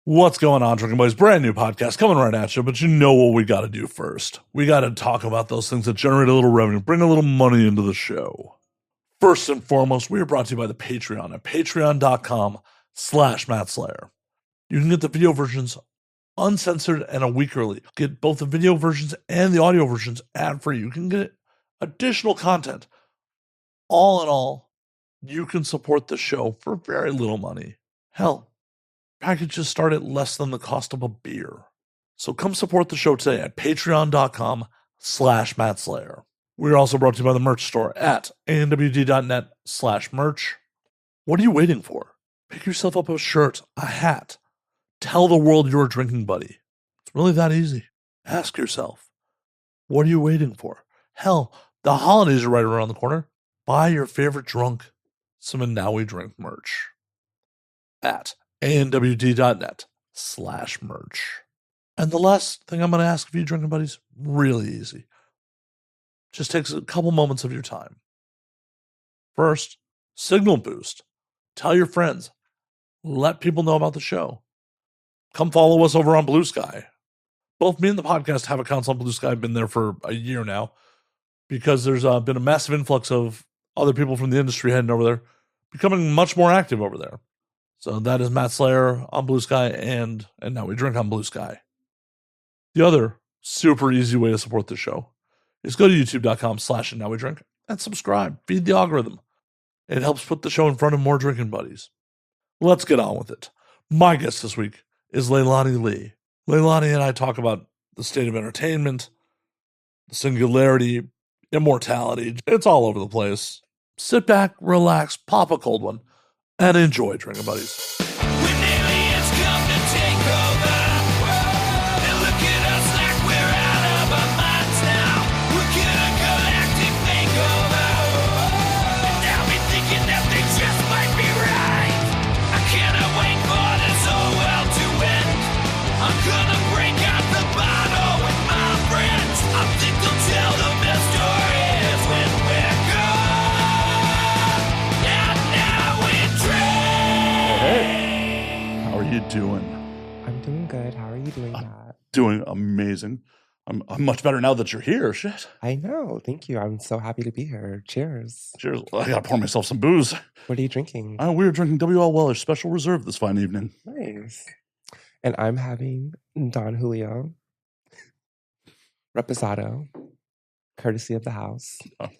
What's going on, Drinking Boys? Brand new podcast coming right at you, but you know what we got to do first. We got to talk about those things that generate a little revenue, bring a little money into the show. First and foremost, we are brought to you by the Patreon at patreon.com/Matt Slayer. You can get the video versions uncensored and a week early. Get both the video versions and the audio versions ad-free. You can get additional content. All in all, you can support the show for very little money. Hell, packages start at less than the cost of a beer. So come support the show today at patreon.com/Matt Slayer. We're also brought to you by the merch store at anwd.net/merch. What are you waiting for? Pick yourself up a shirt, a hat. Tell the world you're a drinking buddy. It's really that easy. Ask yourself, what are you waiting for? Hell, the holidays are right around the corner. Buy your favorite drunk some And Now We Drink merch at anwd.net/merch. And the last thing I'm going to ask of you, drinking buddies, really easy. Just takes a couple moments of your time. First, signal boost. Tell your friends. Let people know about the show. Come follow us over on Blue Sky. Both me and the podcast have accounts on Blue Sky. I've been there for a year now because there's been a massive influx of other people from the industry heading over there, becoming much more active over there. So that is Matt Slayer on Blue Sky and Now We Drink on Blue Sky. The other super easy way to support the show is go to youtube.com/And Now We Drink and subscribe. Feed the algorithm. It helps put the show in front of more drinking buddies. Let's get on with it. My guest this week is Leilani Li. Leilani and I talk about the state of entertainment, the singularity, immortality. It's all over the place. Sit back, relax, pop a cold one, and enjoy, drinking buddies. When aliens come to take over, they look at us like we're out of our minds now. We're gonna galactic makeover, and now we're thinking that they just might be right. I cannot wait for this whole world to end. I'm gonna break out the bottle with my friends. I think they'll tell the best stories when we're gone. And now we drink. How are you doing? I'm doing good. How are you doing, Matt? Doing amazing. I'm much better now that you're here. Shit. I know. Thank you. I'm so happy to be here. Cheers. Cheers. I gotta pour myself some booze. What are you drinking? We were drinking W.L. Weller's Special Reserve this fine evening. Nice. And I'm having Don Julio Reposado, courtesy of the house.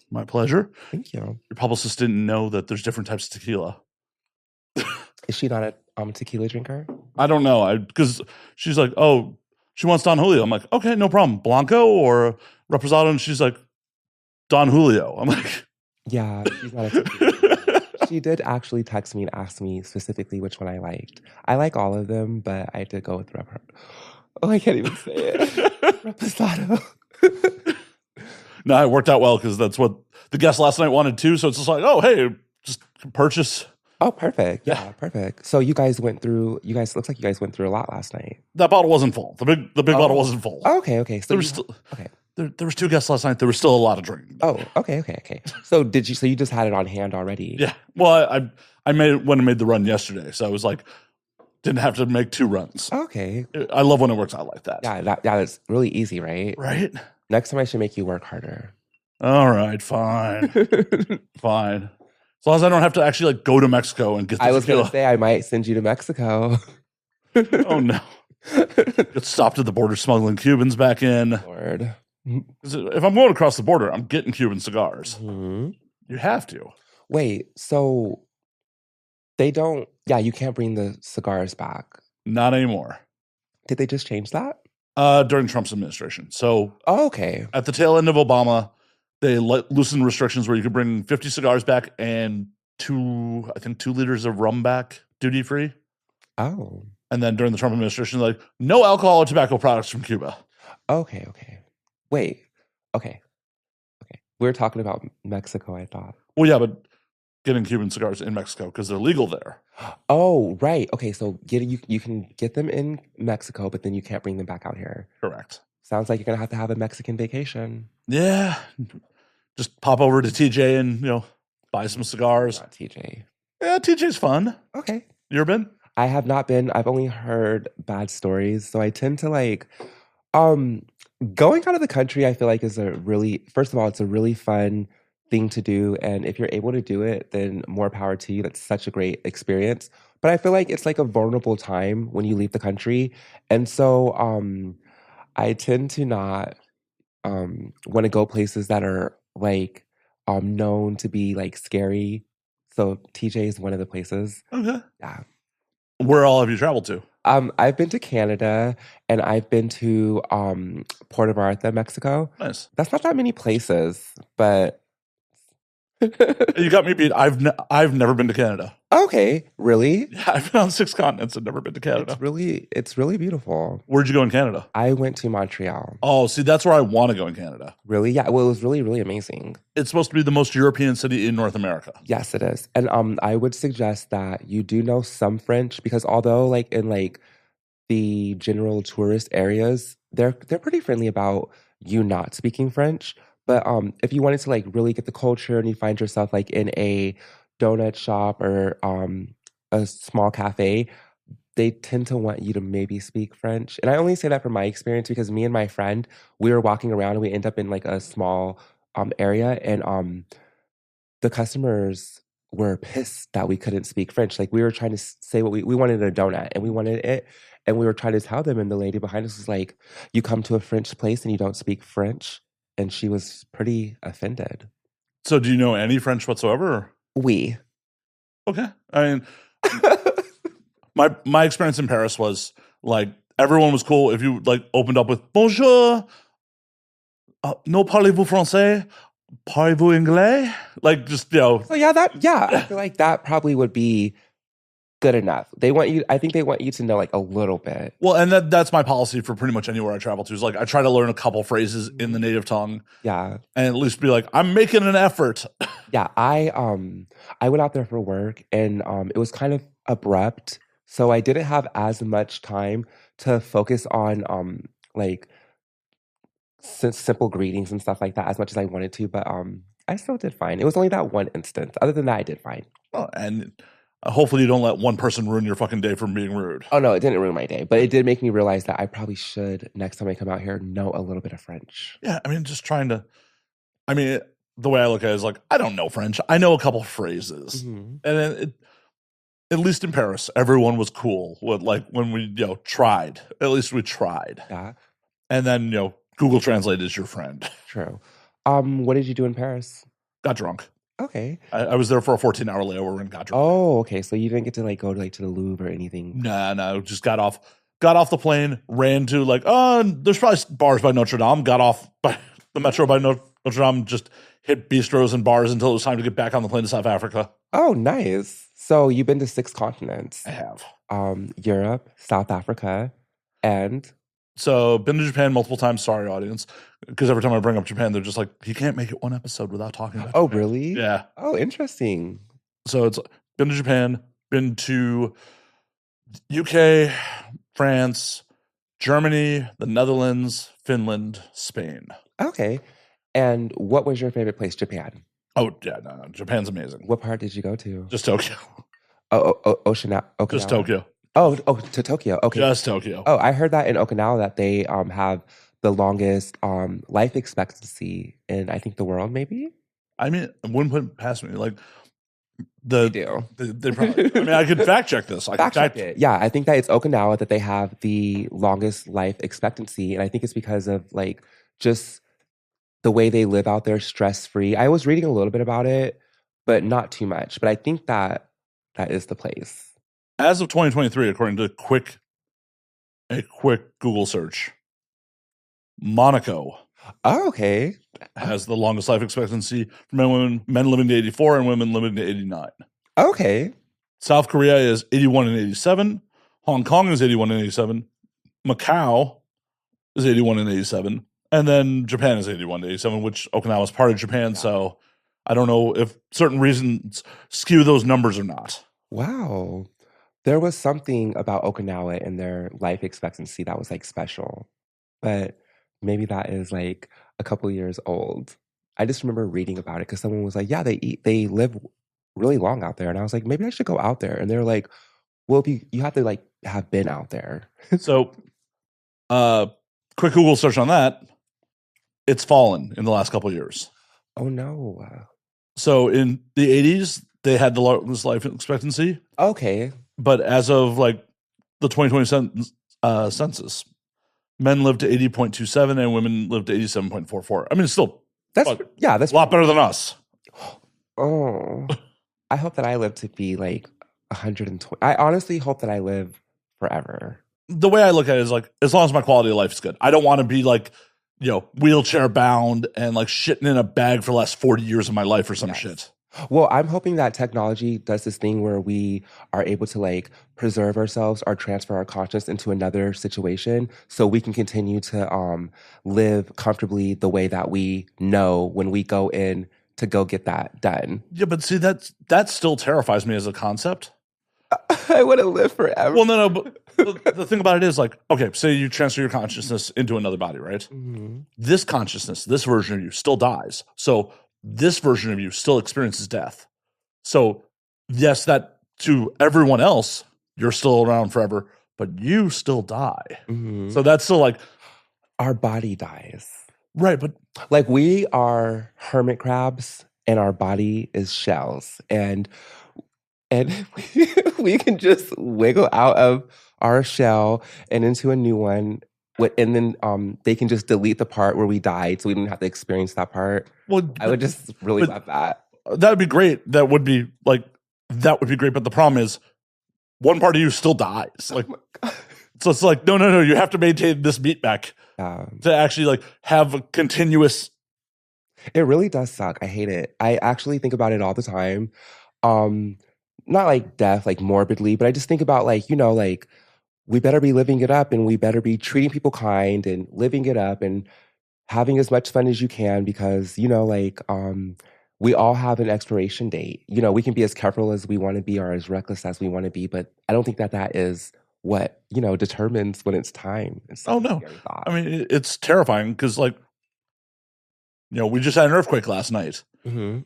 My pleasure. Thank you. Your publicist didn't know that there's different types of tequila. Is she not a tequila drinker? I don't know. Because she's like, oh, she wants Don Julio. I'm like, okay, no problem. Blanco or Reposado? And she's like, Don Julio. I'm like, Yeah, she's not a tequila. She did actually text me and ask me specifically which one I liked. I like all of them, but I did go with Oh, I can't even say it. Reposado. No, it worked out well because that's what the guest last night wanted too. So it's just like, oh, hey, just purchase. Oh, perfect. Yeah, perfect. So looks like you guys went through a lot last night. That bottle wasn't full. The big bottle wasn't full. Oh, okay. So There was still there was two guests last night. There was still a lot of drinking. Oh, okay. So you just had it on hand already? Yeah. Well, I went and made the run yesterday, so I was like, didn't have to make two runs. Okay. I love when it works out like that. Yeah, that's really easy, right? Right? Next time I should make you work harder. All right, fine. Fine. As long as I don't have to actually like go to Mexico and get the I was going tequila. to say I might send you to Mexico. Oh, no. Get stopped at the border smuggling Cubans back in. Lord. 'Cause if I'm going across the border, I'm getting Cuban cigars. Mhm. You have to. Wait, so they don't... Yeah, you can't bring the cigars back. Not anymore. Did they just change that? During Trump's administration. So Oh, okay. at the tail end of Obama, they loosened restrictions where you could bring 50 cigars back and 2 liters of rum back duty free. Oh. And then during the Trump administration, like no alcohol or tobacco products from Cuba. Okay. Wait. Okay. We were talking about Mexico, I thought. Well, yeah, but getting Cuban cigars in Mexico because they're legal there. Oh, right. Okay, so you can get them in Mexico, but then you can't bring them back out here. Correct. Sounds like you're going to have a Mexican vacation. Yeah. Just pop over to TJ and, buy some cigars. Not TJ. Yeah, TJ's fun. Okay. You ever been? I have not been. I've only heard bad stories, so I tend to like um going out of the country. I feel like is a really first of all, it's a really fun thing to do, and if you're able to do it, then more power to you. That's such a great experience. But I feel like it's like a vulnerable time when you leave the country, and so I tend to not want to go places that are like known to be like scary. So TJ is one of the places. Okay. Yeah. Where all have you traveled to? I've been to Canada and I've been to Puerto Vallarta, Mexico. Nice. That's not that many places, but You got me beat. I've never been to Canada. okay, really? Yeah, I've been on 6 continents and never been to Canada. It's really beautiful. Where'd you go in Canada? I went to Montreal. Oh, see, that's where I want to go in Canada. Really? Yeah. Well, it was really, really amazing. It's supposed to be the most European city in North America. Yes, it is. And I would suggest that you do know some French because although like in like the general tourist areas, they're pretty friendly about you not speaking French. But if you wanted to like really get the culture and you find yourself like in a donut shop or a small cafe, they tend to want you to maybe speak French. And I only say that from my experience because me and my friend, we were walking around and we end up in like a small area and the customers were pissed that we couldn't speak French. Like we were trying to say what we wanted a donut and we wanted it. And we were trying to tell them, and the lady behind us was like, "You come to a French place and you don't speak French," and she was pretty offended. So, do you know any French whatsoever? Or? We. Okay. I mean, my experience in Paris was like everyone was cool if you like opened up with bonjour, no parlez-vous français, parlez-vous anglais, like just So yeah, I feel like that probably would be good enough. They want you. I think they want you to know like a little bit. Well, and that's my policy for pretty much anywhere I travel to. Is like I try to learn a couple phrases in the native tongue. Yeah, and at least be like, I'm making an effort. yeah. I went out there for work, and it was kind of abrupt, so I didn't have as much time to focus on like simple greetings and stuff like that as much as I wanted to. But I still did fine. It was only that one instance. Other than that, I did fine. Oh, and hopefully you don't let one person ruin your fucking day from being rude. Oh no, it didn't ruin my day, but it did make me realize that I probably should next time I come out here know a little bit of French. Yeah, I mean, just trying to. I mean, the way I look at it is like I don't know French. I know a couple phrases, Mm-hmm. and at least in Paris, everyone was cool with like when we tried. At least we tried. Yeah, And then Google Translate is your friend. true. What did you do in Paris? Got drunk. Okay. I was there for a 14-hour layover and got drunk. Oh, okay. So you didn't get to like go to like to the Louvre or anything. No, just got off the plane, ran to like, there's probably bars by Notre Dame, got off by the metro by Notre Dame, just hit bistros and bars until it was time to get back on the plane to South Africa. Oh, nice. So you've been to 6 continents. I have. Europe, South Africa, and So been to Japan multiple times. Sorry, audience, because every time I bring up Japan, they're just like, you can't make it one episode without talking about oh, Japan. really? Yeah. Oh, interesting. So it's been to Japan, been to UK, France, Germany, the Netherlands, Finland, Spain. Okay. And what was your favorite place, Japan? Oh, yeah, no, Japan's amazing. What part did you go to? Just Tokyo. Okinawa. Just Tokyo. Oh, to Tokyo. Okay. Just Tokyo. Oh, I heard that in Okinawa that they have the longest life expectancy in I think the world, maybe. I mean, it wouldn't put it past me. Like They do. they probably. I mean, I could fact check this. Fact check it. Yeah, I think that it's Okinawa that they have the longest life expectancy, and I think it's because of like just the way they live out there stress free. I was reading a little bit about it, but not too much. But I think that is the place. As of 2023, according to a quick Google search, Monaco Oh, okay. has the longest life expectancy for men living to 84 and women living to 89. Okay. South Korea is 81 and 87. Hong Kong is 81 and 87. Macau is 81 and 87. And then Japan is 81 to 87, which Okinawa is part of Japan. So I don't know if certain reasons skew those numbers or not. Wow. There was something about Okinawa and their life expectancy that was like special. But maybe that is like a couple years old. I just remember reading about it because someone was like, yeah, they live really long out there. And I was like, maybe I should go out there. And they're like, Well, you have to like have been out there. So, quick Google search on that. It's fallen in the last couple of years. Oh no. So in the 80s, they had the longest life expectancy. Okay. But as of like the 2020 census, men lived to 80.27 and women lived to 87.44. I mean, it's still That's a lot better than us. Oh, I hope that I live to be like 120. I honestly hope that I live forever. The way I look at it is like, as long as my quality of life is good, I don't want to be like, wheelchair bound and like shitting in a bag for the last 40 years of my life or some shit. Well, I'm hoping that technology does this thing where we are able to like preserve ourselves or transfer our consciousness into another situation so we can continue to live comfortably the way that we know when we go in to go get that done. Yeah, but see, that still terrifies me as a concept. I want to live forever. Well, no, but the thing about it is like, okay, say you transfer your consciousness into another body, right? Mm-hmm. This consciousness, this version of you still dies. So this version of you still experiences death. So yes, that to everyone else, you're still around forever, but you still die. Mm-hmm. So that's still like our body dies. Right, but like we are hermit crabs and our body is shells. And we can just wiggle out of our shell and into a new one. And then they can just delete the part where we died so we didn't have to experience that part. Well, I would just really love that. That would be great. That would be great. But the problem is one part of you still dies. Like, so it's like, no. You have to maintain this beat back to actually like have a continuous. It really does suck. I hate it. I actually think about it all the time. Not like death, like morbidly, but I just think about like, like we better be living it up and we better be treating people kind and living it up and having as much fun as you can because, we all have an expiration date. We can be as careful as we want to be or as reckless as we want to be, but I don't think that is what, determines when it's time. It's oh, no. I mean, it's terrifying because like, we just had an earthquake last night. Mm-hmm.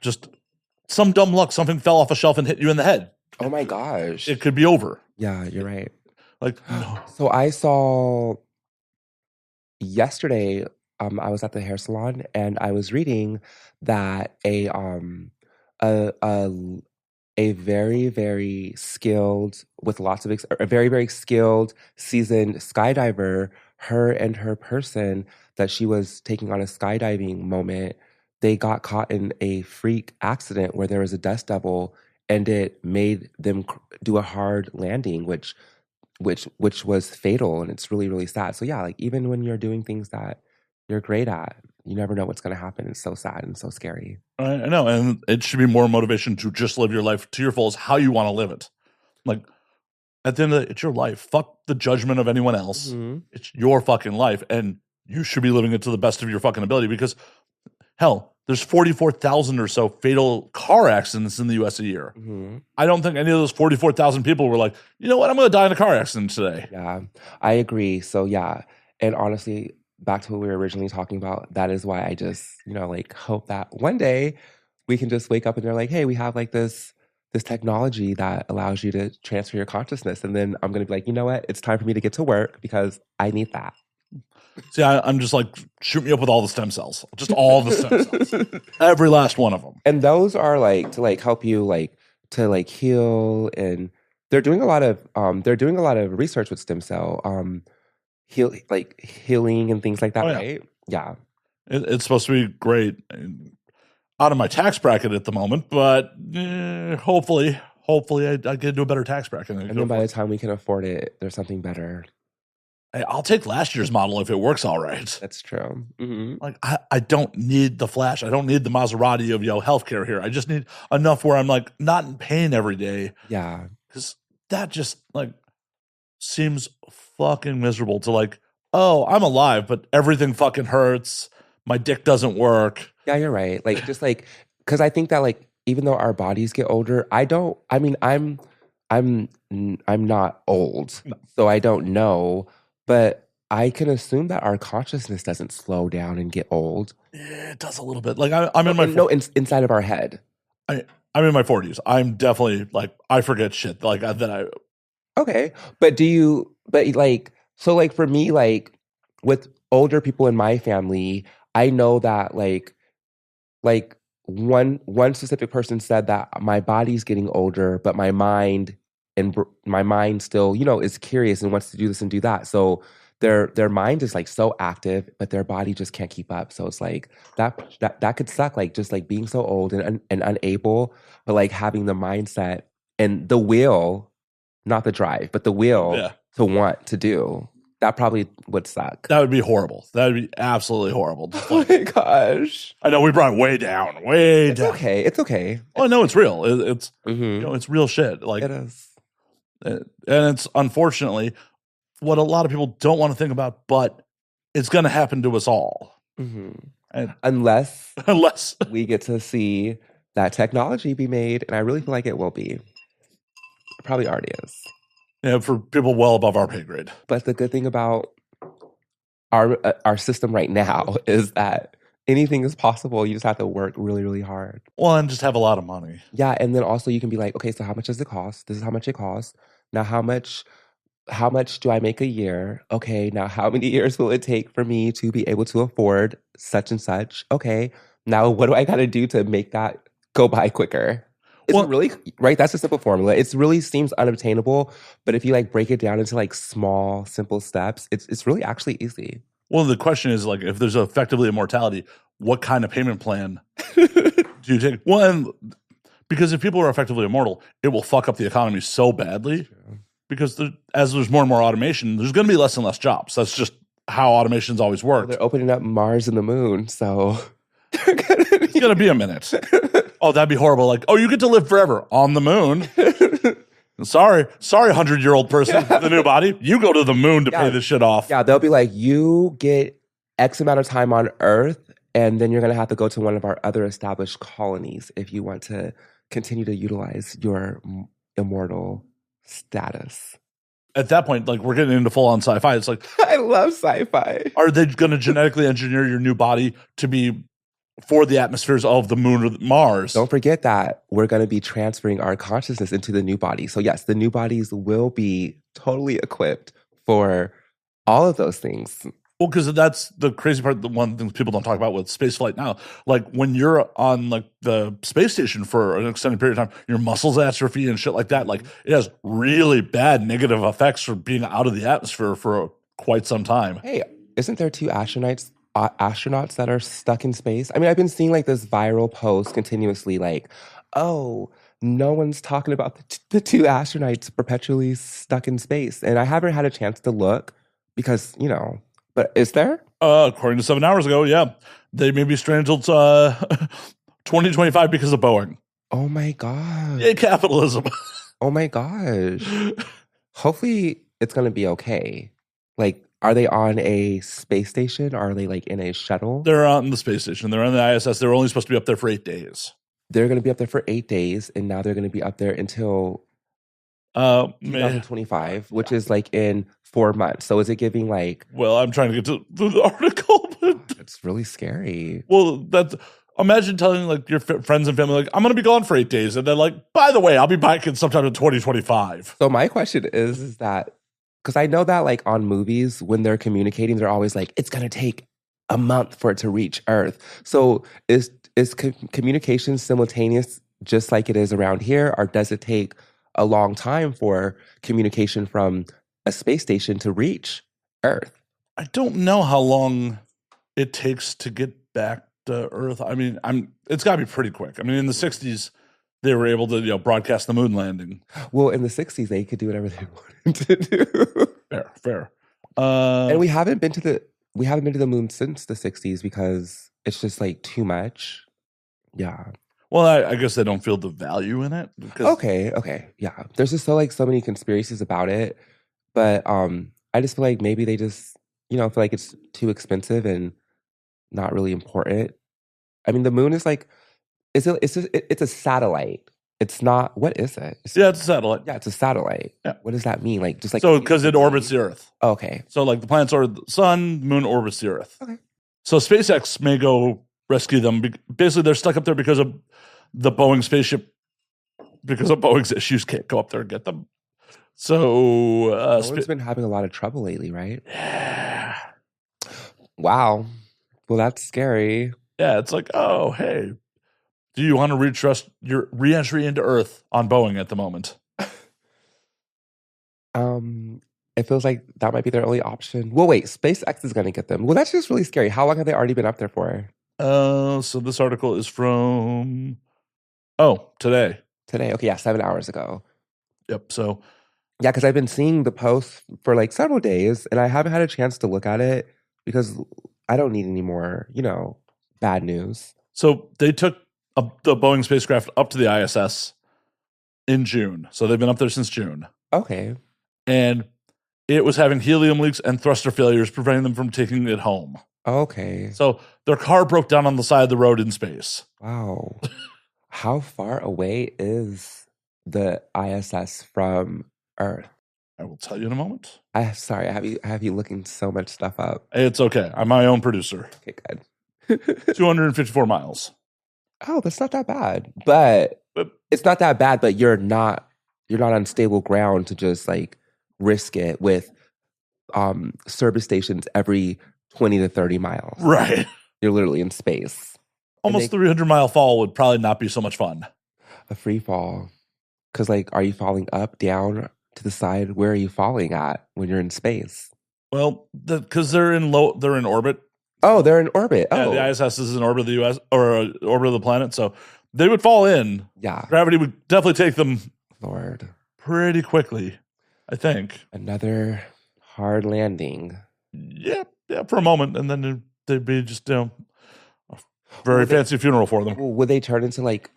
Just some dumb luck, something fell off a shelf and hit you in the head. Oh my gosh. It could be over. Yeah, you're right. Like, no. So I saw yesterday, I was at the hair salon and I was reading that a very, very skilled, with lots of, a very, very skilled, seasoned skydiver, her and her person that she was taking on a skydiving moment, they got caught in a freak accident where there was a dust devil and it made them do a hard landing, which was fatal. And it's really, really sad. So yeah, like even when you're doing things that you're great at, you never know what's going to happen. It's so sad and so scary. I know. And it should be more motivation to just live your life to your fullest, how you want to live it. Like at the end of the day, it's your life. Fuck the judgment of anyone else. Mm-hmm. It's your fucking life. And you should be living it to the best of your fucking ability because hell, there's 44,000 or so fatal car accidents in the U.S. a year. Mm-hmm. I don't think any of those 44,000 people were like, you know what, I'm going to die in a car accident today. Yeah, I agree. So yeah, and honestly, back to what we were originally talking about, that is why I just, hope that one day we can just wake up and they're like, hey, we have like this technology that allows you to transfer your consciousness. And then I'm going to be like, you know what, it's time for me to get to work because I need that. See, I'm just like, shoot me up with all the stem cells. Just all the stem cells. Every last one of them. And those are like to like help you like to like heal. And they're doing a lot of research with stem cell healing and things like that, right? Yeah. It's supposed to be great. Out of my tax bracket at the moment, but hopefully I get into a better tax bracket. And then by the time we can afford it, there's something better. I'll take last year's model if it works all right. That's true. Mm-hmm. Like I don't need the flash. I don't need the Maserati of healthcare here. I just need enough where I'm like not in pain every day. Yeah, because that just like seems fucking miserable to like. Oh, I'm alive, but everything fucking hurts. My dick doesn't work. Yeah, you're right. Like just like because I think that like even though our bodies get older, I'm not old, so I don't know. But I can assume that our consciousness doesn't slow down and get old. Yeah, it does a little bit. Like I'm in my inside of our head. I'm in my 40s. I'm definitely like, I forget shit. Like that I Okay. But so like for me, like with older people in my family, I know that like one specific person said that my body's getting older, but my mind still, is curious and wants to do this and do that. So their mind is like so active, but their body just can't keep up. So it's like that could suck, like just like being so old and unable, but like having the mindset and the will, not the drive, but the will yeah. to want to do. That probably would suck. That would be horrible. That would be absolutely horrible. Just Oh like, my gosh. I know we brought it way down. It's okay. It's okay. Oh no, it's real. It's Mhm. it's real shit. Like It is. and it's unfortunately what a lot of people don't want to think about, but it's going to happen to us all. Mhm. And Unless unless we get to see that technology be made, and I really feel like it will be. It probably already is. for people well above our pay grade. But the good thing about our system right now is that anything is possible. You just have to work really, really hard. Well, and just have a lot of money. Yeah, and then also you can be like, okay, so how much does it cost? This is how much it costs. Now, how much do I make a year? Okay, now how many years will it take for me to be able to afford such and such? Okay, now what do I got to do to make that go by quicker? It's really, right? That's a simple formula. It really seems unobtainable, but if you like break it down into like small, simple steps, it's really actually easy. Well, the question is like, if there's effectively immortality, what kind of payment plan do you take? Well, and because if people are effectively immortal, it will fuck up the economy so badly. Because as there's more and more automation, there's going to be less and less jobs. That's just how automation's always worked. Well, they're opening up Mars and the moon, so it's going to be a minute. Oh, that'd be horrible. Like, oh, you get to live forever on the moon. Sorry, 100-year-old person, the new body. You go to the moon to pay this shit off. Yeah, they'll be like, you get X amount of time on Earth, and then you're going to have to go to one of our other established colonies if you want to continue to utilize your immortal status. At that point, like, we're getting into full-on sci-fi. It's like, I love sci-fi. Are they going to genetically engineer your new body to be for the atmospheres of the moon or Mars? Don't forget that we're going to be transferring our consciousness into the new body. So yes, the new bodies will be totally equipped for all of those things. Well, because that's the crazy part. The one thing people don't talk about with space flight now, like when you're on like the space station for an extended period of time, your muscles atrophy and shit like that. Like it has really bad negative effects for being out of the atmosphere for quite some time. Hey, isn't there two astronauts that are stuck in space? I mean, I've been seeing like this viral post continuously, like, oh, no one's talking about the two astronauts perpetually stuck in space, and I haven't had a chance to look because But is there? According to 7 hours ago, yeah. They may be stranded until 2025 because of Boeing. Oh my God. Yay, capitalism. Oh my gosh. Hopefully it's going to be okay. Like, are they on a space station? Or are they like in a shuttle? They're on the space station. They're on the ISS. They're only supposed to be up there for 8 days. They're going to be up there for 8 days. And now they're going to be up there until 2025, which is like in 4 months. So is it giving like... Well, I'm trying to get to the article. But it's really scary. Well, imagine telling like your friends and family, like, I'm going to be gone for 8 days. And then like, by the way, I'll be back in sometime in 2025. So my question is that, because I know that like on movies, when they're communicating, they're always like, it's going to take a month for it to reach Earth. So is communication simultaneous just like it is around here? Or does it take a long time for communication from a space station to reach Earth? I don't know how long it takes to get back to Earth. I mean, it's got to be pretty quick. I mean, in the 60s, they were able to broadcast the moon landing. Well, in the 60s, they could do whatever they wanted to do. Fair. And we haven't been to the moon since the 60s because it's just like too much. Yeah. Well, I guess they don't feel the value in it. Okay. Yeah. There's just so many conspiracies about it. But I just feel like maybe they just, feel like it's too expensive and not really important. I mean, the moon is like, it's a satellite. It's not, what is it? It's a satellite. Yeah, it's a satellite. Yeah. What does that mean? Like, just like... So, because it orbits the Earth. Oh, okay. So, like, the planets orbit the sun, moon orbits the Earth. Okay. So, SpaceX may go rescue them. Basically, they're stuck up there because of the Boeing spaceship because of Boeing's issues, can't go up there and get them. So Boeing's been having a lot of trouble lately, right? yeah, Wow. Well, that's scary. it's like, oh, hey, do you want to retrust your re-entry into Earth on Boeing at the moment? It feels like that might be their only option. Well, wait, SpaceX is going to get them. Well, that's just really scary. How long have they already been up there for? So this article is from today. Today. Okay, yeah, 7 hours ago. Yep. So yeah, because I've been seeing the post for like several days, and I haven't had a chance to look at it because I don't need any more, bad news. So they took the Boeing spacecraft up to the ISS in June. So they've been up there since June. Okay. And it was having helium leaks and thruster failures, preventing them from taking it home. Okay. So their car broke down on the side of the road in space. Wow. How far away is the ISS from Earth? I will tell you in a moment. Sorry, I have you looking so much stuff up. It's okay. I'm my own producer. Okay, good. 254 miles. Oh, that's not that bad. But it's not that bad, but you're not on stable ground to just like risk it with service stations every 20 to 30 miles. Right. You're literally in space. Almost 300-mile fall would probably not be so much fun. A free fall. Because, like, are you falling up, down, to the side? Where are you falling at when you're in space? Well, because they're in orbit. Oh, they're in orbit. Yeah, Oh, the ISS is in orbit of the US or orbit of the planet, so they would fall in. Yeah. Gravity would definitely take them Lord. pretty quickly, I think. Another hard landing. Yeah, for a moment, and then they'd be just very fancy funeral for them. Would they turn into like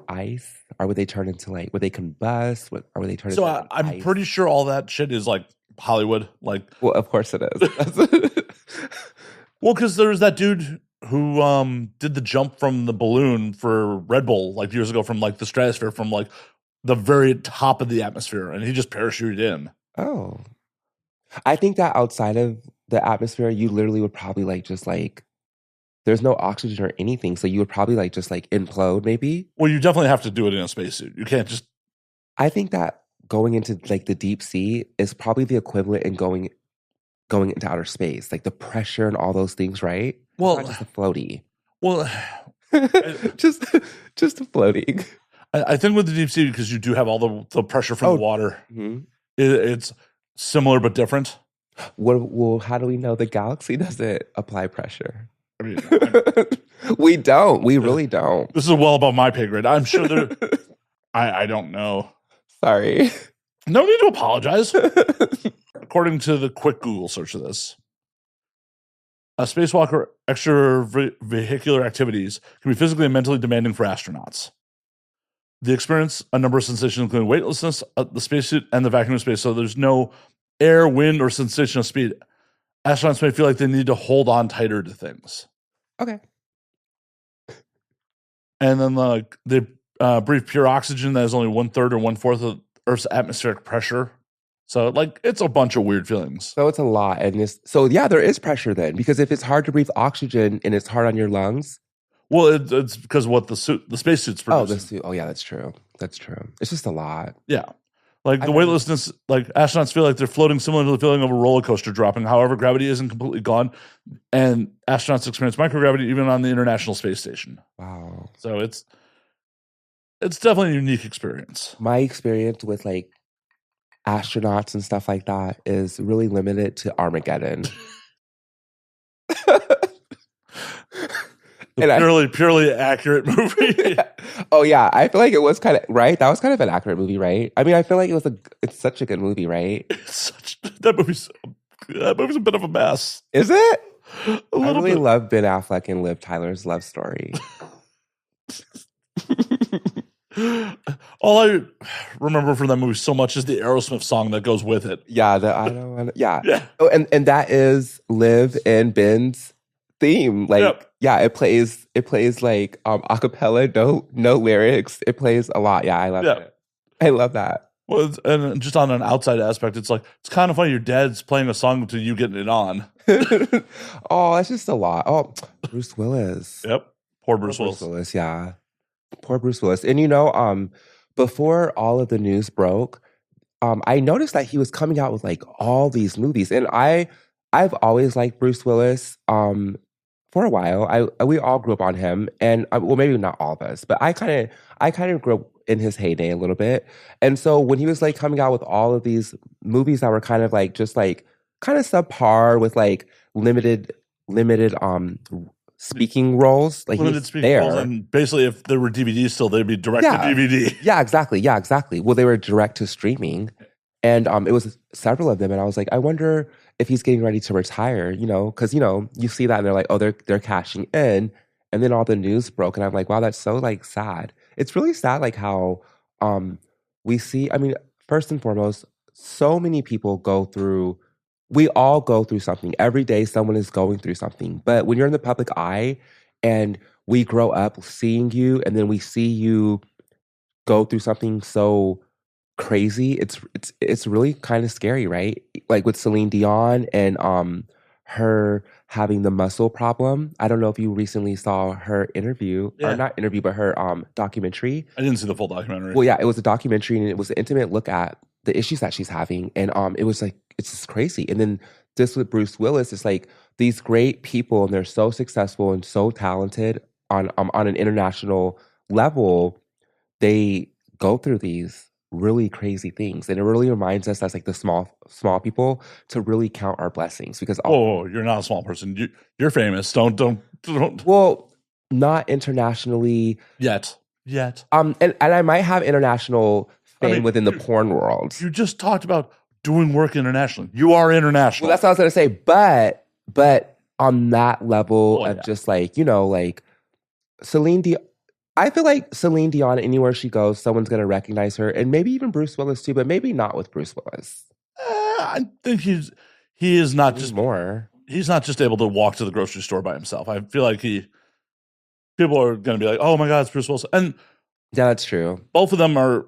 ice, or would they turn into like would they combust? Or would they turn? So into I'm ice? pretty sure all that shit is like Hollywood. Like, well, of course it is. well, because there's that dude who did the jump from the balloon for Red Bull like years ago from like the stratosphere from like the very top of the atmosphere, and he just parachuted in. Oh, I think that outside of the atmosphere, you literally would probably like just like there's no oxygen or anything, so you would probably like just like implode maybe. Well, you definitely have to do it in a spacesuit. You can't just. I think that going into like the deep sea is probably the equivalent in going into outer space, like the pressure and all those things, right? Well, it's not just a floaty. Well, just a floating. I think with the deep sea, because you do have all the pressure from the water, it's similar but different. Well, how do we know the galaxy doesn't apply pressure? I mean, we don't. We really don't. This is well above my pay grade. I'm sure there. I don't know. Sorry. No need to apologize. According to the quick Google search of this, a spacewalker extravehicular activities can be physically and mentally demanding for astronauts. They experience a number of sensations, including weightlessness, the spacesuit, and the vacuum of space. So there's no air, wind, or sensation of speed. Astronauts may feel like they need to hold on tighter to things. Okay. And then they breathe pure oxygen that is only 1/3 or 1/4 of Earth's atmospheric pressure. So like it's a bunch of weird feelings. So it's a lot. And there is pressure then, because if it's hard to breathe oxygen and it's hard on your lungs. Well, it's because what the spacesuit's producing. Oh, the suit. Oh, yeah, that's true. That's true. It's just a lot. Yeah. Like the weightlessness, like astronauts feel like they're floating similar to the feeling of a roller coaster dropping. However, gravity isn't completely gone. And astronauts experience microgravity even on the International Space Station. Wow. So it's definitely a unique experience. My experience with like astronauts and stuff like that is really limited to Armageddon. Purely accurate movie. Oh yeah, I feel like it was kind of right. That was kind of an accurate movie, right? I mean, I feel like it's such a good movie, right? That movie's a bit of a mess. Is it? I really love Ben Affleck and Liv Tyler's love story. All I remember from that movie so much is the Aerosmith song that goes with it. Yeah, I don't want to. Yeah. Yeah. Oh, and that is Liv and Ben's theme. Like, yep. Yeah, it plays like a cappella, no lyrics. It plays a lot. Yeah, I love it. I love that. Well, and just on an outside aspect, it's like it's kind of funny. Your dad's playing a song to you getting it on. Oh, that's just a lot. Oh, Bruce Willis. Yep. Poor Bruce Willis. Yeah. Poor Bruce Willis. And before all of the news broke, I noticed that he was coming out with like all these movies, and I've always liked Bruce Willis. For a while, we all grew up on him, and well, maybe not all of us, but I kind of grew up in his heyday a little bit, and so when he was like coming out with all of these movies that were kind of like just like kind of subpar with like limited speaking roles, like he Limited was speaking roles, there. and basically, if there were DVDs still, they'd be direct to DVD. Yeah, exactly. Yeah, exactly. Well, they were direct to streaming. And it was several of them. And I was like, I wonder if he's getting ready to retire, because, you see that and they're like, oh, they're cashing in. And then all the news broke. And I'm like, wow, that's so like sad. It's really sad, like how we see, I mean, first and foremost, so many people we all go through something. Every day someone is going through something. But when you're in the public eye and we grow up seeing you and then we see you go through something so crazy, it's really kind of scary, right? Like with Celine Dion and her having the muscle problem. I don't know if you recently saw her interview, or not interview, but her documentary. I didn't see the full documentary. Well, yeah, it was a documentary and it was an intimate look at the issues that she's having. And it was like, it's just crazy. And then this with Bruce Willis, it's like these great people and they're so successful and so talented on an international level. They go through these really crazy things. And it really reminds us as like the small people to really count our blessings, because you're not a small person. You're famous. Don't. Well, not internationally Yet. And I might have international fame within the porn world. You just talked about doing work internationally. You are international. Well, that's what I was gonna say. But on that level of just like, like Celine Dion, I feel like Celine Dion, anywhere she goes, someone's gonna recognize her, and maybe even Bruce Willis too, but maybe not with Bruce Willis. I think he is not just more. He's not just able to walk to the grocery store by himself. I feel like people are going to be like, oh my God, it's Bruce Willis. And yeah, that's true. Both of them are,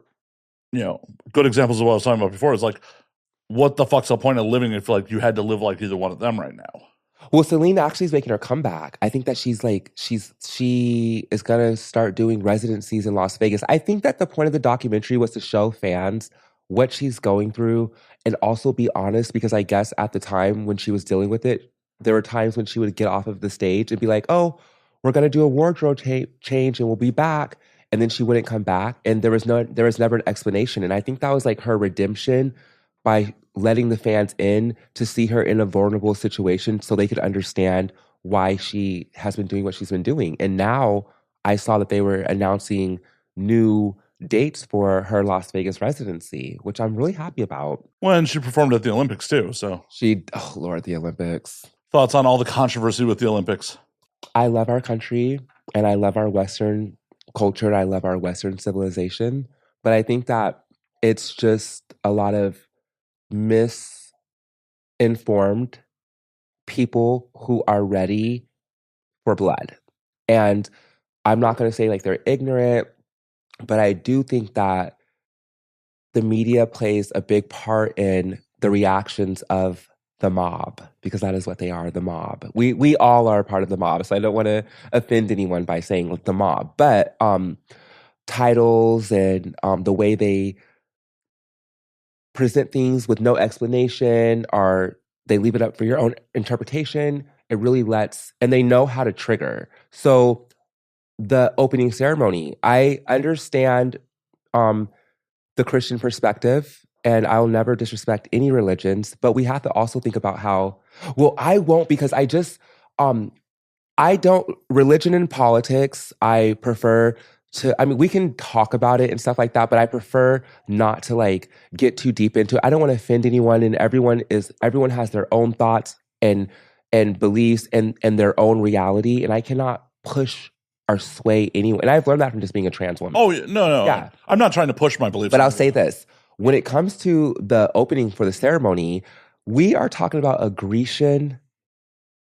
good examples of what I was talking about before. It's like, what the fuck's the point of living if like you had to live like either one of them right now? Well, Celine actually is making her comeback. I think that she is gonna start doing residencies in Las Vegas. I think that the point of the documentary was to show fans what she's going through and also be honest, because I guess at the time when she was dealing with it, there were times when she would get off of the stage and be like, oh, we're gonna do a wardrobe change and we'll be back. And then she wouldn't come back. And there was never an explanation. And I think that was like her redemption by letting the fans in to see her in a vulnerable situation so they could understand why she has been doing what she's been doing. And now I saw that they were announcing new dates for her Las Vegas residency, which I'm really happy about. Well, and she performed at the Olympics too, so. Oh Lord, the Olympics. Thoughts on all the controversy with the Olympics? I love our country and I love our Western culture and I love our Western civilization. But I think that it's just a lot of misinformed people who are ready for blood. And I'm not going to say like they're ignorant, but I do think that the media plays a big part in the reactions of the mob, because that is what they are, the mob. We all are part of the mob, so I don't want to offend anyone by saying like the mob. But titles and the way they present things with no explanation, or they leave it up for your own interpretation, it really and they know how to trigger. So the opening ceremony, I understand the Christian perspective, and I'll never disrespect any religions, but we have to also think about how, well, I won't, because I don't, religion and politics, I prefer we can talk about it and stuff like that, but I prefer not to like get too deep into it. I don't want to offend anyone, and everyone has their own thoughts and beliefs and their own reality, and I cannot push or sway anyone. And I've learned that from just being a trans woman. Oh, no. Yeah. I'm not trying to push my beliefs. But I'll say this. When it comes to the opening for the ceremony, we are talking about a Grecian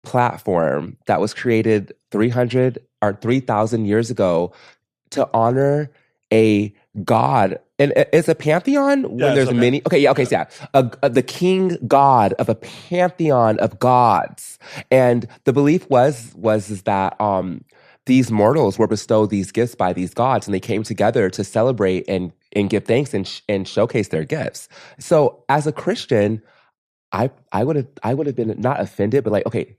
platform that was created 300 or 3,000 years ago to honor a god. And it's a pantheon when there's many. Okay, yeah, okay, so yeah. The king god of a pantheon of gods. And the belief was that these mortals were bestowed these gifts by these gods, and they came together to celebrate and give thanks and showcase their gifts. So as a Christian, I would have been not offended, but like, okay,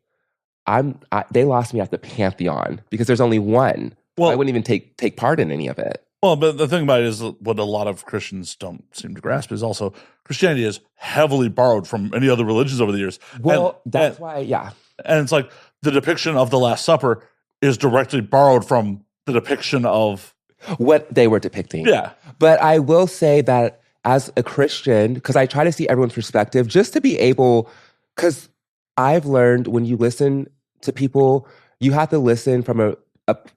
they lost me at the pantheon because there's only one. Well, I wouldn't even take part in any of it. Well, but the thing about it is what a lot of Christians don't seem to grasp is also Christianity is heavily borrowed from many other religions over the years. Well, that's why, yeah. And it's like the depiction of the Last Supper is directly borrowed from the depiction of what they were depicting. Yeah. But I will say that as a Christian, because I try to see everyone's perspective, just to be able, because I've learned when you listen to people, you have to listen from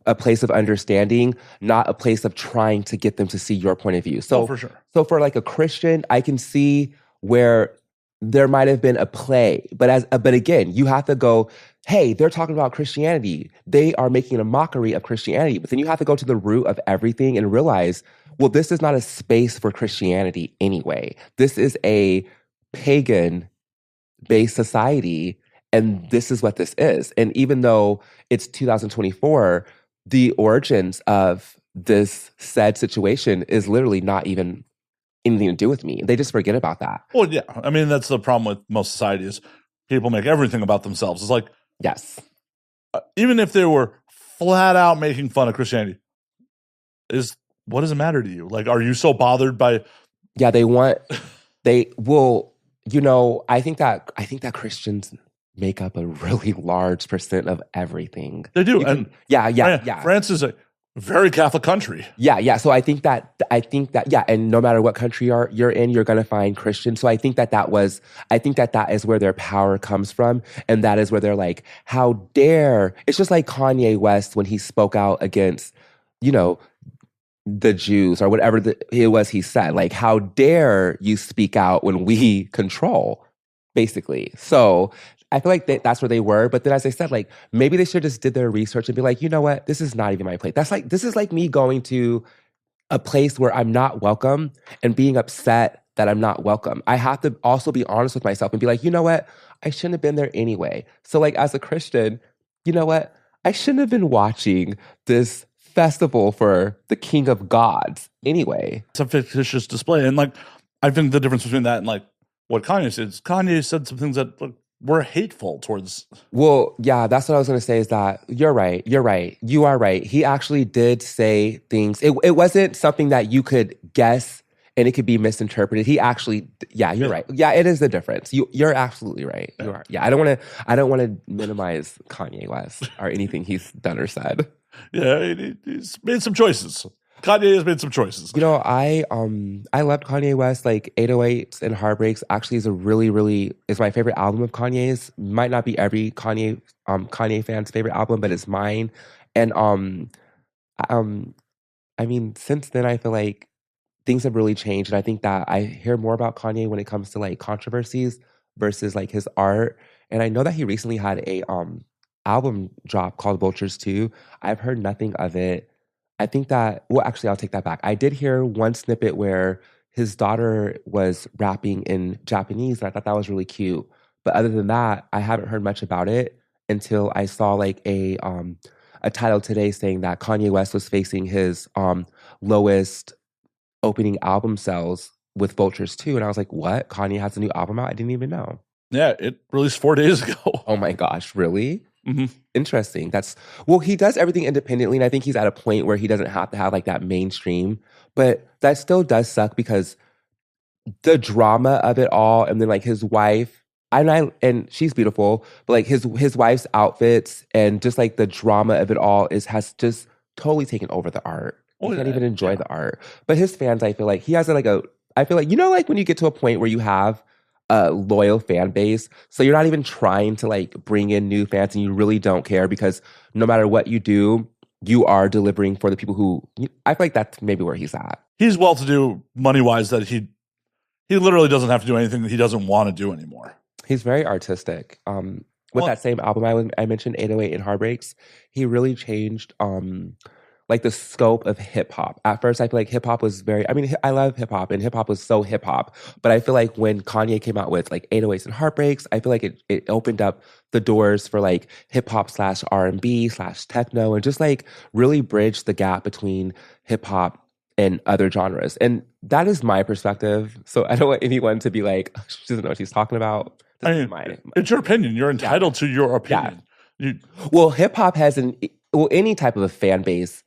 a place of understanding, not a place of trying to get them to see your point of view. So, for sure. So for like a Christian, I can see where there might have been a play, but again, you have to go, hey, they're talking about Christianity. They are making a mockery of Christianity. But then you have to go to the root of everything and realize, well, this is not a space for Christianity anyway. This is a pagan-based society, and this is what this is. And even though it's 2024, the origins of this said situation is literally not even anything to do with me. They just forget about that. Well, yeah. I mean, that's the problem with most societies. People make everything about themselves. It's like, yes. Even if they were flat out making fun of Christianity, what does it matter to you? Like, are you so bothered by? Yeah, I think that Christians make up a really large percent of everything. They do. Yeah. France is a very Catholic country. Yeah. So I think that, yeah. And no matter what country you're in, you're going to find Christians. So I think that is where their power comes from. And that is where they're like, how dare, it's just like Kanye West when he spoke out against, the Jews or whatever it was he said, like, how dare you speak out when we control, basically. So I feel like that's where they were. But then, as I said, like, maybe they should have just did their research and be like, you know what? This is not even my place. This is like me going to a place where I'm not welcome and being upset that I'm not welcome. I have to also be honest with myself and be like, you know what? I shouldn't have been there anyway. So like, as a Christian, you know what? I shouldn't have been watching this festival for the King of Gods anyway. It's a fictitious display. And like, I think the difference between that and like what Kanye said is Kanye said some things that were hateful towards. Well, yeah, that's what I was going to say is that you're right. You are right. He actually did say things. It wasn't something that you could guess and it could be misinterpreted. He actually, you're right. Yeah, it is the difference. You're absolutely right. You are. Yeah, I don't want to minimize Kanye West or anything he's done or said. Yeah, he's made some choices. Kanye has made some choices. I loved Kanye West. Like 808s and Heartbreaks actually is is my favorite album of Kanye's. Might not be every Kanye fan's favorite album, but it's mine. And I mean, since then I feel like things have really changed, and I think that I hear more about Kanye when it comes to like controversies versus like his art. And I know that he recently had a album drop called Vultures 2. I've heard nothing of it. I think that, well, actually, I'll take that back. I did hear one snippet where his daughter was rapping in Japanese, and I thought that was really cute. But other than that, I haven't heard much about it until I saw like a title today saying that Kanye West was facing his lowest opening album sales with Vultures 2. And I was like, what? Kanye has a new album out? I didn't even know. Yeah, it released 4 days ago. Oh my gosh, really? Mm-hmm. Interesting. He does everything independently, and I think he's at a point where he doesn't have to have like that mainstream, but that still does suck because the drama of it all, and then like his wife, and she's beautiful, but like his wife's outfits and just like the drama of it all has just totally taken over the art. You can't even enjoy the art. But his fans, I feel like he has like when you get to a point where you have a loyal fan base, so you're not even trying to like bring in new fans, and you really don't care because no matter what you do, you are delivering for the people who. I feel like that's maybe where he's at. He's well-to-do money-wise that he literally doesn't have to do anything that he doesn't want to do anymore. He's very artistic. With that same album I mentioned, 808 and Heartbreaks, he really changed like the scope of hip hop. At first, I feel like hip hop was I love hip hop, and hip hop was so hip hop. But I feel like when Kanye came out with like 808s and Heartbreaks, I feel like it opened up the doors for like hip hop / R&B / techno, and just like really bridged the gap between hip hop and other genres. And that is my perspective. So I don't want anyone to be like, she doesn't know what she's talking about. I mean, it's your opinion. You're entitled to your opinion. Yeah. Well, hip hop has any type of a fan base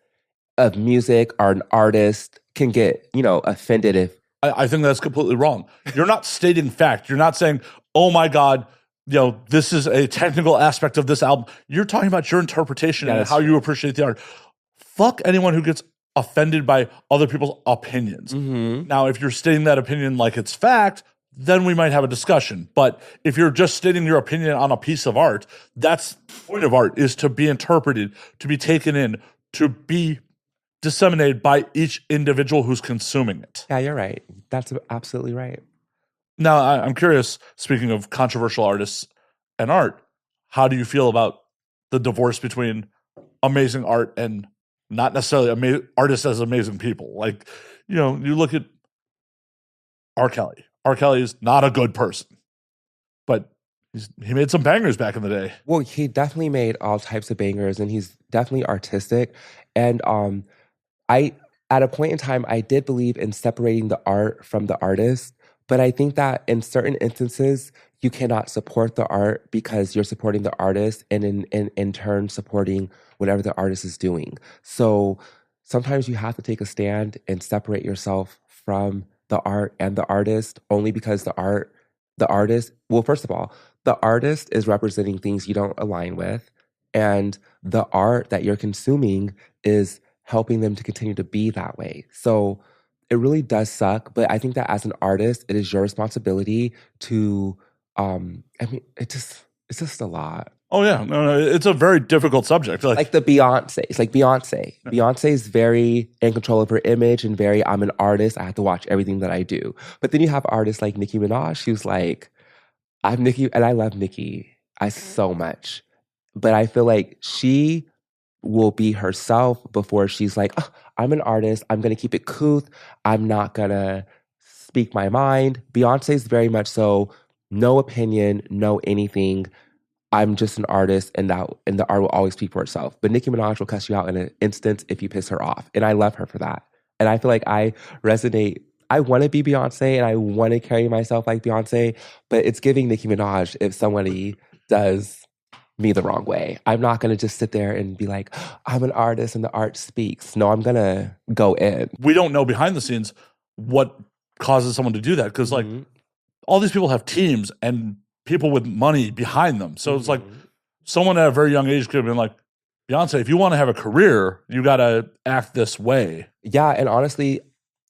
of music or an artist can get, offended if. I think that's completely wrong. You're not stating fact. You're not saying, oh my God, this is a technical aspect of this album. You're talking about your interpretation and how you appreciate the art. Fuck anyone who gets offended by other people's opinions. Mm-hmm. Now, if you're stating that opinion like it's fact, then we might have a discussion. But if you're just stating your opinion on a piece of art, that's the point of art, is to be interpreted, to be taken in, to be disseminated by each individual who's consuming it. Yeah, you're right. That's absolutely right. Now, I'm curious, speaking of controversial artists and art, how do you feel about the divorce between amazing art and not necessarily artists as amazing people? Like, you look at R. Kelly. R. Kelly is not a good person, but he made some bangers back in the day. Well, he definitely made all types of bangers, and he's definitely artistic. And at a point in time, I did believe in separating the art from the artist, but I think that in certain instances, you cannot support the art because you're supporting the artist and in turn supporting whatever the artist is doing. So sometimes you have to take a stand and separate yourself from the art and the artist, only because the artist, well, first of all, the artist is representing things you don't align with, and the art that you're consuming is helping them to continue to be that way. So it really does suck, but I think that as an artist, it is your responsibility to, it's just a lot. Oh yeah, no, it's a very difficult subject. Like the Beyonce. It's like Beyonce. Yeah. Beyonce is very in control of her image and very, I'm an artist. I have to watch everything that I do. But then you have artists like Nicki Minaj, who's like, I'm Nicki, and I love Nicki so much. But I feel like she will be herself before she's like, oh, I'm an artist. I'm going to keep it couth. I'm not going to speak my mind. Beyonce's very much so, no opinion, no anything. I'm just an artist, and the art will always speak for itself. But Nicki Minaj will cuss you out in an instant if you piss her off. And I love her for that. And I feel like I resonate. I want to be Beyonce, and I want to carry myself like Beyonce, but it's giving Nicki Minaj if somebody does me the wrong way. I'm not going to just sit there and be like, I'm an artist and the art speaks. No, I'm going to go in. We don't know behind the scenes what causes someone to do that, because like all these people have teams and people with money behind them. So it's like someone at a very young age could have been like, Beyonce, if you want to have a career, you got to act this way. Yeah, and honestly,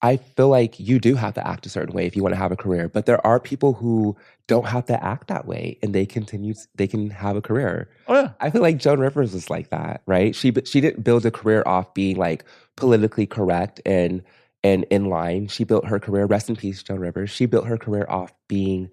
I feel like you do have to act a certain way if you want to have a career. But there are people who don't have to act that way, and they can have a career. Oh yeah, I feel like Joan Rivers is like that, right? She didn't build a career off being like politically correct and in line. She built her career. Rest in peace, Joan Rivers. She built her career off being,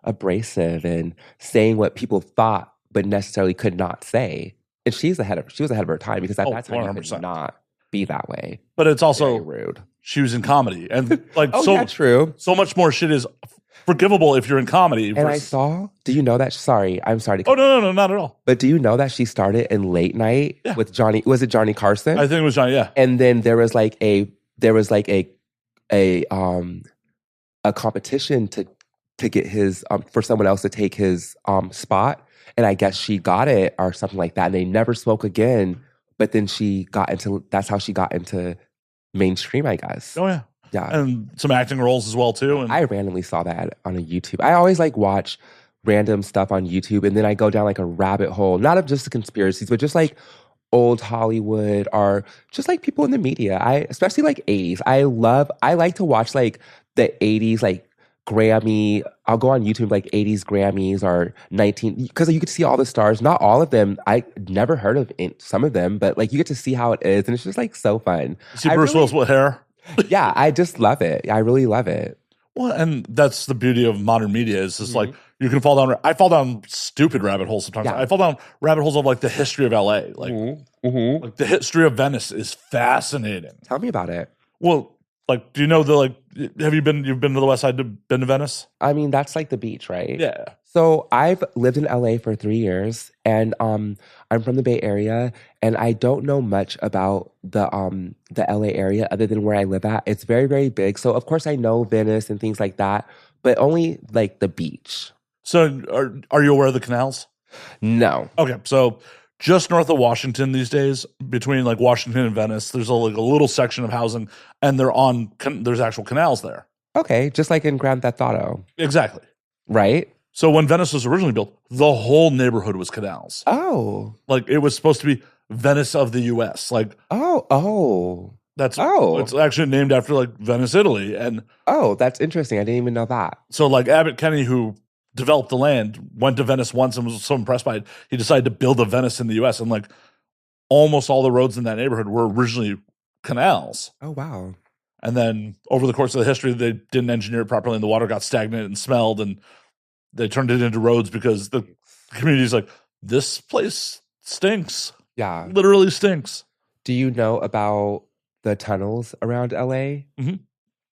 abrasive and saying what people thought but necessarily could not say. And she was ahead of her time, because at that time 100%. You could not be that way. But it's also very rude. She was in comedy, and like true. So much more shit is forgivable if you're in comedy. And I saw. Do you know that? Sorry, I'm sorry. No, not at all. But do you know that she started in late night with Johnny? Was it Johnny Carson? I think it was Johnny. Yeah. And then there was like a competition to get his for someone else to take his spot, and I guess she got it or something like that. And they never spoke again. But then that's how she got into mainstream, I guess. Oh yeah. Yeah. And some acting roles as well too. And I randomly saw that on a YouTube. I always like watch random stuff on YouTube, and then I go down like a rabbit hole, not of just the conspiracies, but just like old Hollywood or just like people in the media. Especially like 80s. I like to watch like the 80s, like Grammy. I'll go on YouTube like 80s Grammys or 19, because you get to see all the stars. Not all of them. I never heard of some of them, but like you get to see how it is, and it's just like so fun. See Bruce Willis with hair. Yeah, I just love it. I really love it. Well, and that's the beauty of modern media, is just like you can fall down. I fall down stupid rabbit holes sometimes. Yeah. I fall down rabbit holes of like the history of LA. Like, Mm-hmm. like the history of Venice is fascinating. Tell me about it. Well, like, do you know you've been to the West Side, been to Venice? I mean, that's like the beach, right? Yeah. So I've lived in LA for 3 years, and I'm from the Bay Area, and I don't know much about the LA area other than where I live at. It's very, very big. So of course I know Venice and things like that, but only like the beach. So are you aware of the canals? No. Okay, so just north of Washington these days, between like Washington and Venice, there's like a little section of housing, and there's actual canals there. Okay, just like in Grand Theft Auto, Exactly. right? So when Venice was originally built, the whole neighborhood was canals. Oh. Like it was supposed to be Venice of the U.S. Like Oh. it's actually named after like Venice, Italy, and Oh, that's interesting. I didn't even know that. so like Abbott Kinney, who developed the land, went to Venice once and was so impressed by it, he decided to build a Venice in the U.S. And like almost all the roads in that neighborhood were originally canals. Oh, wow. And then over the course of the history, they didn't engineer it properly, and the water got stagnant and smelled, and they turned it into roads because the community's like, this place stinks. Yeah. Literally stinks. Do you know about the tunnels around LA? Mhm.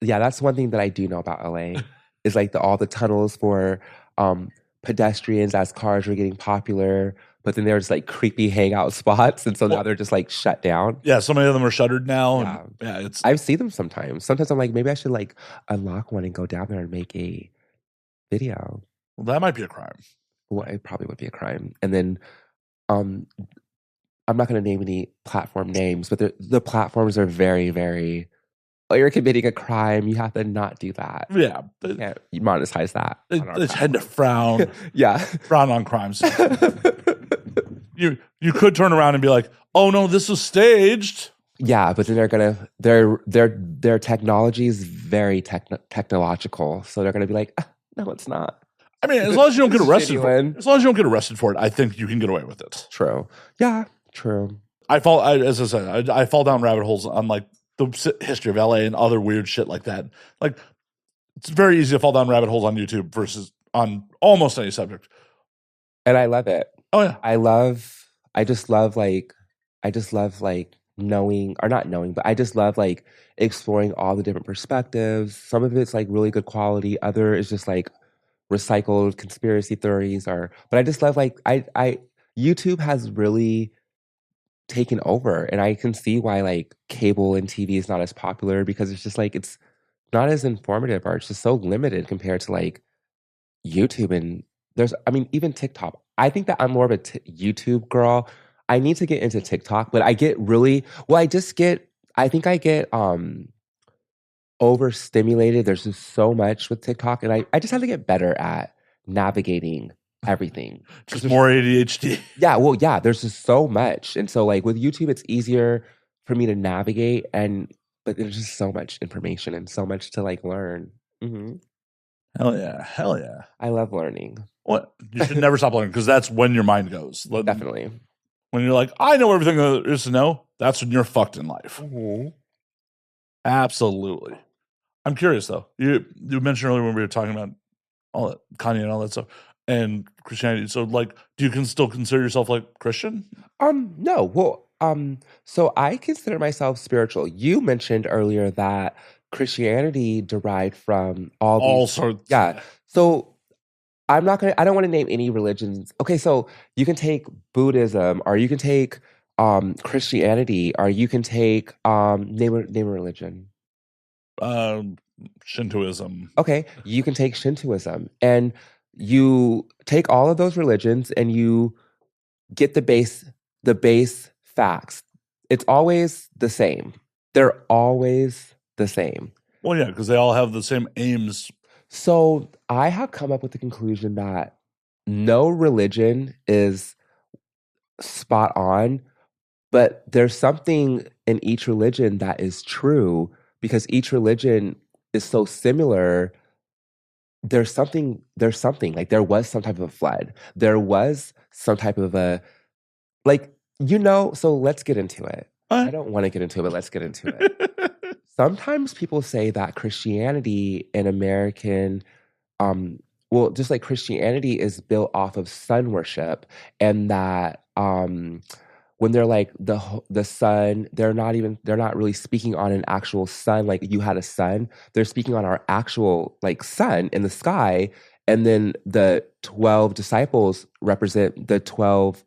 Yeah, that's one thing that I do know about LA is like all the tunnels for pedestrians as cars were getting popular, but then there was like creepy hangout spots, and so now they're just like shut down. Yeah, so many of them are shuttered now. Yeah. And yeah, it's I see them sometimes. Sometimes I'm like, maybe I should like unlock one and go down there and make a video. well, that might be a crime. Well, it probably would be a crime. And then um I'm not going to name any platform names, but the platforms are very, very. Oh, you're committing a crime. You have to not do that. Yeah, You can't monetize that. they on our tend to platform. frown Yeah. frown on crimes. You could turn around and be like, oh no, this was staged. Yeah, but then their technology is very technological, so they're gonna be like, no, it's not. I mean, as long as you don't get It's arrested for it, genuine. as long as you don't get arrested for it, I think you can get away with it. True. Yeah. True. As I said, I fall down rabbit holes on like the history of LA and other weird shit like that. Like, it's very easy to fall down rabbit holes on YouTube versus on almost any subject. And I love it. Oh yeah, I just love like knowing, or not knowing, but I just love like exploring all the different perspectives. Some of it's like really good quality, other is just like recycled conspiracy theories, but I just love like I YouTube has really taken over, and I can see why like cable and TV is not as popular, because it's just like it's not as informative, or it's just so limited compared to like YouTube. And even TikTok. I think that I'm more of a YouTube girl. I need to get into TikTok, but I get really well. I think I get overstimulated. There's just so much with TikTok, and I just have to get better at navigating everything. just more ADHD. Yeah, well, yeah, there's just so much. And so like with YouTube, it's easier for me to navigate, but there's just so much information and so much to like learn. Hell yeah. I love learning. What? You should never stop learning, because that's when your mind goes. Definitely. When you're like, I know everything there is to know, that's when you're fucked in life. Absolutely. I'm curious though. You mentioned earlier when we were talking about all that Kanye and all that stuff and Christianity. So like, do you still consider yourself like Christian? No. Well, so I consider myself spiritual. You mentioned earlier that Christianity derived from all sorts. Yeah. So I don't want to name any religions. Okay, so you can take Buddhism, or you can take Christianity, or you can take name a religion. Shintoism. Okay, you can take Shintoism, and you take all of those religions and you get the base facts. It's always the same. They're always the same. Well, yeah, because they all have the same aims. So I have come up with the conclusion that no religion is spot on, but there's something in each religion that is true, because each religion is so similar. There's something, like there was some type of a flood. There was some type of so let's get into it. I don't want to get into it, but let's get into it. Sometimes people say that Christianity and American, well, just like Christianity is built off of sun worship, and that when they're like the sun, they're not really speaking on an actual sun. Like you had a sun, they're speaking on our actual like sun in the sky, and then the 12 disciples represent the 12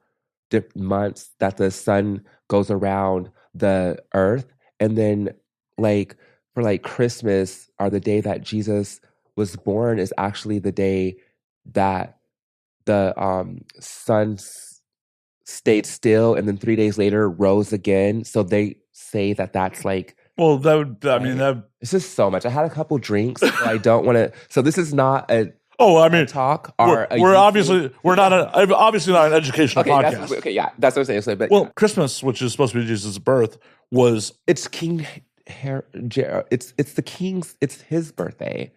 months that the sun goes around the earth, and then like for like Christmas or the day that Jesus was born is actually the day that the sun stayed still and then 3 days later rose again. So they say that that's like, Well, that would, I mean, that. it's just so much. I had a couple drinks, so I don't want to. So this is not a Oh, I mean, talk. Or we're obviously not an educational podcast. That's what I'm saying. So, but Well, Christmas, which is supposed to be Jesus' birth, was it's King it's the king's. It's his birthday.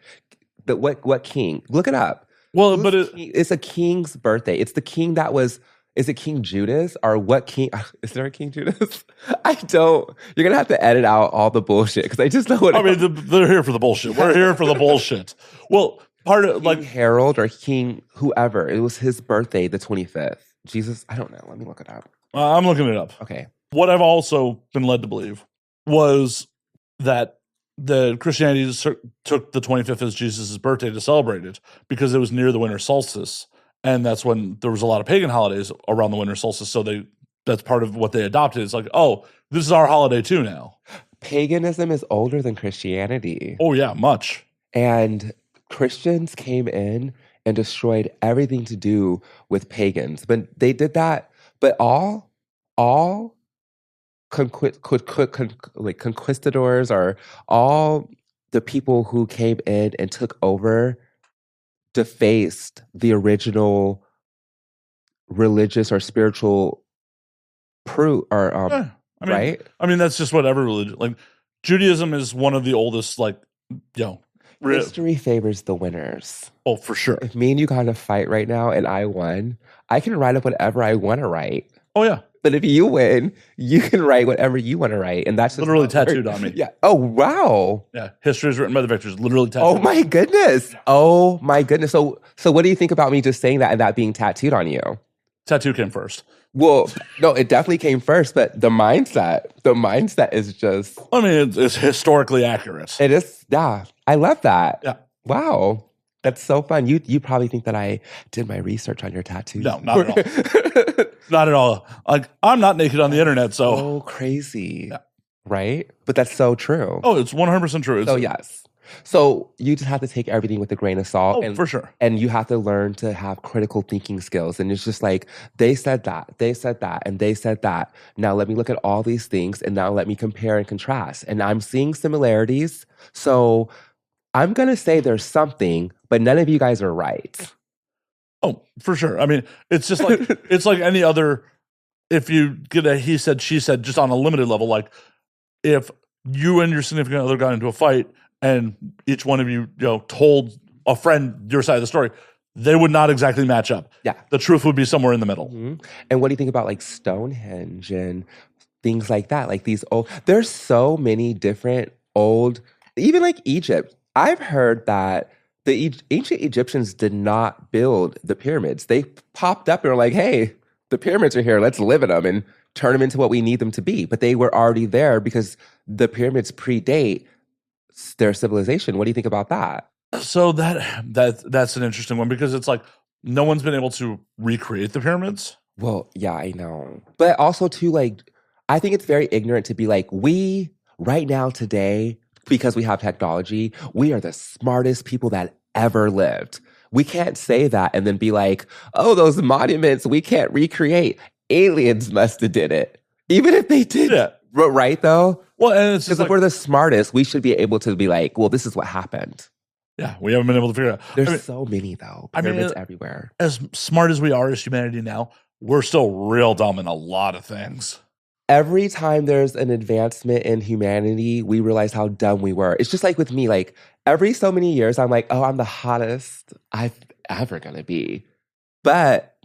But what king? Look it up. well, but It's a king's birthday. It's the king that was. Is it King Judas or what king? Is there a King Judas? I don't. You're gonna have to edit out all the bullshit because I just know what. I mean, they're here for the bullshit. We're here for the bullshit. Well, part of King like Harold or King whoever. It was his birthday, the 25th. Jesus, I don't know. Let me look it up. I'm looking it up. Okay. What I've also been led to believe was that the Christianity took the 25th as Jesus' birthday to celebrate it because it was near the winter solstice. And that's when there was a lot of pagan holidays around the winter solstice. So that's part of what they adopted. It's like, oh, this is our holiday too now. Paganism is older than Christianity. Oh, yeah, much. And Christians came in and destroyed everything to do with pagans. But they did that. But all conquistadors or all the people who came in and took over defaced the original religious or spiritual proof or right? I mean, that's just what every religion, like Judaism is one of the oldest, like, History favors the winners. Oh, for sure. If me and you got in a fight right now and I won, I can write up whatever I want to write. Oh, yeah. But if you win, you can write whatever you want to write. And that's just literally tattooed on me. Yeah. Oh, wow. Yeah. History is written by the victors. Literally tattooed. Oh, my goodness. Oh, my goodness. So what do you think about me just saying that and that being tattooed on you? Tattoo came first. Well, no, it definitely came first, but the mindset is just. I mean, it's historically accurate. It is. Yeah. I love that. Yeah. Wow. That's so fun. You probably think that I did my research on your tattoos. No, not at all. Not at all. Like, I'm not naked on the internet, so. Oh, crazy. Yeah. Right? But that's so true. Oh, it's 100% true. So, yes. So, you just have to take everything with a grain of salt. Oh, for sure. And you have to learn to have critical thinking skills. And it's just like, they said that, and they said that. Now, let me look at all these things, and now let me compare and contrast. And I'm seeing similarities. So, I'm going to say there's something, but none of you guys are right. Oh, for sure. I mean, it's just like, it's like any other, if you get a he said, she said, just on a limited level, like if you and your significant other got into a fight and each one of you, told a friend your side of the story, they would not exactly match up. Yeah. The truth would be somewhere in the middle. Mm-hmm. And what do you think about like Stonehenge and things like that? Like these there's so many different old, even like Egypt. I've heard that the ancient Egyptians did not build the pyramids. They popped up and were like, hey, the pyramids are here. Let's live in them and turn them into what we need them to be. But they were already there because the pyramids predate their civilization. What do you think about that? So that's an interesting one because it's like no one's been able to recreate the pyramids. Well, yeah, I know. But also too, like, I think it's very ignorant to be like, we right now today, because we have technology, we are the smartest people that ever lived. We can't say that and then be like, oh, those monuments we can't recreate. Aliens must have did it. Even if they did. Yeah. Right, though? Well, and it's just because if we're the smartest, we should be able to be like, well, this is what happened. Yeah, we haven't been able to figure it out. There's so many, though. Pyramids everywhere. As smart as we are as humanity now, we're still real dumb in a lot of things. Every time there's an advancement in humanity, we realize how dumb we were. It's just like with me, like every so many years, I'm like, oh, I'm the hottest I've ever gonna be. But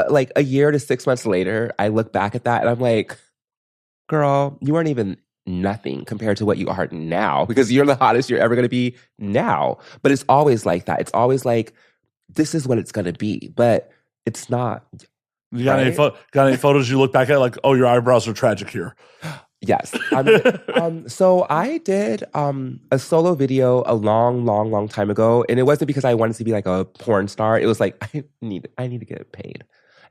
like a year to 6 months later, I look back at that and I'm like, girl, you weren't even nothing compared to what you are now, because you're the hottest you're ever going to be now. But it's always like that. It's always like, this is what it's going to be, but it's not. You got any photos you look back at like, oh, your eyebrows are tragic here? Yes. So I did a solo video a long time ago, and it wasn't because I wanted to be like a porn star. It was like I need to get paid,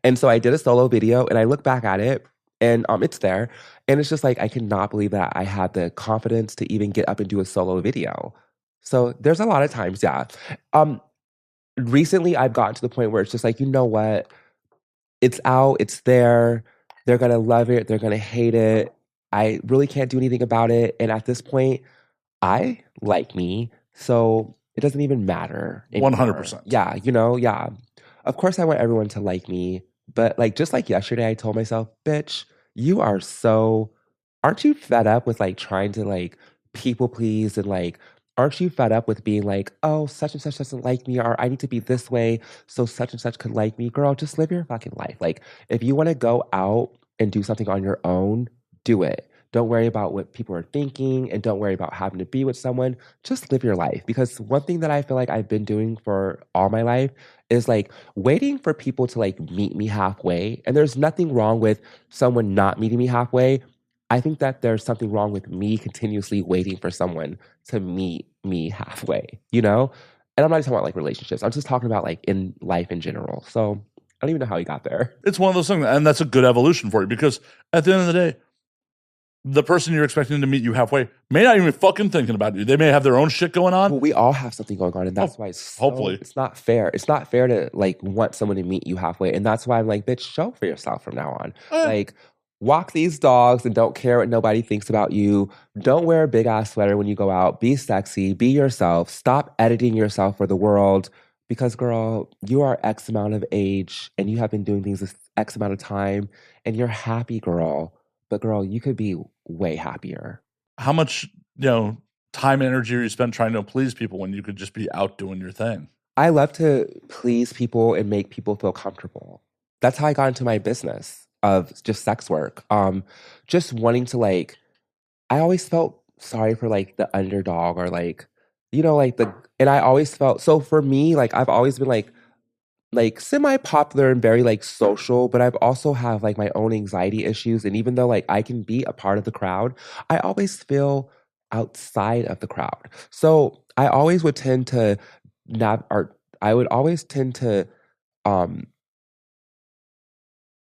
and so I did a solo video, and I look back at it, and it's there, and it's just like I cannot believe that I had the confidence to even get up and do a solo video. So there's a lot of times, yeah. Recently, I've gotten to the point where it's just like, you know what? It's out, it's there. They're going to love it. They're going to hate it. I really can't do anything about it. And at this point, I like me. So it doesn't even matter anymore. 100%. Yeah, yeah. Of course, I want everyone to like me. But like, just like yesterday, I told myself, bitch, aren't you fed up with like trying to like people please and like, aren't you fed up with being like, oh, such and such doesn't like me, or I need to be this way so such and such could like me? Girl, just live your fucking life. Like, if you want to go out and do something on your own, do it. Don't worry about what people are thinking, and don't worry about having to be with someone. Just live your life. Because one thing that I feel like I've been doing for all my life is like waiting for people to like meet me halfway. And there's nothing wrong with someone not meeting me halfway. I think that there's something wrong with me continuously waiting for someone to meet me halfway, you know? And I'm not just talking about like relationships. I'm just talking about like in life in general. So I don't even know how you got there. It's one of those things, and that's a good evolution for you, because at the end of the day, the person you're expecting to meet you halfway may not even fucking thinking about you. They may have their own shit going on. Well, we all have something going on, and that's why hopefully it's not fair. It's not fair to like want someone to meet you halfway, and that's why I'm like, bitch, show for yourself from now on. Like, walk these dogs and don't care what nobody thinks about you. Don't wear a big ass sweater when you go out. Be sexy. Be yourself. Stop editing yourself for the world. Because, girl, you are X amount of age and you have been doing things this X amount of time and you're happy, girl. But, girl, you could be way happier. How much, time and energy are you spent trying to please people when you could just be out doing your thing? I love to please people and make people feel comfortable. That's how I got into my business of just sex work. Just wanting to like, I always felt sorry for like the underdog, or like, and I always felt, so for me, like I've always been like semi-popular and very like social, but I've also have like my own anxiety issues. And even though like I can be a part of the crowd, I always feel outside of the crowd. So I always would tend to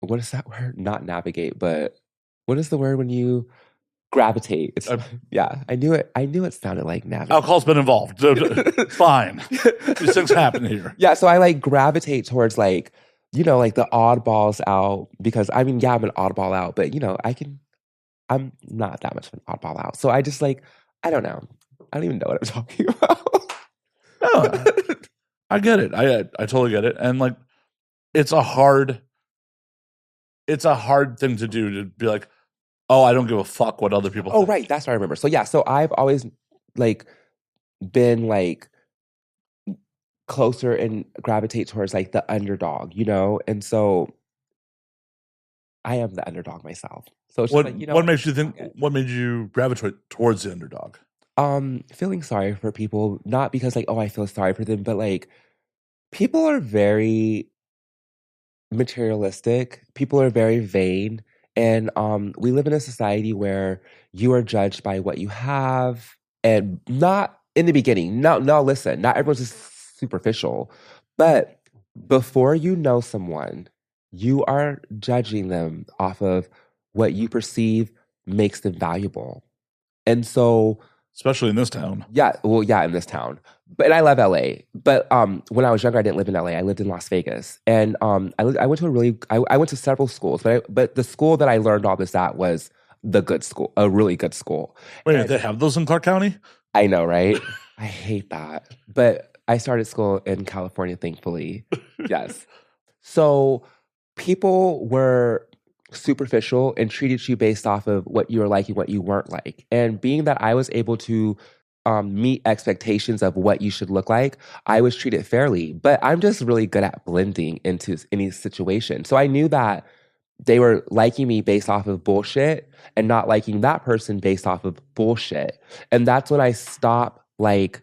what is that word? Not navigate, but what is the word when you gravitate? It's yeah. I knew it sounded like navigate. Alcohol's been involved. Fine. These things happen here. Yeah, so I like gravitate towards like, like the oddballs out, because I mean, yeah, I'm an oddball out, but I'm not that much of an oddball out. So I just like, I don't know. I don't even know what I'm talking about. No, I get it. I totally get it. And like, it's a hard thing to do, to be like, oh, I don't give a fuck what other people think. Oh, right. That's what I remember. So yeah, so I've always like been like closer and gravitate towards like the underdog, and so I am the underdog myself. So it's what just like, what makes you think? What made you gravitate towards the underdog? Feeling sorry for people, not because like, oh, I feel sorry for them, but like people are very materialistic. People are very vain. And we live in a society where you are judged by what you have, and not in the beginning. No, listen, not everyone's just superficial. But before you know someone, you are judging them off of what you perceive makes them valuable. And so, especially in this town. Yeah, well, yeah, in this town. But I love LA. But when I was younger, I didn't live in LA. I lived in Las Vegas, and I went to I went to several schools. But the school that I learned all this at was the good school, a really good school. Wait, they have those in Clark County? I know, right? I hate that. But I started school in California, thankfully. Yes. So people were superficial and treated you based off of what you were like and what you weren't like. And being that I was able to meet expectations of what you should look like, I was treated fairly. But I'm just really good at blending into any situation. So I knew that they were liking me based off of bullshit and not liking that person based off of bullshit. And that's when I stopped like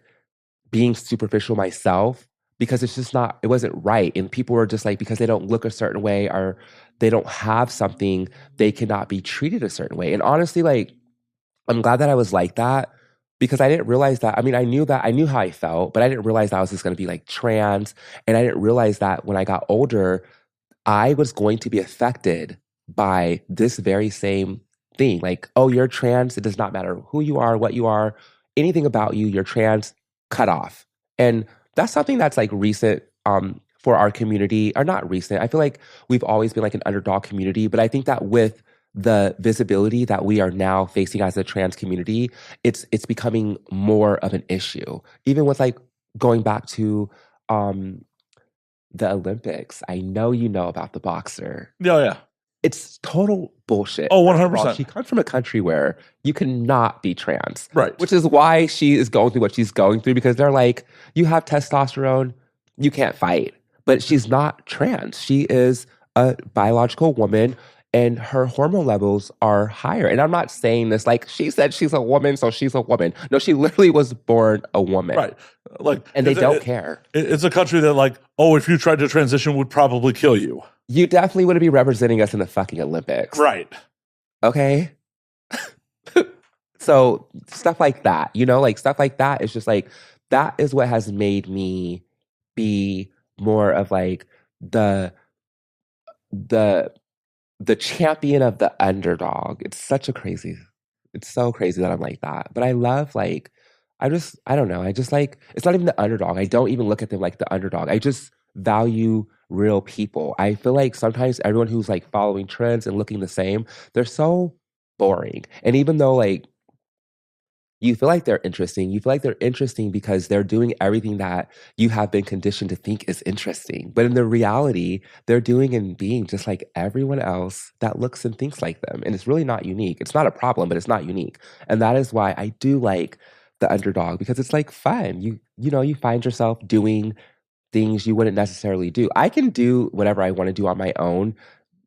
being superficial myself because it's just not, it wasn't right. And people were just like, because they don't look a certain way or they don't have something, they cannot be treated a certain way. And honestly, like, I'm glad that I was like that because I didn't realize that. I mean, I knew how I felt, but I didn't realize that I was just going to be like trans. And I didn't realize that when I got older, I was going to be affected by this very same thing. Like, oh, you're trans. It does not matter who you are, what you are, anything about you, you're trans, cut off. And that's something that's like recent for our community, or not recent. I feel like we've always been like an underdog community, but I think that with the visibility that we are now facing as a trans community, it's becoming more of an issue. Even with like going back to the Olympics, I know you know about the boxer. Yeah. It's total bullshit. Oh, First of all, 100%. she comes from a country where you cannot be trans. Right. Which is why she is going through what she's going through, because they're like, you have testosterone, you can't fight. But she's not trans. She is a biological woman and her hormone levels are higher. And I'm not saying this like she said she's a woman, so she's a woman. No, she literally was born a woman. Right. Like, and they don't care. It's a country that like, oh, if you tried to transition would probably kill you. You definitely wouldn't be representing us in the fucking Olympics. Right. Okay. So stuff like that, you know, like stuff like that is just like, that is what has made me be more of like the champion of the underdog. It's so crazy that I'm like that. But I love like, I don't know. I just like, it's not even the underdog. I don't even look at them like the underdog. I just value real people. I feel like sometimes everyone who's like following trends and looking the same, they're so boring. And even though like you feel like they're interesting because they're doing everything that you have been conditioned to think is interesting. But in the reality, they're doing and being just like everyone else that looks and thinks like them. And it's really not unique. It's not a problem, but it's not unique. And that is why I do like the underdog, because it's like fun. You know, you find yourself doing things you wouldn't necessarily do. I can do whatever I want to do on my own,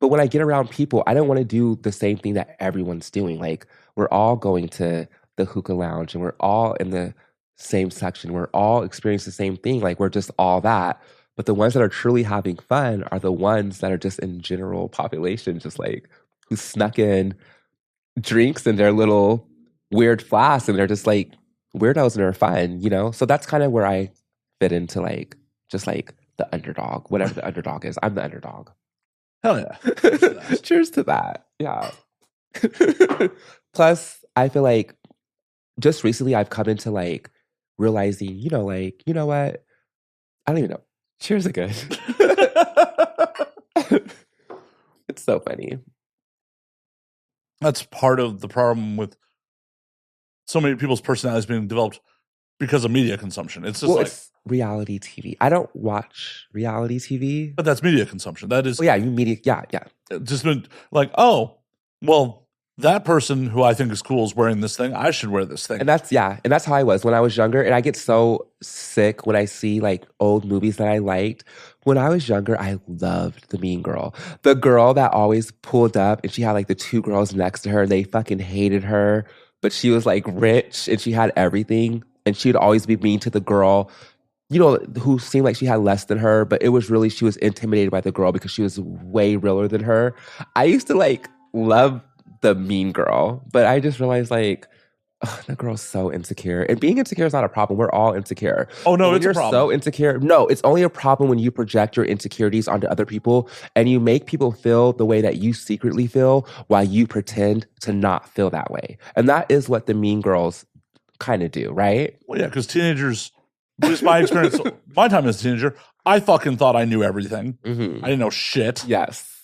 but when I get around people, I don't want to do the same thing that everyone's doing. Like, we're all going to the hookah lounge and we're all in the same section. We're all experiencing the same thing. Like, we're just all that. But the ones that are truly having fun are the ones that are just in general population, just like who snuck in drinks in their little weird flask and they're just like weirdos and they're fun, you know? So that's kind of where I fit into like, just like the underdog, whatever the underdog is. I'm the underdog. Hell yeah. Cheers to that. Yeah. Plus, I feel like just recently I've come into like realizing, you know, like, you know what? I don't even know. Cheers are good. It's so funny. That's part of the problem with so many people's personalities being developed because of media consumption. It's just it's reality TV. I don't watch reality TV. But that's media consumption. That is... Oh, yeah, you media... Yeah. Just been like, oh, well, that person who I think is cool is wearing this thing. I should wear this thing. And that's how I was when I was younger. And I get so sick when I see like old movies that I liked. When I was younger, I loved the mean girl. The girl that always pulled up and she had like the two girls next to her and they fucking hated her. But she was like rich and she had everything. And she'd always be mean to the girl, you know, who seemed like she had less than her. But it was really, she was intimidated by the girl because she was way realer than her. I used to like love the mean girl, but I just realized like, that girl's so insecure. And being insecure is not a problem. We're all insecure. Oh no, it's a problem. You're so insecure. No, it's only a problem when you project your insecurities onto other people and you make people feel the way that you secretly feel while you pretend to not feel that way. And that is what the mean girls kind of do, right? Well, yeah, because teenagers, at least my experience, my time as a teenager, I fucking thought I knew everything. Mm-hmm. I didn't know shit. Yes.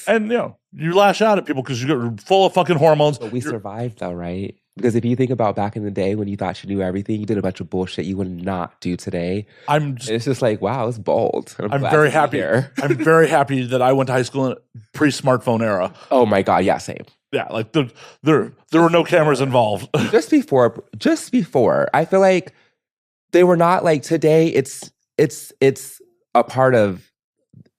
And, you know, you lash out at people because you're full of fucking hormones. But we survived though, right? Because if you think about back in the day when you thought you knew everything, you did a bunch of bullshit you would not do today. It's just like, wow, it's bold. I'm very happy. I'm very happy that I went to high school in a pre-smartphone era. Oh my God, yeah, same. Yeah, like there were no cameras involved. just before, I feel like they were not like today. It's a part of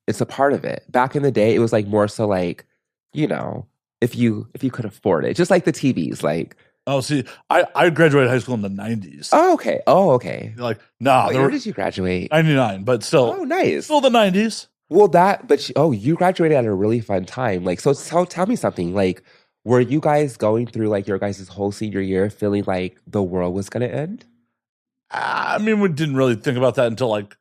it's a part of it. Back in the day, it was like more so like, you know, if you could afford it, just like the TVs, like. Oh, see, I graduated high school in the 90s. Oh, okay. Oh, okay. Like, nah, Where did you graduate? 99, but still. Oh, nice. Still the 90s. Well, you graduated at a really fun time. Like, so tell me something. Like, were you guys going through like your guys' whole senior year feeling like the world was going to end? I mean, we didn't really think about that until like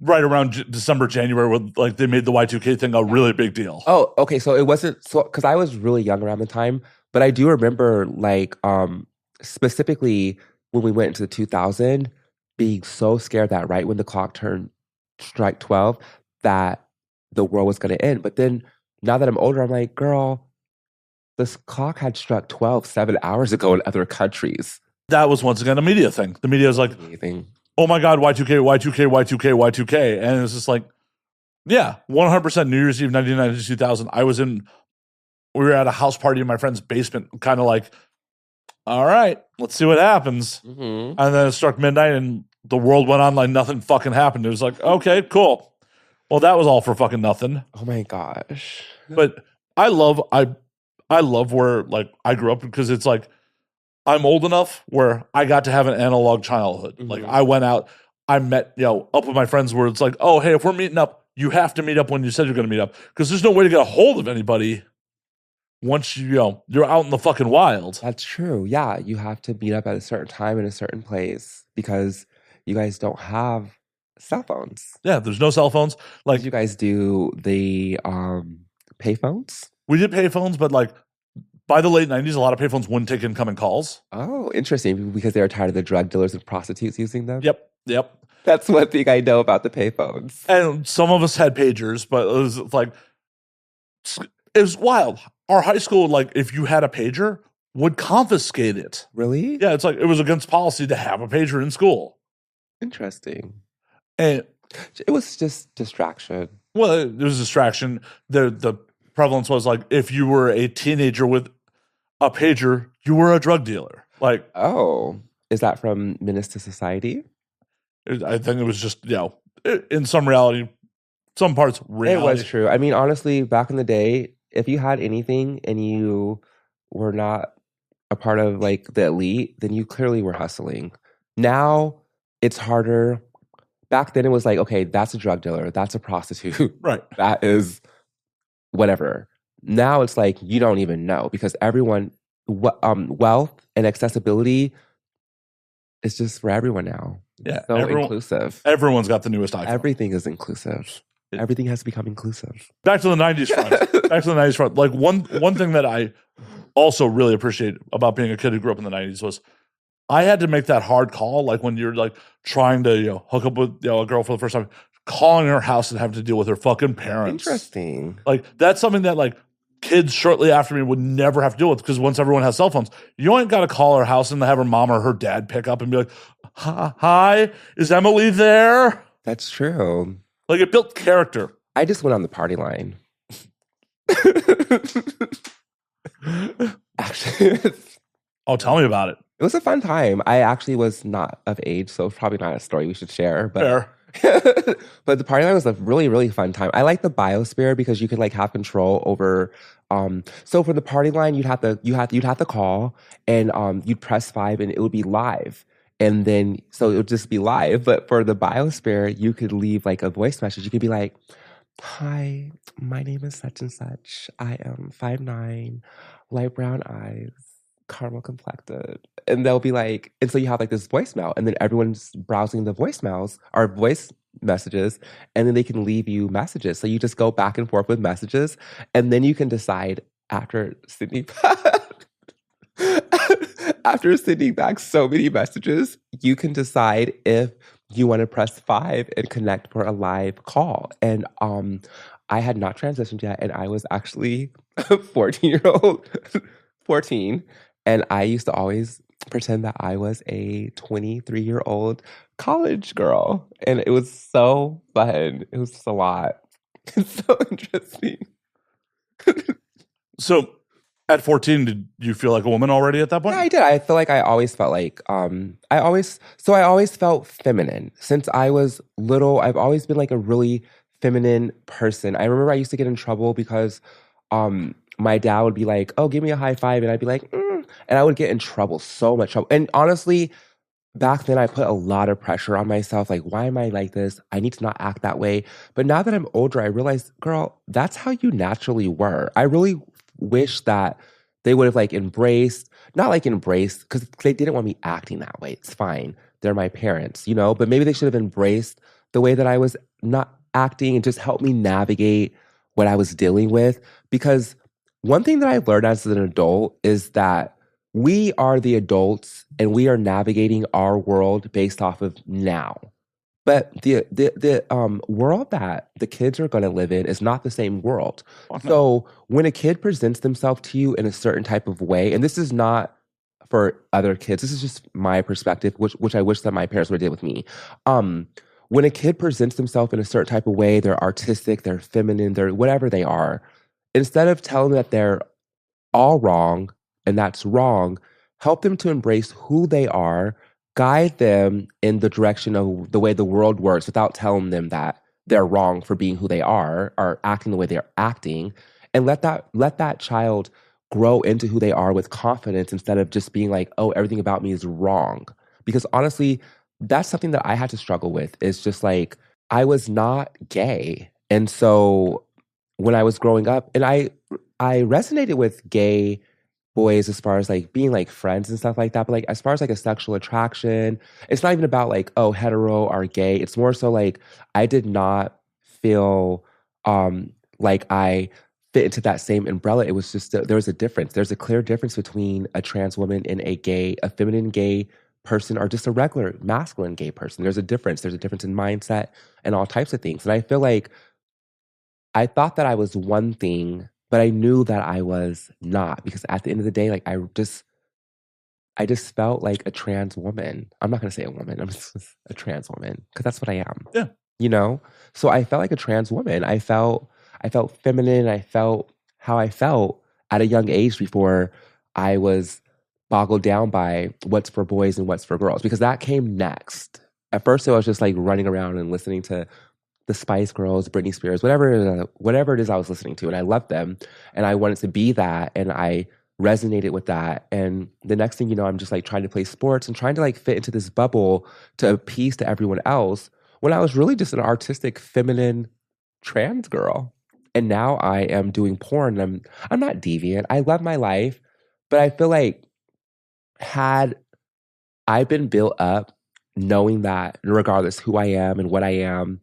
right around December, January, when like they made the Y2K thing a really big deal. Oh, okay. So it wasn't so because I was really young around the time, but I do remember like specifically when we went into the 2000, being so scared that right when the clock turned strike 12, that the world was going to end. But then now that I'm older, I'm like, girl, this clock had struck 12 7 hours ago in other countries. That was once again a media thing. The media was like, Amazing. oh my God, Y2K, Y2K, Y2K, Y2K. And it's just like, yeah, 100% New Year's Eve, 1990 to 2000. We were at a house party in my friend's basement, kind of like, all right, let's see what happens. Mm-hmm. And then it struck midnight and the world went on like nothing fucking happened. It was like, okay, cool. Well, that was all for fucking nothing. Oh my gosh. But I love where like I grew up because it's like I'm old enough where I got to have an analog childhood. Mm-hmm. Like I went out, I met, up with my friends where it's like, oh, hey, if we're meeting up, you have to meet up when you said you're going to meet up because there's no way to get a hold of anybody once you're out in the fucking wild. That's true. Yeah, you have to meet up at a certain time in a certain place because you guys don't have cell phones. Yeah, there's no cell phones. Like did you guys do the payphones? We did payphones, but like by the late 90s, a lot of payphones wouldn't take incoming calls. Oh, interesting. Because they were tired of the drug dealers and prostitutes using them? Yep. That's one thing I know about the payphones. And some of us had pagers, but it was like, it was wild. Our high school, like, if you had a pager, would confiscate it. Really? Yeah, it's like, it was against policy to have a pager in school. Interesting. And it was just distraction. Well, it was distraction. The prevalence was like, if you were a teenager with a pager, you were a drug dealer. Like, oh, is that from Menace to Society? I think it was just, in some reality, some parts reality. It was true. I mean, honestly, back in the day, if you had anything and you were not a part of like the elite, then you clearly were hustling. Now it's harder. Back then it was like, okay, that's a drug dealer, that's a prostitute. Right. That is whatever. Now it's like you don't even know because everyone, wealth and accessibility is just for everyone now. Yeah, so inclusive. Everyone's got the newest iPhone. Everything is inclusive. Everything has to become inclusive. Back to the 90s front. Like one thing that I also really appreciate about being a kid who grew up in the 90s was I had to make that hard call. Like when you're like trying to hook up with a girl for the first time, calling her house and having to deal with her fucking parents. Interesting. Like that's something that like kids shortly after me would never have to deal with because once everyone has cell phones, you ain't got to call her house and have her mom or her dad pick up and be like, hi, is Emily there? That's true. Like it built character. I just went on the party line. Actually, oh, tell me about it. It was a fun time. I actually was not of age, so it's probably not a story we should share. But fair. But the party line was a really, really fun time. I like the biosphere because you could like have control over. So for the party line, you'd have to call and you'd press 5 and it would be live. And then, so it would just be live. But for the biosphere, you could leave like a voice message. You could be like, hi, my name is such and such. I am 5'9", light brown eyes, caramel complected. And they'll be like, and so you have like this voicemail. And then everyone's browsing the voicemails or voice messages. And then they can leave you messages. So you just go back and forth with messages. And then you can decide after sending after sending back so many messages, you can decide if you want to press 5 and connect for a live call. And I had not transitioned yet, and I was actually a 14-year-old, 14, and I used to always pretend that I was a 23-year-old college girl, and it was so fun. It was just a lot. It's so interesting. So at 14, did you feel like a woman already at that point? Yeah, I did. I feel like I always felt like, I always felt feminine. Since I was little, I've always been like a really feminine person. I remember I used to get in trouble because my dad would be like, "Oh, give me a high five," and I'd be like, and I would get in trouble, so much trouble. And honestly, back then I put a lot of pressure on myself. Like, why am I like this? I need to not act that way. But now that I'm older, I realize, girl, that's how you naturally were. I really wish that they would have like embraced, not like embraced, because they didn't want me acting that way. It's fine. They're my parents, you know, but maybe they should have embraced the way that I was not acting and just helped me navigate what I was dealing with. Because one thing that I've learned as an adult is that we are the adults and we are navigating our world based off of now. But the world that the kids are going to live in is not the same world. Oh, no. So when a kid presents themselves to you in a certain type of way, and this is not for other kids, this is just my perspective, which I wish that my parents would have did with me. When a kid presents themselves in a certain type of way, they're artistic, they're feminine, they're whatever they are. Instead of telling them that they're all wrong and that's wrong, help them to embrace who they are, guide them in the direction of the way the world works without telling them that they're wrong for being who they are or acting the way they're acting, and let that child grow into who they are with confidence instead of just being like, oh, everything about me is wrong. Because honestly, that's something that I had to struggle with. Is just like, I was not gay. And so when I was growing up, and I resonated with gay boys as far as like being like friends and stuff like that. But like as far as like a sexual attraction, it's not even about like, oh, hetero or gay. It's more so like I did not feel like I fit into that same umbrella. It was just there was a difference. There's a clear difference between a trans woman and a feminine gay person, or just a regular masculine gay person. There's a difference. There's a difference in mindset and all types of things. And I feel like I thought that I was one thing, but I knew that I was not, because at the end of the day, like I just felt like a trans woman. I'm not gonna say a woman. I'm just a trans woman because that's what I am. Yeah. You know. So I felt like a trans woman. I felt feminine. I felt how I felt at a young age before I was boggled down by what's for boys and what's for girls, because that came next. At first, I was just like running around and listening to the Spice Girls, Britney Spears, whatever it is I was listening to, and I loved them, and I wanted to be that, and I resonated with that. And the next thing you know, I'm just like trying to play sports and trying to like fit into this bubble to appease to everyone else, when I was really just an artistic, feminine, trans girl. And now I am doing porn. And I'm not deviant. I love my life, but I feel like had I been built up knowing that regardless who I am and what I am,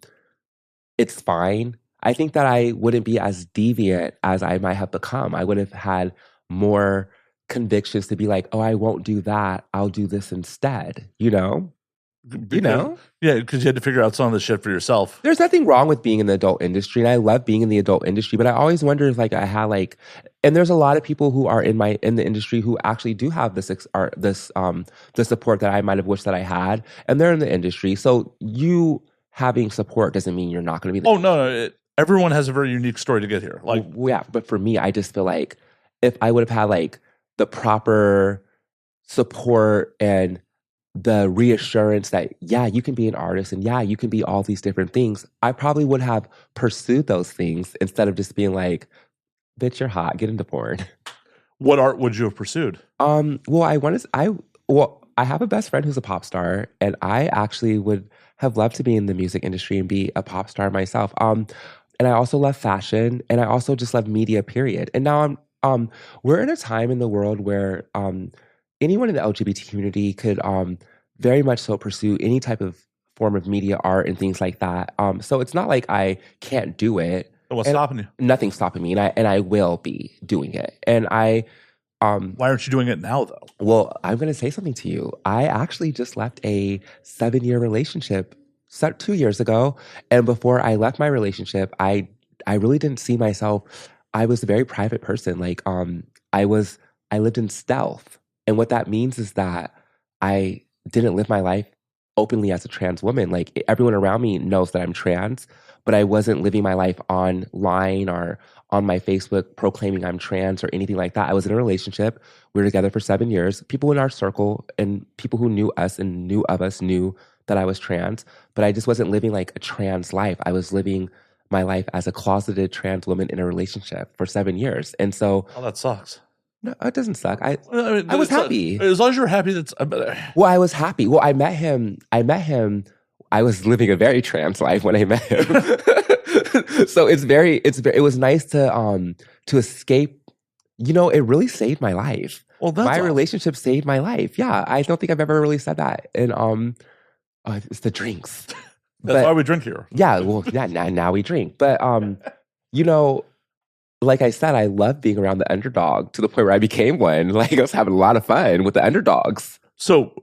it's fine, I think that I wouldn't be as deviant as I might have become. I would have had more convictions to be like, oh, I won't do that. I'll do this instead, you know? Yeah, because you had to figure out some of the shit for yourself. There's nothing wrong with being in the adult industry, and I love being in the adult industry, but I always wonder if like I had like, and there's a lot of people who are in the industry who actually do have the support that I might have wished that I had, and they're in the industry. So you having support doesn't mean you're not going to be. Oh no, everyone has a very unique story to get here. Like, yeah, but for me, I just feel like if I would have had like the proper support and the reassurance that, yeah, you can be an artist and yeah, you can be all these different things, I probably would have pursued those things instead of just being like, bitch, you're hot, get into porn. What art would you have pursued? Well, I have a best friend who's a pop star, and I actually would have loved to be in the music industry and be a pop star myself. And I also love fashion, and I also just love media, period. And now we're in a time in the world where anyone in the LGBT community could very much so pursue any type of form of media art and things like that. So it's not like I can't do it. What's stopping you? Nothing's stopping me, and I will be doing it. And I why aren't you doing it now, though? Well, I'm going to say something to you. I actually just left a 7-year relationship 2 years ago, and before I left my relationship, I really didn't see myself. I was a very private person. Like I lived in stealth. And what that means is that I didn't live my life openly as a trans woman. Like everyone around me knows that I'm trans, but I wasn't living my life online or on my Facebook proclaiming I'm trans or anything like that. I was in a relationship. We were together for 7 years. People in our circle and people who knew us and knew of us knew that I was trans, but I just wasn't living like a trans life. I was living my life as a closeted trans woman in a relationship for 7 years. And so, Oh, that sucks. no, it doesn't suck. I mean, was happy. As long as you're happy, that's. Well, I was happy. Well, I met him. I was living a very trans life when I met him. So it was nice to escape. You know, it really saved my life. Well, that's my awesome. relationship saved my life. Yeah, I don't think I've ever really said that. And it's the drinks. That's why we drink here. Yeah, well, now we drink. But you know, like I said, I love being around the underdog to the point where I became one. Like I was having a lot of fun with the underdogs. So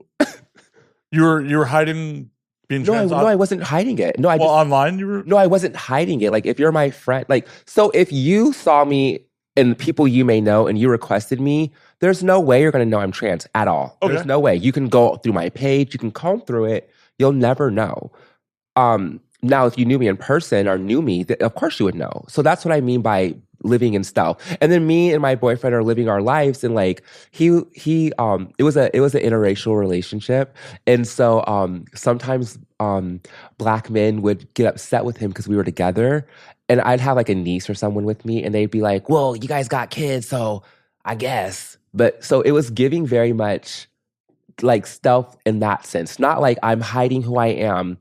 you were hiding being trans? No, I wasn't hiding it. No, online you were. No, I wasn't hiding it. Like if you're my friend, like so if you saw me and people you may know and you requested me, there's no way you're going to know I'm trans at all. Okay. There's no way. You can go through my page, you can comb through it, you'll never know. Now, if you knew me in person or knew me, of course you would know. So that's what I mean by living in stealth. And then me and my boyfriend are living our lives, and like it was an interracial relationship, and so sometimes Black men would get upset with him because we were together, and I'd have like a niece or someone with me, and they'd be like, "Well, you guys got kids, so I guess." But so it was giving very much like stealth in that sense, not like I'm hiding who I am.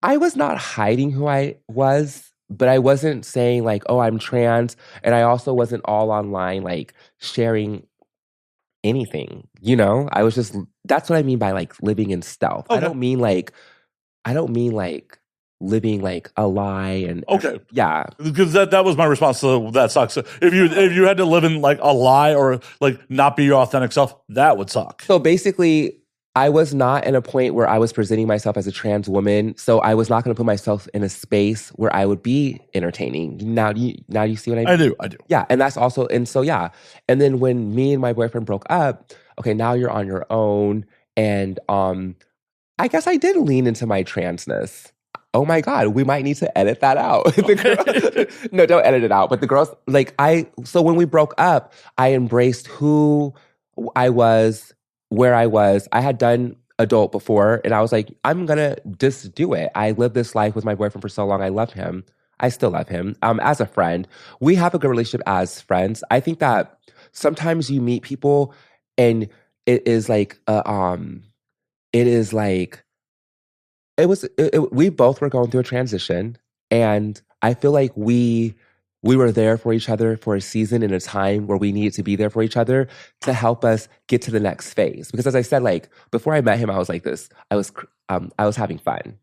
I was not hiding who I was, but I wasn't saying like, oh, I'm trans. And I also wasn't all online, like sharing anything, you know? I was just, that's what I mean by like living in stealth. Okay. I don't mean like living like a lie and Okay. Yeah. Because that was my response to that sucks. If you had to live in like a lie or like not be your authentic self, that would suck. So basically, I was not in a point where I was presenting myself as a trans woman, so I was not going to put myself in a space where I would be entertaining. Now you see what I mean? I do. Yeah, and that's also, and so yeah. And then when me and my boyfriend broke up, okay, now you're on your own, and I guess I did lean into my transness. Oh my God, we might need to edit that out. No, don't edit it out. But the girls, so when we broke up, I embraced who I was, where I was. I had done adult before, and I was like, I'm gonna just do it. I lived this life with my boyfriend for so long. I love him. I still love him. As a friend, we have a good relationship as friends. I think that sometimes you meet people, and it is like, we both were going through a transition, and I feel like we were there for each other for a season and a time where we needed to be there for each other to help us get to the next phase. Because as I said, like before I met him, I was like this. I was having fun.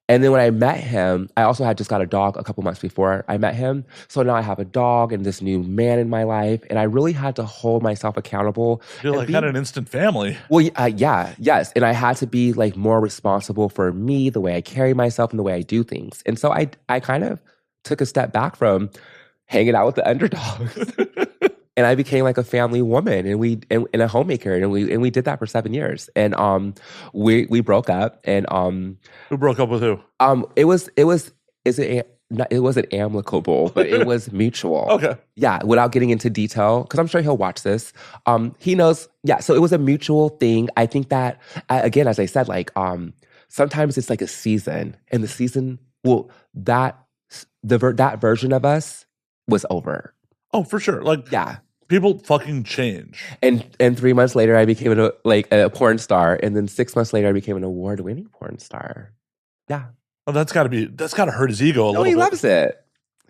And then when I met him, I also had just got a dog a couple months before I met him. So now I have a dog and this new man in my life. And I really had to hold myself accountable. You're like had an instant family. Well, yes. And I had to be like more responsible for me, the way I carry myself and the way I do things. And so I kind of took a step back from hanging out with the underdogs. And I became like a family woman, and a homemaker, and we did that for 7 years. And we broke up, and Who broke up with who? It wasn't amicable, but it was mutual. Okay. Yeah, without getting into detail, because I'm sure he'll watch this. He knows. Yeah, so it was a mutual thing. I think that again, as I said, like sometimes it's like a season, and the season, well, that version of us was over. Oh, for sure. Like, yeah, people fucking change. And 3 months later, I became a porn star, and then 6 months later, I became an award-winning porn star. Yeah. Oh, that's got to hurt his ego a little bit. He loves it.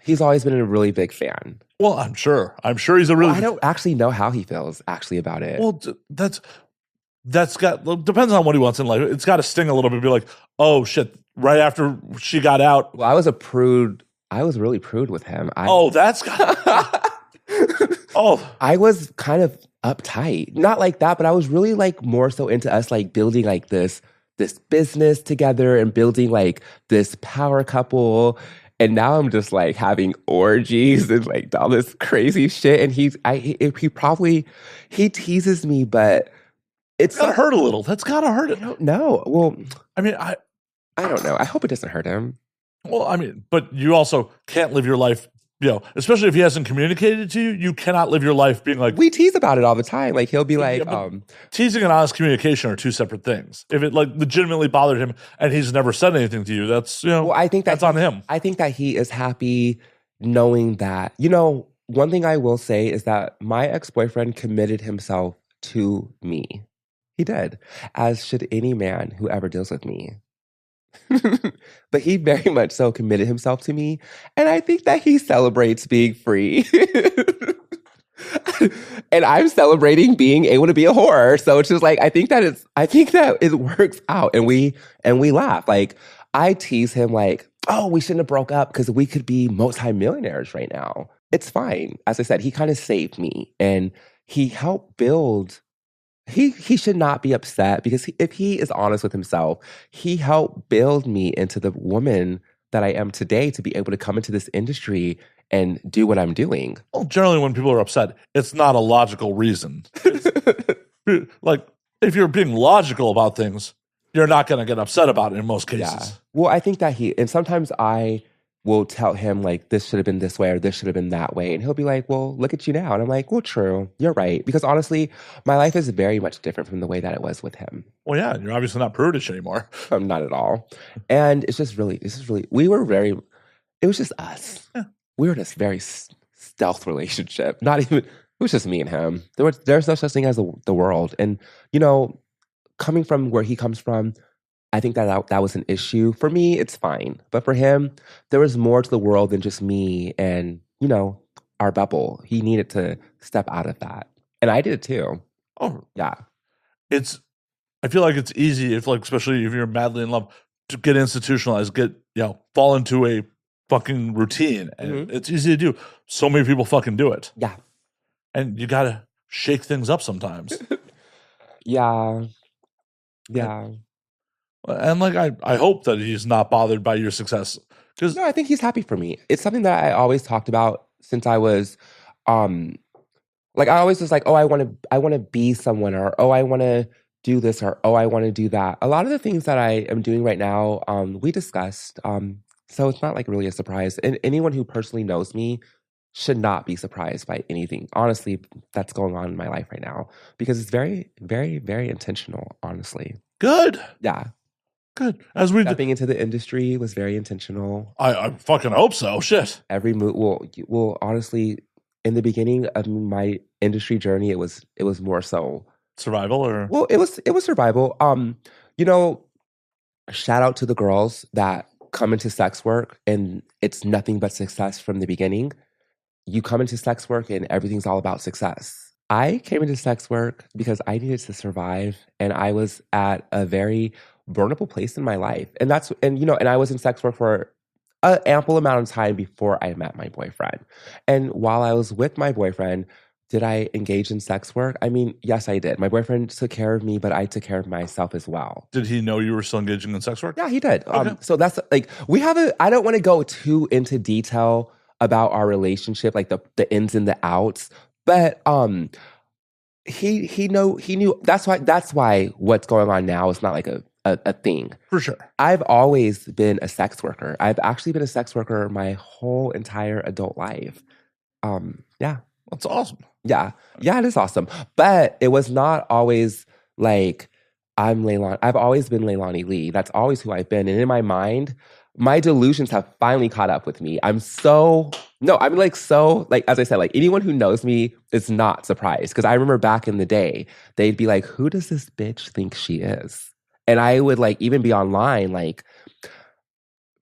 He's always been a really big fan. Well, I'm sure he's a really. I don't actually know how he feels actually about it. Well, that's got depends on what he wants in life. It's got to sting a little bit. Be like, oh shit! Right after she got out. Well, I was a prude. I was really prude with him. That's got. I was kind of uptight. Not like that, but I was really like more so into us like building like this business together and building like this power couple. And now I'm just like having orgies and like all this crazy shit. And he teases me, but it's gotta hurt a little. That's gotta hurt. I don't know. Well, I mean, I don't know. I hope it doesn't hurt him. Well, I mean, but you also can't live your life especially if he hasn't communicated to you, you cannot live your life being like, We tease about it all the time. Like he'll be like, teasing and honest communication are two separate things. If it like legitimately bothered him and he's never said anything to you, that's well, I think that's on him. I think that he is happy knowing that. One thing I will say is that my ex-boyfriend committed himself to me. He did, as should any man who ever deals with me. But he very much so committed himself to me. And I think that he celebrates being free. And I'm celebrating being able to be a whore. So it's just like, I think that it works out. And we laugh. Like I tease him like, oh, we shouldn't have broke up because we could be multimillionaires right now. It's fine. As I said, he kind of saved me and he helped build. He should not be upset because if he is honest with himself, he helped build me into the woman that I am today to be able to come into this industry and do what I'm doing. Well, generally when people are upset, it's not a logical reason. Like if you're being logical about things, you're not going to get upset about it in most cases. Yeah. Well, I think that and sometimes I will tell him like, this should have been this way or this should have been that way. And he'll be like, well, look at you now. And I'm like, well, true. You're right. Because honestly, my life is very much different from the way that it was with him. Well, yeah. You're obviously not prudish anymore. Not at all. And this is really, it was just us. Yeah. We were in this very stealth relationship. It was just me and him. There's no such thing as the world. And, coming from where he comes from, I think that was an issue. For me, it's fine. But for him, there was more to the world than just me and, our bubble. He needed to step out of that. And I did it too. Oh, yeah. I feel like it's easy especially if you're madly in love to get institutionalized, fall into a fucking routine. And it's easy to do. So many people fucking do it. Yeah. And you got to shake things up sometimes. Yeah. Yeah. And I hope that he's not bothered by your success. No, I think he's happy for me. It's something that I always talked about since I was, I always was like, oh, I want to be someone, or oh, I want to do this, or oh, I want to do that. A lot of the things that I am doing right now, we discussed. So it's not like really a surprise. And anyone who personally knows me should not be surprised by anything, honestly, that's going on in my life right now, because it's very, very, very intentional, honestly. Good. Yeah. Good. As we stepping into the industry was very intentional. I fucking hope so. Shit. Every move. Well, honestly, in the beginning of my industry journey, it was more so survival, or well, it was survival. Shout out to the girls that come into sex work and it's nothing but success from the beginning. You come into sex work and everything's all about success. I came into sex work because I needed to survive, and I was at a very vulnerable place in my life. And I was in sex work for an ample amount of time before I met my boyfriend. And while I was with my boyfriend, did I engage in sex work? I mean, yes, I did. My boyfriend took care of me, but I took care of myself as well. Did he know you were still engaging in sex work? Yeah, he did. Okay. So that's I don't want to go too into detail about our relationship, like the ins and the outs, but he knew. That's why what's going on now is not like a thing. For sure. I've always been a sex worker. I've actually been a sex worker my whole entire adult life. Yeah. That's awesome. Yeah. Yeah, it is awesome. But it was not always like I'm Leilani. I've always been Leilani Li. That's always who I've been. And in my mind, my delusions have finally caught up with me. As I said, like anyone who knows me is not surprised. Because I remember back in the day, they'd be like, who does this bitch think she is? And I would even be online,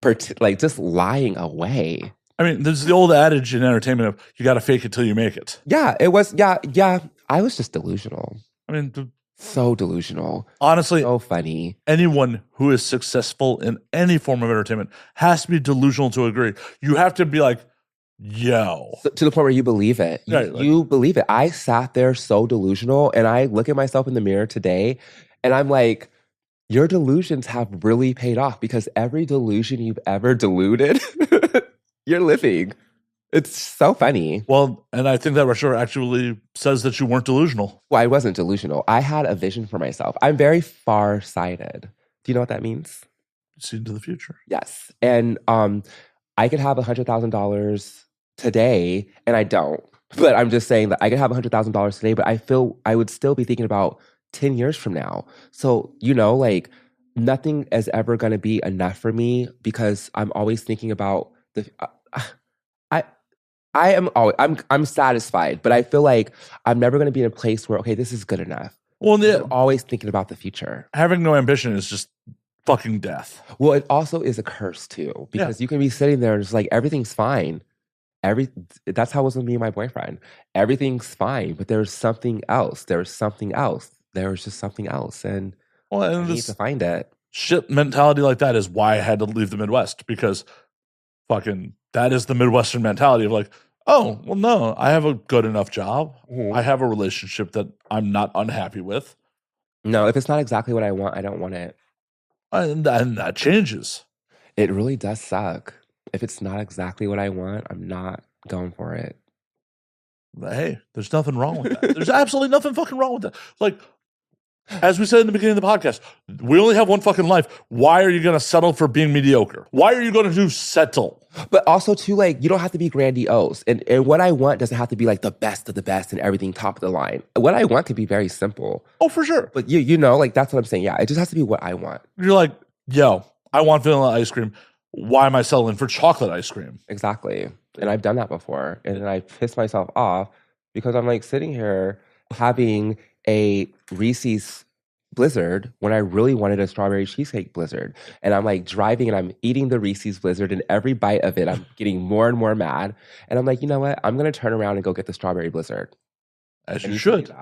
just lying away. I mean, there's the old adage in entertainment of you got to fake it till you make it. Yeah, it was. Yeah. I was just delusional. I mean, so delusional. Honestly, so funny. Anyone who is successful in any form of entertainment has to be delusional to a degree. You have to be like, yo. So, to the point where you believe it. You believe it. I sat there so delusional, and I look at myself in the mirror today, and I'm like, your delusions have really paid off, because every delusion you've ever deluded, you're living. It's so funny. Well, and I think that Russia actually says that you weren't delusional. Well, I wasn't delusional. I had a vision for myself. I'm very far-sighted. Do you know what that means? See into the future. Yes. And I could have $100,000 today, and I don't. But I'm just saying that I could have $100,000 today, but I feel I would still be thinking about 10 years from now. So, like nothing is ever going to be enough for me because I'm always thinking about I I am always I'm satisfied, but I feel like I'm never going to be in a place where okay, this is good enough. Well, I'm always thinking about the future. Having no ambition is just fucking death. Well, it also is a curse too because you can be sitting there and it's like everything's fine. That's how it was with me and my boyfriend. Everything's fine, but there's something else. There's something else. There's just something else, and I need to find it. Shit mentality like that is why I had to leave the Midwest, because fucking that is the Midwestern mentality of like, oh, well, no, I have a good enough job. I have a relationship that I'm not unhappy with. No, if it's not exactly what I want, I don't want it. And that changes. It really does suck. If it's not exactly what I want, I'm not going for it. But hey, there's nothing wrong with that. There's absolutely nothing fucking wrong with that. Like, as we said in the beginning of the podcast, we only have one fucking life. Why are you going to settle for being mediocre? Why are you going to settle? But also, too, like, you don't have to be grandiose. And what I want doesn't have to be, like, the best of the best and everything top of the line. What I want could be very simple. Oh, for sure. But, you know, like, that's what I'm saying. Yeah, it just has to be what I want. You're like, yo, I want vanilla ice cream. Why am I settling for chocolate ice cream? Exactly. And I've done that before. And then I pissed myself off because I'm, like, sitting here having a Reese's Blizzard when I really wanted a strawberry cheesecake Blizzard. And I'm like driving and I'm eating the Reese's Blizzard, and every bite of it, I'm getting more and more mad. And I'm like, you know what? I'm going to turn around and go get the strawberry Blizzard. As you should.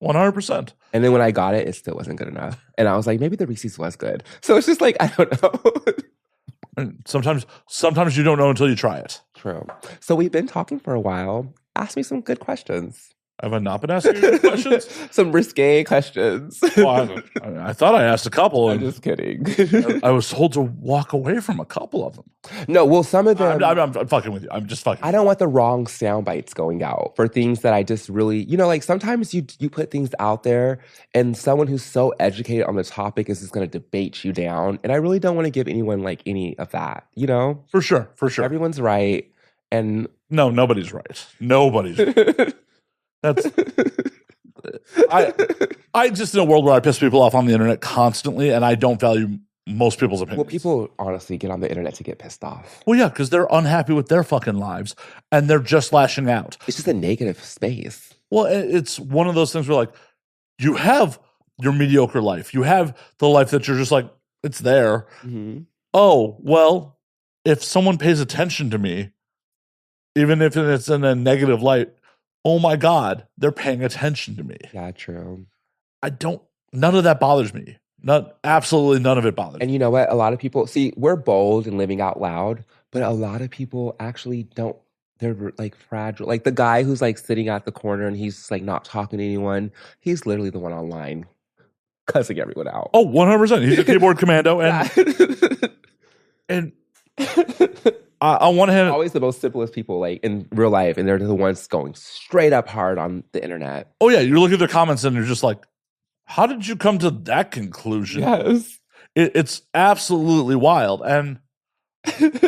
100%. And then when I got it, it still wasn't good enough. And I was like, maybe the Reese's was good. So it's just like, I don't know. And sometimes you don't know until you try it. True. So we've been talking for a while. Ask me some good questions. Have I not been asking you questions? Some risque questions. Well, I thought I asked a couple. I'm just kidding. I was told to walk away from a couple of them. No, well, some of them... I'm fucking with you. I'm just fucking I don't want the wrong sound bites going out for things that I just really... You know, like sometimes you put things out there and someone who's so educated on the topic is just going to debate you down. And I really don't want to give anyone like any of that, you know? For sure. Everyone's right. And... No, nobody's right. Nobody's right. That's I just in a world where I piss people off on the internet constantly, and I don't value most people's opinions. Well, people honestly get on the internet to get pissed off. Well, yeah, because they're unhappy with their fucking lives, and they're just lashing out. It's just a negative space. Well, it's one of those things where, like, you have your mediocre life. You have the life that you're just like, it's there. Mm-hmm. Oh, well, if someone pays attention to me, even if it's in a negative light, oh my God, they're paying attention to me. Yeah, true. None of that bothers me. Absolutely none of it bothers me. And you know what? A lot of people, see, we're bold and living out loud, but a lot of people actually don't, they're like fragile. Like the guy who's like sitting at the corner and he's like not talking to anyone, he's literally the one online cussing everyone out. Oh, 100%. He's a keyboard commando. And on one hand, always the most simplest people like in real life, and they're the ones going straight up hard on the internet. Oh yeah, you look at their comments and you're just like, how did you come to that conclusion? Yes. It's absolutely wild. And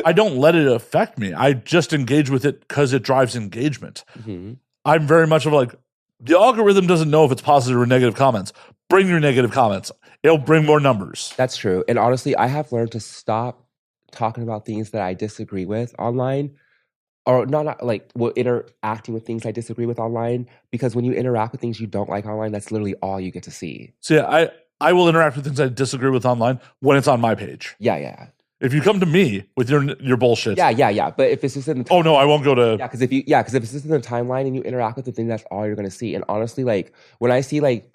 I don't let it affect me. I just engage with it because it drives engagement. Mm-hmm. I'm very much of like, the algorithm doesn't know if it's positive or negative comments. Bring your negative comments. It'll bring more numbers. That's true. And honestly, I have learned to stop talking about things that I disagree with online, or not like interacting with things I disagree with online, because when you interact with things you don't like online, that's literally all you get to see. So yeah, I will interact with things I disagree with online when it's on my page. Yeah. If you come to me with your bullshit. Yeah. But if it's just in the oh no, I won't go to. Yeah, because if it's just in the timeline and you interact with the thing, that's all you're gonna see. And honestly, like when I see like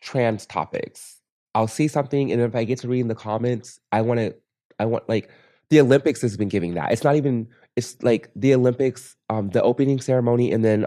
trans topics, I'll see something, and if I get to read in the comments, I want like the Olympics has been giving that. It's like the Olympics, the opening ceremony, and then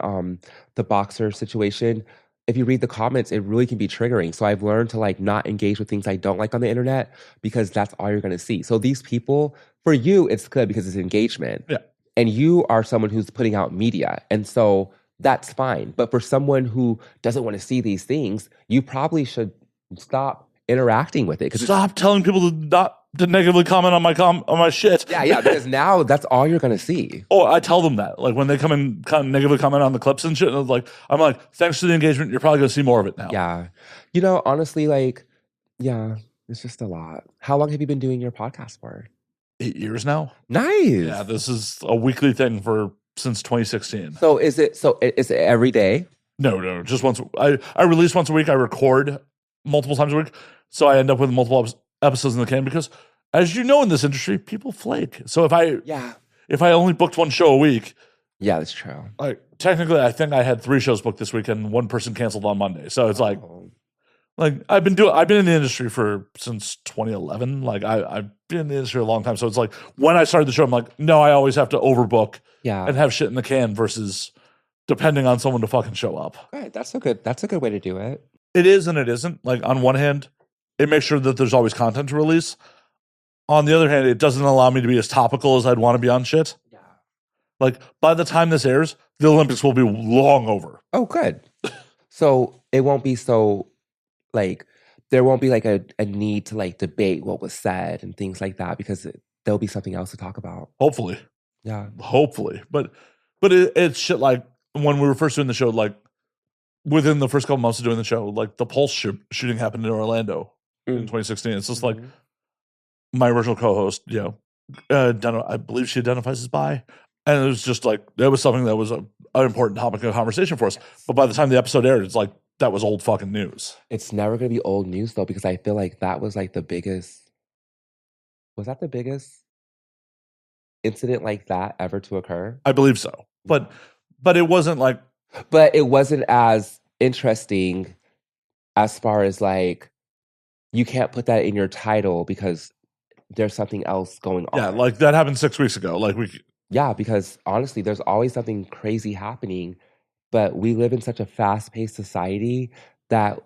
the boxer situation. If you read the comments, it really can be triggering. So I've learned to like not engage with things I don't like on the internet, because that's all you're going to see. So these people, for you, it's good because it's engagement. Yeah. And you are someone who's putting out media. And so that's fine. But for someone who doesn't want to see these things, you probably should stop interacting with it. Stop telling people to not to negatively comment on my shit. Yeah, because now that's all you're gonna see. Oh, I tell them that. Like when they come in negatively comment on the clips and shit, and I'm like, thanks for the engagement. You're probably gonna see more of it now. Yeah. Honestly, it's just a lot. How long have you been doing your podcast for? 8 years now. Nice. Yeah, this is a weekly thing since 2016. So is it every day? No, just once. I release once a week. I record multiple times a week. So I end up with multiple episodes in the can because, as you know, in this industry, people flake. So if I only booked one show a week, yeah, that's true. Like technically, I think I had 3 shows booked this week, and one person canceled on Monday. So it's like I've been in the industry since 2011. Like I've been in the industry a long time. So it's like when I started the show, I'm like, no, I always have to overbook and have shit in the can versus depending on someone to fucking show up. Right, that's a good way to do it. It is and it isn't. Like on one hand, it makes sure that there's always content to release. On the other hand, it doesn't allow me to be as topical as I'd want to be on shit. Yeah. Like by the time this airs, the Olympics will be long over. Oh, good. So it won't be so like there won't be like a need to like debate what was said and things like that because there'll be something else to talk about. Hopefully. Yeah. Hopefully. But it's shit like when we were first doing the show, like within the first couple months of doing the show, like the Pulse shooting happened in Orlando in 2016. It's just like my original co-host, I believe she identifies as bi. And it was just like, that was something that was an important topic of conversation for us. But by the time the episode aired, it's like, that was old fucking news. It's never going to be old news though, because I feel like that was like was that the biggest incident like that ever to occur? I believe so. But it wasn't like. But it wasn't as interesting as far as like, you can't put that in your title because there's something else going on. Yeah, like that happened 6 weeks ago. Yeah, because honestly, there's always something crazy happening, but we live in such a fast-paced society that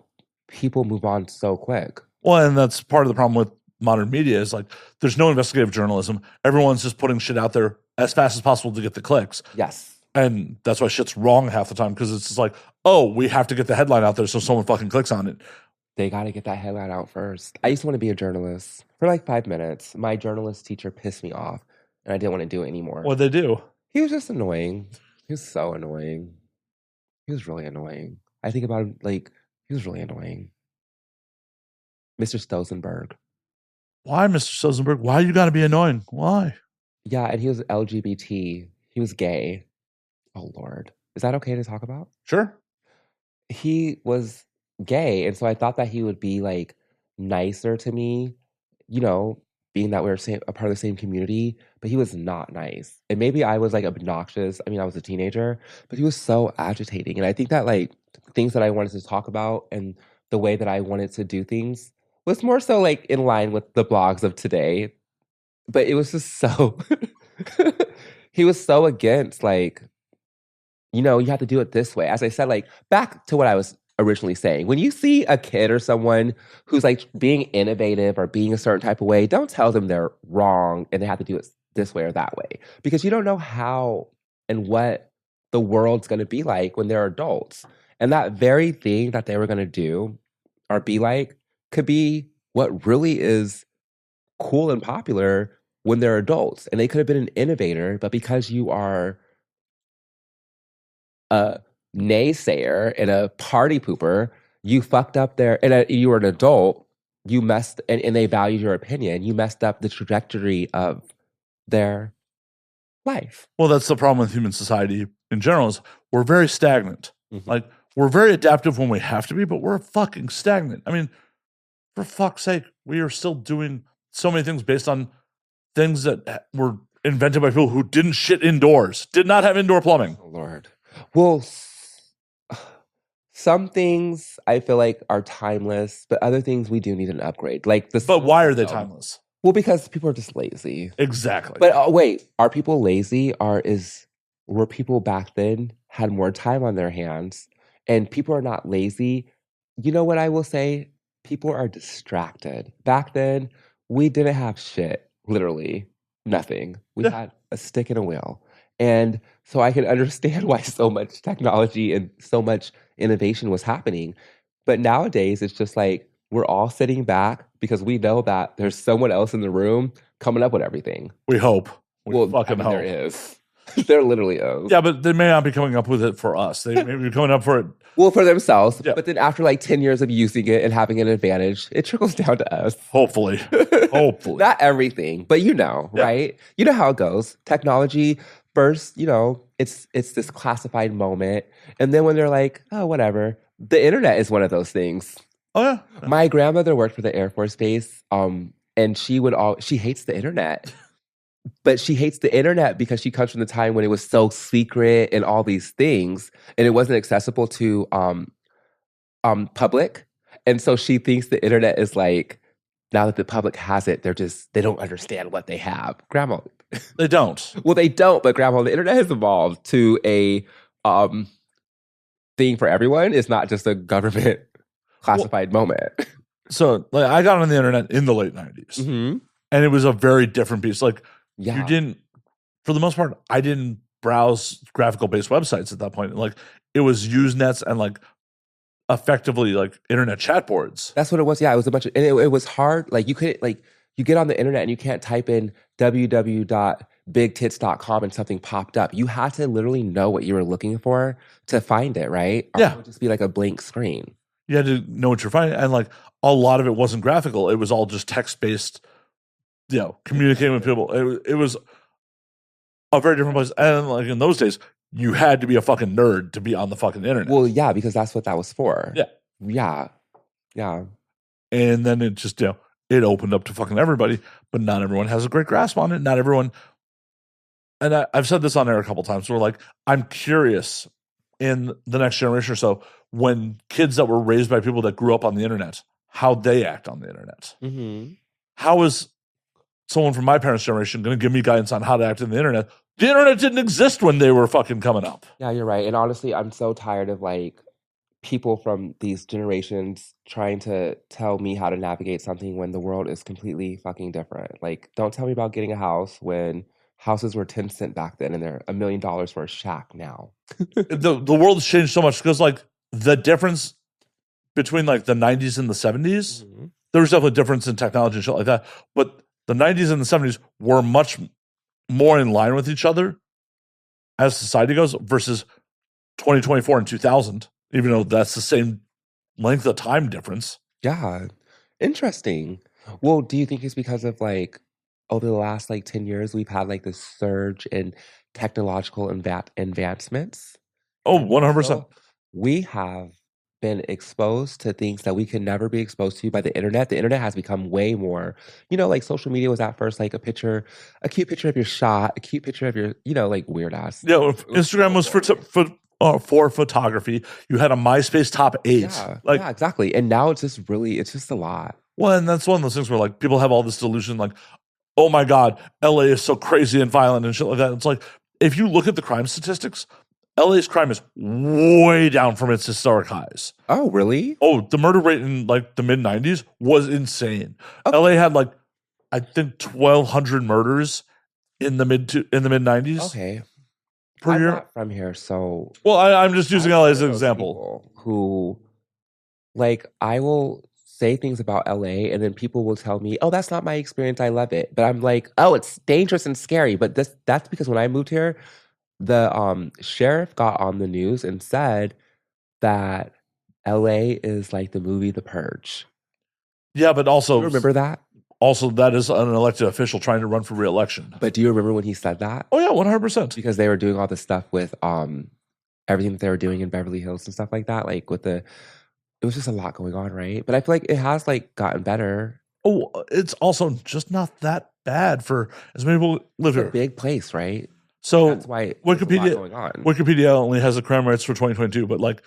people move on so quick. Well, and that's part of the problem with modern media is like there's no investigative journalism. Everyone's just putting shit out there as fast as possible to get the clicks. Yes. And that's why shit's wrong half the time because it's just like, oh, we have to get the headline out there so someone fucking clicks on it. They got to get that headline out first. I used to want to be a journalist for like 5 minutes. My journalist teacher pissed me off, and I didn't want to do it anymore. What'd they do? He was just annoying. He was so annoying. He was really annoying. I think about him like, he was really annoying. Mr. Stosenberg. Why, Mr. Stosenberg? Why you got to be annoying? Why? Yeah, and he was LGBT. He was gay. Oh, Lord. Is that okay to talk about? Sure. He was gay, and so I thought that he would be like nicer to me, being that we're a part of the same community, but he was not nice. And maybe I was like obnoxious. I mean, I was a teenager, but he was so agitating. And I think that like things that I wanted to talk about and the way that I wanted to do things was more so like in line with the blogs of today. But it was just so he was so against like, you have to do it this way. As I said, like back to what I was originally saying, when you see a kid or someone who's like being innovative or being a certain type of way, don't tell them they're wrong and they have to do it this way or that way, because you don't know how and what the world's going to be like when they're adults. And that very thing that they were going to do or be like could be what really is cool and popular when they're adults. And they could have been an innovator, but because you are a naysayer and a party pooper, you fucked up and you were an adult, you messed, and they valued your opinion, you messed up the trajectory of their life. Well, that's the problem with human society in general is we're very stagnant. Mm-hmm. Like, we're very adaptive when we have to be, but we're fucking stagnant. I mean, for fuck's sake, we are still doing so many things based on things that were invented by people who didn't shit indoors, did not have indoor plumbing. Oh, Lord. Well, some things I feel like are timeless, but other things we do need an upgrade. But why are they timeless? Well, because people are just lazy. Exactly. But wait, are people lazy, or were people back then had more time on their hands, and people are not lazy? You know what I will say? People are distracted. Back then, we didn't have shit. Literally nothing. We had a stick and a wheel. And so I can understand why so much technology and so much innovation was happening. But nowadays, it's just like we're all sitting back because we know that there's someone else in the room coming up with everything. We hope. We Well, fucking hope. there is. There literally is. Yeah, but they may not be coming up with it for us. They may be coming up for it. Well, for themselves. Yeah. But then after like 10 years of using it and having an advantage, it trickles down to us. Hopefully. Hopefully. Not everything, but right? You know how it goes. Technology first, it's this classified moment. And then when they're like, oh, whatever. The internet is one of those things. Oh, yeah. My grandmother worked for the Air Force Base, and she hates the internet. But she hates the internet because she comes from the time when it was so secret and all these things, and it wasn't accessible to public. And so she thinks the internet is like, now that the public has it, they don't understand what they have. Grandma. They don't. Well, they don't, but Grandma, the internet has evolved to a thing for everyone. It's not just a government classified moment. So like, I got on the internet in the late 90s. Mm-hmm. And it was a very different beast. Like, Yeah. you didn't, for the most part, I didn't browse graphical based websites at that point. Like, it was Usenets and like effectively like internet chat boards. That's what it was. Yeah, it was a bunch of, and it was hard. Like you couldn't, like, you get on the internet and you can't type in www.bigtits.com and something popped up. You had to literally know what you were looking for to find it, right? Or Yeah. it would just be like a blank screen. You had to know what you're finding. And like a lot of it wasn't graphical. It was all just text based, communicating with people. It was a very different place. And like in those days, you had to be a fucking nerd to be on the fucking internet. Well, yeah, because that's what that was for. Yeah. Yeah. Yeah. And then it just, it opened up to fucking everybody, but not everyone has a great grasp on it. Not everyone. And I've said this on air a couple times. Where like, I'm curious in the next generation or so, when kids that were raised by people that grew up on the internet, how they act on the internet. Mm-hmm. How is someone from my parents' generation going to give me guidance on how to act on the internet? The internet didn't exist when they were fucking coming up. Yeah, you're right. And honestly, I'm so tired of like people from these generations trying to tell me how to navigate something when the world is completely fucking different. Like, don't tell me about getting a house when houses were 10 cents back then and they're $1 million for a shack now. The world has changed so much because like the difference between like the 90s and the 70s, Mm-hmm. there was definitely a difference in technology and shit like that. But the 90s and the 70s were much more in line with each other as society goes versus 2024 and 2000, even though that's the same length of time difference. Yeah. Interesting. Well, do you think it's because of like over the last like 10 years, we've had like this surge in technological advancements? Oh, 100%. So we have been exposed to things that we could never be exposed to by the internet. The internet has become way more, like social media was at first like a cute picture of your shot, a cute picture of your, like weird ass. Yeah, Instagram was for photography. You had a MySpace top 8. Yeah, exactly. And now it's just a lot. Well, and that's one of those things where like people have all this delusion, like, oh my God, LA is so crazy and violent and shit like that. It's like, if you look at the crime statistics, LA's crime is way down from its historic highs. Oh, really? Oh, the murder rate in like the mid 90s was insane. Okay. LA had like, I think 1,200 murders in the mid 90s. Okay. Per I'm year. not from here, so Well, I'm just using LA as an example. Who, like, I will say things about LA, and then people will tell me, "Oh, that's not my experience. I love it." But I'm like, "Oh, it's dangerous and scary." But that's because when I moved here, the sheriff got on the news and said that LA is like the movie The Purge. Yeah, but also Do you remember that? Also, that is an elected official trying to run for re-election. But do you remember when he said that? Oh yeah, 100%. Because they were doing all this stuff with everything that they were doing in Beverly Hills and stuff like that. Like it was just a lot going on, right? But I feel like it has like gotten better. Oh, it's also just not that bad for as many people live here. It's a big place, right? So that's why there's a lot going on. Wikipedia only has the crime rates for 2022, but like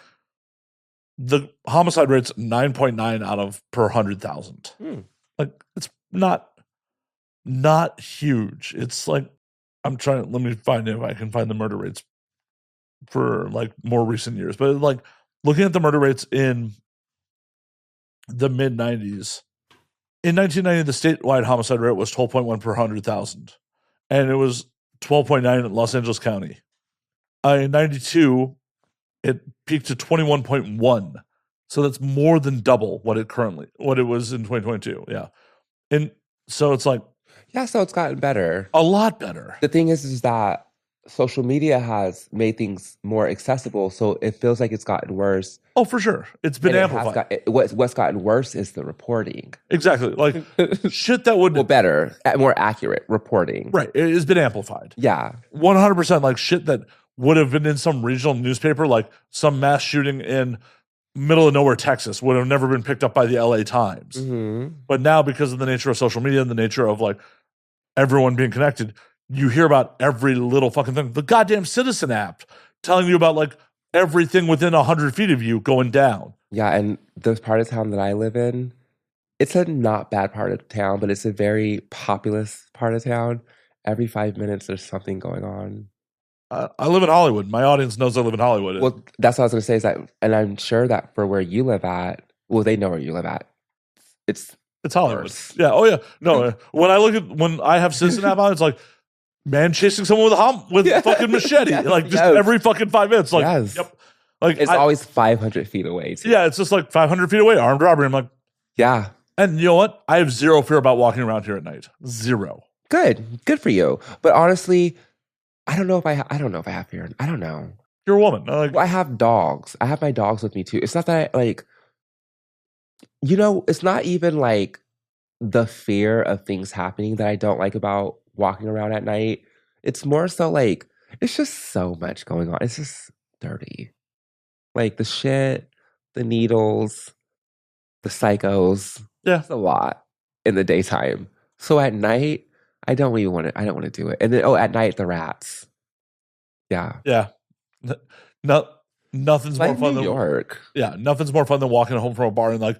the homicide rate's 9.9 out of per 100,000. Like it's not huge. It's like let me find if I can find the murder rates for like more recent years. But like looking at the murder rates in the mid 90s, in 1990 the statewide homicide rate was 12.1 per 100,000, and it was 12.9 in Los Angeles County. In 92, it peaked to 21.1. So that's more than double what it was in 2022. Yeah. And so it's like Yeah, so it's gotten better. a lot better. The thing is that social media has made things more accessible, so it feels like it's gotten worse. Oh, for sure. It's been amplified. What's gotten worse is the reporting. Exactly. Like shit that would... Well, better, more accurate reporting. Right. It has been amplified. Yeah. 100%. Like shit that would have been in some regional newspaper, like some mass shooting in middle of nowhere, Texas, would have never been picked up by the LA Times. Mm-hmm. But now, because of the nature of social media and the nature of like everyone being connected, you hear about every little fucking thing. The goddamn Citizen app telling you about like everything within 100 feet of you going down. Yeah, and the part of town that I live in, it's a not bad part of town, but it's a very populous part of town. Every 5 minutes, there's something going on. I live in Hollywood. My audience knows I live in Hollywood. Well, that's what I was going to say is that, and I'm sure that for where you live at, well, they know where you live at. It's Hollywood. worse. Yeah. Oh yeah. No. when I have Citizen app on, it's like man chasing someone with a fucking machete, like just every fucking 5 minutes. Like, yep. Like it's always 500 feet away. Too. Yeah, it's just like 500 feet away, armed robbery. I'm like, yeah. And you know what? I have zero fear about walking around here at night. Zero. Good for you. But honestly, I don't know if I have fear. I don't know. You're a woman. Well, I have dogs. I have my dogs with me too. It's not that I, like, it's not even like the fear of things happening that I don't like about walking around at night. It's more so like, it's just so much going on. It's just dirty. Like the shit, the needles, the psychos. Yeah. It's a lot in the daytime. So at night, I don't want to do it. And then, at night, the rats. Yeah. Yeah. Nothing's more fun than New York. Yeah. Nothing's more fun than walking home from a bar and like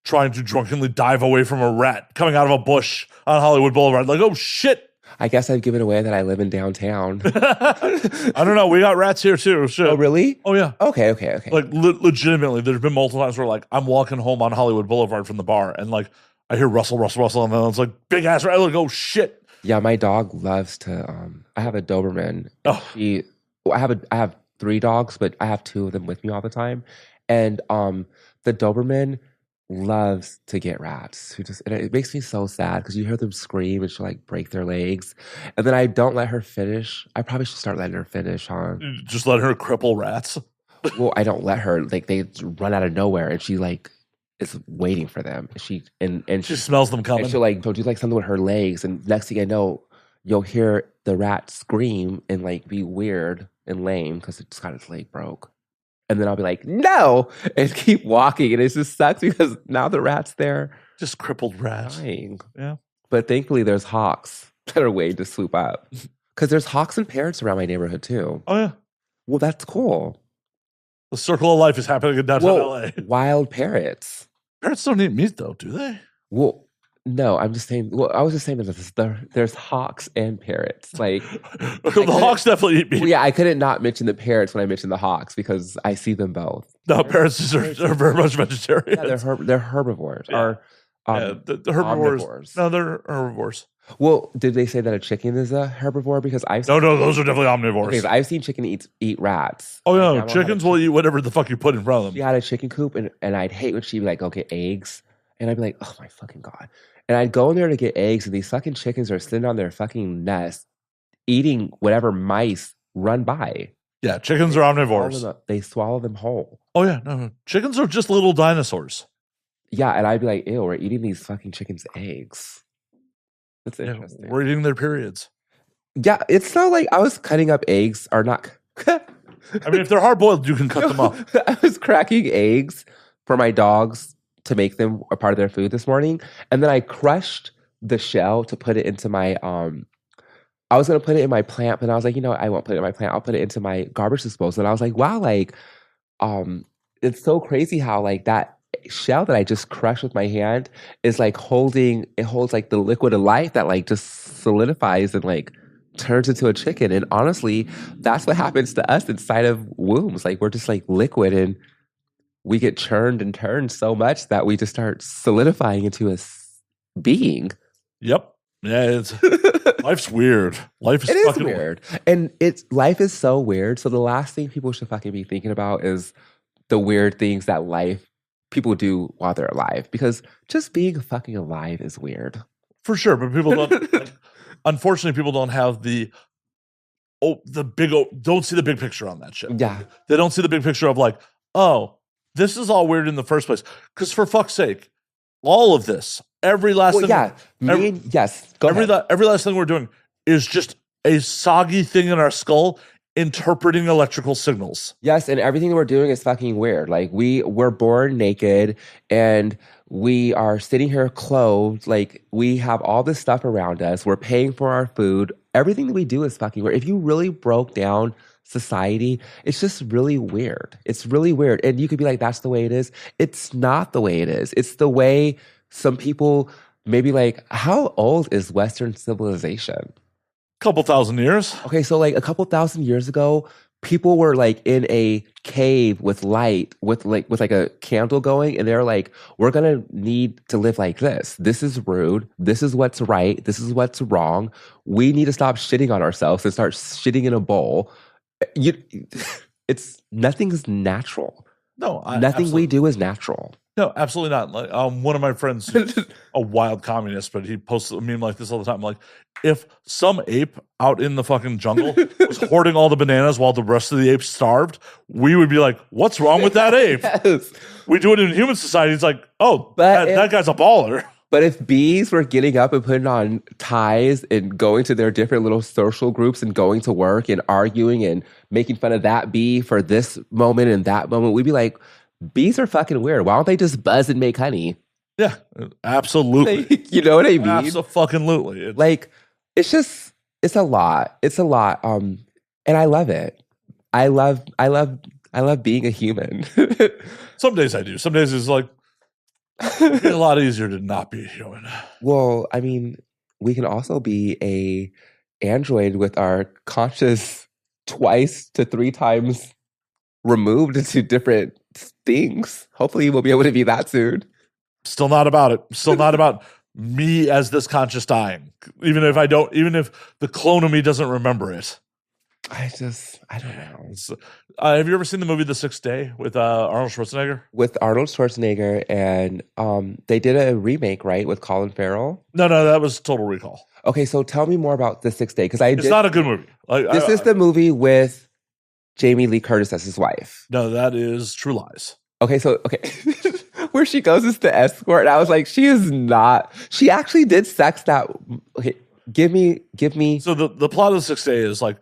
trying to drunkenly dive away from a rat coming out of a bush on Hollywood Boulevard. Like, oh shit. I guess I've given away that I live in downtown. I don't know. We got rats here too. Shit. Oh, really? Oh, yeah. Okay. Like, legitimately, there's been multiple times where, like, I'm walking home on Hollywood Boulevard from the bar, and, like, I hear rustle, and then it's like, big ass rat. I like, oh, shit. Yeah, my dog loves to, I have a Doberman. Oh. I have 3 dogs, but I have 2 of them with me all the time. And the Doberman loves to get rats. And it makes me so sad because you hear them scream and she'll like break their legs. And then I don't let her finish. I probably should start letting her finish, huh? Just let her cripple rats? Well, I don't let her. Like they run out of nowhere and she like is waiting for them. She smells them coming. And she'll like do like something with her legs. And next thing I know, you'll hear the rat scream and like be weird and lame because it's got its leg broke. And then I'll be like, no, and keep walking. And it just sucks because now the rat's there. Just crippled rats. Dying. Yeah. But thankfully there's hawks that are waiting to swoop up. Because there's hawks and parrots around my neighborhood too. Oh, yeah. Well, that's cool. The circle of life is happening in downtown LA. Wild parrots. Parrots don't eat meat though, do they? Well, no, I'm just saying. Well, I was just saying that there's hawks and parrots. Like the hawks definitely eat meat. Well, yeah, I couldn't not mention the parrots when I mentioned the hawks because I see them both. No, parrots are very much vegetarian. Yeah, they're herbivores. Yeah. The herbivores. Omnivores. No, they're herbivores. Well, did they say that a chicken is a herbivore? Because no, those are definitely omnivores. Okay, I've seen chicken eat rats. Oh no, chickens will eat whatever the fuck you put in front of them. She had a chicken coop, and I'd hate when she'd be like, "Go get eggs," and I'd be like, "Oh my fucking god!" And I'd go in there to get eggs, and these fucking chickens are sitting on their fucking nest, eating whatever mice run by. Yeah, chickens are omnivores. They swallow them whole. Oh yeah, no, chickens are just little dinosaurs. Yeah, and I'd be like, ew, we're eating these fucking chickens' eggs. That's interesting. We're eating their periods. Yeah, it's so like I was cutting up eggs, or not. I mean, if they're hard boiled, you can cut them up. I was cracking eggs for my dogs to make them a part of their food this morning, and then I crushed the shell to put it into my I was gonna put it in my plant, but I was like, I won't put it in my plant. I'll put it into my garbage disposal. And I was like, wow, like, it's so crazy how like that shell that I just crushed with my hand is like holds like the liquid of life that like just solidifies and like turns into a chicken. And honestly, that's what happens to us inside of wombs. Like we're just like liquid and we get churned and turned so much that we just start solidifying into a being. Yep. Yeah, life's weird. Life is fucking weird. And life is so weird. So the last thing people should fucking be thinking about is the weird things that life people do while they're alive, because just being fucking alive is weird. For sure, but people don't. Like, unfortunately, people don't have don't see the big picture on that shit. Yeah. They don't see the big picture of like, oh, this is all weird in the first place. Because for fuck's sake, all of this, every last thing. Yeah. Go ahead. Every last thing we're doing is just a soggy thing in our skull interpreting electrical signals. Yes, and everything that we're doing is fucking weird. Like we're born naked and we are sitting here clothed. Like we have all this stuff around us. We're paying for our food. Everything that we do is fucking weird. If you really broke down society, it's just really weird. It's really weird. And you could be like, that's the way it is. It's not the way it is. It's the way some people maybe like, how old is Western civilization? Couple thousand years. Okay, so like a couple thousand years ago, people were like in a cave with light, with like a candle going, and they're like, we're gonna need to live like this. This is rude. This is what's right. This is what's wrong. We need to stop shitting on ourselves and start shitting in a bowl. Nothing's natural. No, nothing we do is natural. No, absolutely not. Like, one of my friends, a wild communist, but he posts a meme like this all the time. Like, if some ape out in the fucking jungle was hoarding all the bananas while the rest of the apes starved, we would be like, what's wrong with that ape? Yes. We do it in human society. It's like, oh, that guy's a baller. But if bees were getting up and putting on ties and going to their different little social groups and going to work and arguing and making fun of that bee for this moment and that moment, we'd be like, bees are fucking weird. Why don't they just buzz and make honey? Yeah, absolutely. Like, you know what I mean? Absolutely. Like, it's a lot. It's a lot. And I love it. I love being a human. Some days I do. Some days it's like, it's a lot easier to not be a human. Well, I mean, we can also be a android with our conscious 2 to 3 times removed into different things. Hopefully we'll be able to be that soon. Still not about it. Still not about me as this conscious dying. Even if the clone of me doesn't remember it. I don't know. Have you ever seen the movie The Sixth Day with Arnold Schwarzenegger? With Arnold Schwarzenegger, and they did a remake, right, with Colin Farrell? No, that was Total Recall. Okay, so tell me more about The Sixth Day, because it's not a good movie. This is the movie with Jamie Lee Curtis as his wife. No, that is True Lies. Okay. Where she goes is the escort. And I was like, she is not. She actually did sex that. Okay, give me. So the plot of The Sixth Day is like,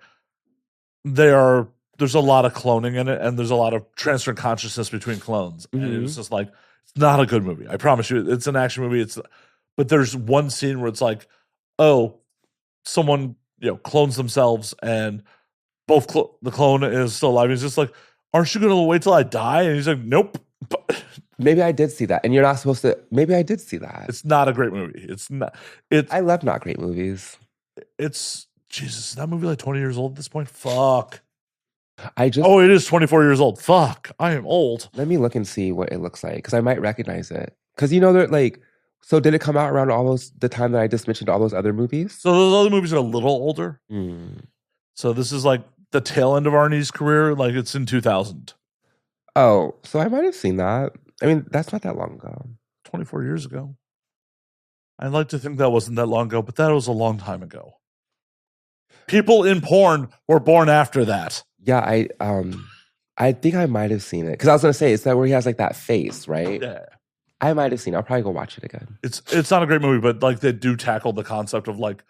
there's a lot of cloning in it, and there's a lot of transferring consciousness between clones. Mm-hmm. And it was just like, it's not a good movie. I promise you, it's an action movie. But there's one scene where it's like, oh, someone clones themselves, and both the clone is still alive. He's just like, aren't you going to wait till I die? And he's like, nope. Maybe I did see that, and you're not supposed to. Maybe I did see that. It's not a great movie. It's not. I love not great movies. It's Jesus. Is that movie like 20 years old at this point? Fuck. It is 24 years old. Fuck. I am old. Let me look and see what it looks like, because I might recognize it. Because they're like. So did it come out around the time that I just mentioned all those other movies? So those other movies are a little older. Mm. So this is like the tail end of Arnie's career. Like it's in 2000. Oh, so I might have seen that. I mean, that's not that long ago. 24 years ago. I'd like to think that wasn't that long ago, but that was a long time ago. People in porn were born after that. Yeah, I think I might have seen it. Because I was going to say, it's that where he has like that face, right? Yeah. I might have seen it. I'll probably go watch it again. It's not a great movie, but like they do tackle the concept of like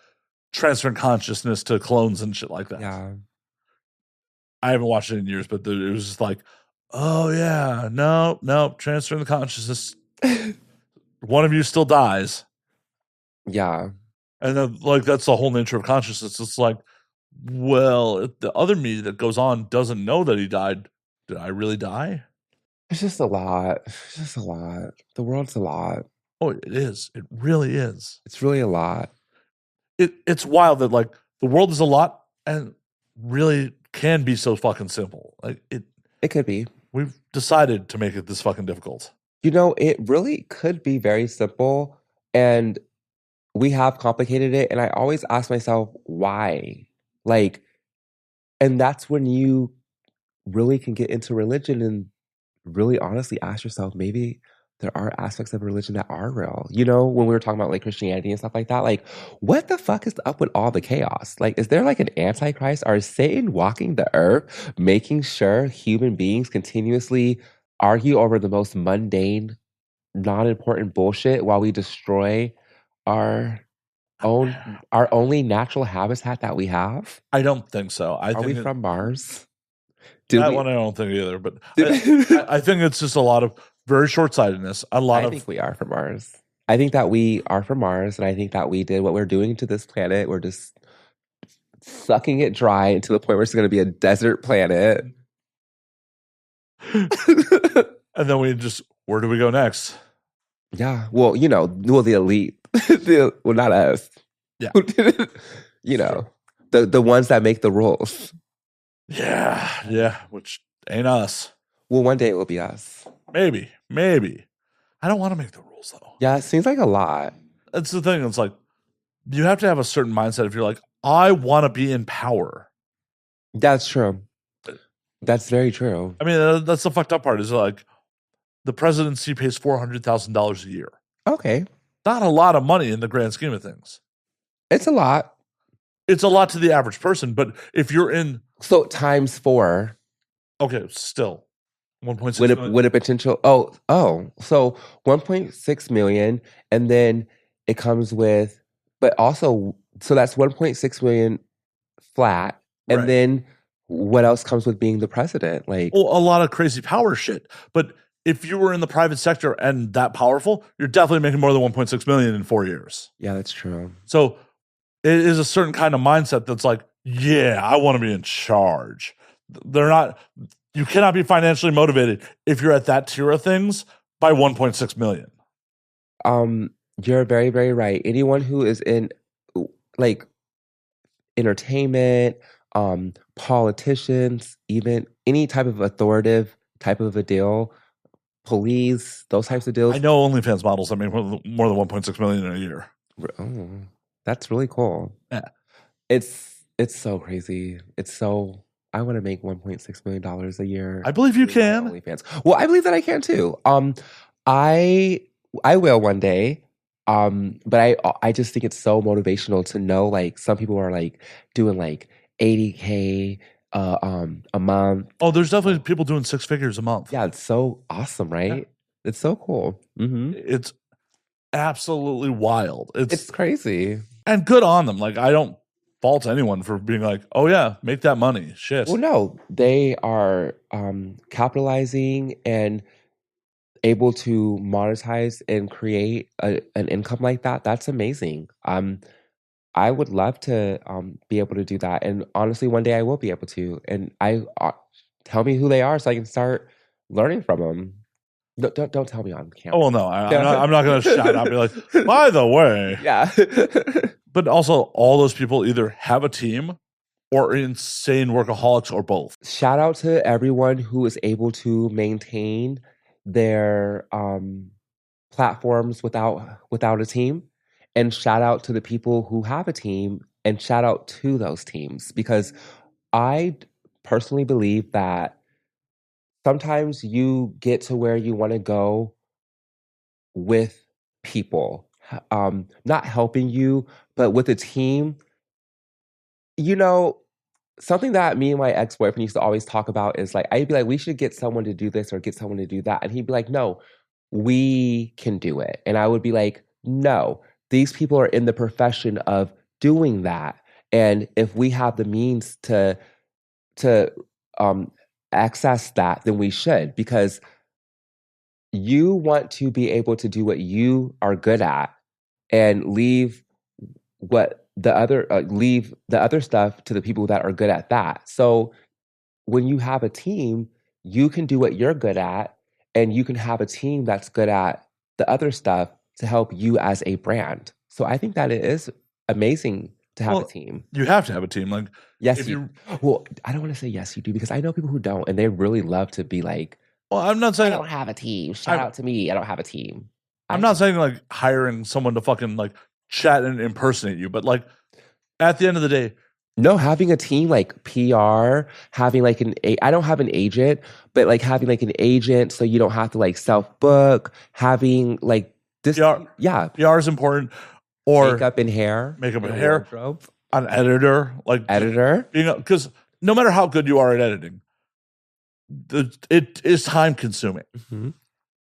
transferring consciousness to clones and shit like that. Yeah. I haven't watched it in years, but it was just like, oh yeah, no, transferring the consciousness. One of you still dies. Yeah. And then like that's the whole nature of consciousness. It's like, well, if the other me that goes on doesn't know that he died, did I really die? It's just a lot. The world's a lot. Oh, it is. It really is. It's really a lot. It's wild that like the world is a lot and really can be so fucking simple. Like it could be. We've decided to make it this fucking difficult. It really could be very simple, and we have complicated it. And I always ask myself, why? Like, and that's when you really can get into religion and really honestly ask yourself, maybe there are aspects of religion that are real. You know, when we were talking about like Christianity and stuff like that, like what the fuck is up with all the chaos? Like, is there like an antichrist? Or is Satan walking the earth, making sure human beings continuously argue over the most mundane, non-important bullshit while we destroy our our only natural habitat that we have? I don't think so. I Are we think from Mars? Did that we? one I don't think either. But Did, I think it's just a lot of very short sightedness. A lot I of think we are from Mars. I think that we are from Mars, and I think that we did what we're doing to this planet. We're just sucking it dry to the point where it's going to be a desert planet. and then we just where do we go next? Yeah, well, you know, the elite, well, not us. Yeah. You know, the ones that make the rules. Yeah, which ain't us. Well, one day it will be us. Maybe. I don't want to make the rules though. Yeah, it seems like a lot. That's the thing. It's like you have to have a certain mindset if you're like, I want to be in power. That's true. That's very true. I mean, that's the fucked up part is like the presidency pays $400,000 a year. Okay. Not a lot of money in the grand scheme of things. It's a lot. It's a lot to the average person, but if you're in So times 4. okay, still 1.6 million. With a potential so 1.6 million, and then it comes with, but also, so that's 1.6 million flat, and Right. then what else comes with being the president? Like, Well, a lot of crazy power shit. But if you were in the private sector and that powerful, you're definitely making more than 1.6 million in 4 years. yeah, that's true. So it is a certain kind of mindset that's like, yeah, I want to be in charge. You cannot be financially motivated if you're at that tier of things by 1.6 million. You're very, very right. Anyone who is in like entertainment, politicians, even any type of authoritative type of a deal, police, those types of deals. I know OnlyFans models that make more than 1.6 million in a year. Oh, that's really cool. Yeah. It's so crazy. I want to make $1.6 million a year. I believe you doing my can. OnlyFans. Well, I believe that I can too. I will one day. But I just think it's so motivational to know, like, some people are like doing like 80K a month. Oh, there's definitely people doing 6 figures a month. Yeah, it's so awesome, right? Yeah. It's so cool. Mm-hmm. It's absolutely wild. It's crazy. And good on them. Like, I don't fault anyone for being like, oh yeah, make that money. Shit. Well, no, they are capitalizing and able to monetize and create an income like that. That's amazing. I would love to be able to do that, and honestly, one day I will be able to. And tell me who they are so I can start learning from them. Don't tell me on camera. Oh well, no, I'm not going to shout out and be like, by the way. Yeah. But also, all those people either have a team or insane workaholics or both. Shout out to everyone who is able to maintain their platforms without a team, and shout out to the people who have a team, and shout out to those teams, because I personally believe that sometimes you get to where you want to go with people, not helping you, but with a team. You know, something that me and my ex-boyfriend used to always talk about is like, I'd be like, we should get someone to do this or get someone to do that. And he'd be like, no, we can do it. And I would be like, no, these people are in the profession of doing that. And if we have the means to access that, then we should, because you want to be able to do what you are good at and leave the other stuff to the people that are good at that. So when you have a team, you can do what you're good at, and you can have a team that's good at the other stuff to help you as a brand. So I think that it is amazing to have a team. You have to have a team. Like, yes, well, I don't want to say yes, you do, because I know people who don't, and they really love to be like, well, I'm not saying I don't have a team. Shout out to me. I don't have a team. I'm not saying like hiring someone to fucking like chat and impersonate you, but like at the end of the day, No, having a team like PR, having like I don't have an agent, but like having like an agent so you don't have to like self-book, having like this, PR, yeah, PR is important. Or makeup and hair, makeup and a hair, wardrobe, an editor, like editor. because no matter how good you are at editing, it is time consuming. Mm-hmm.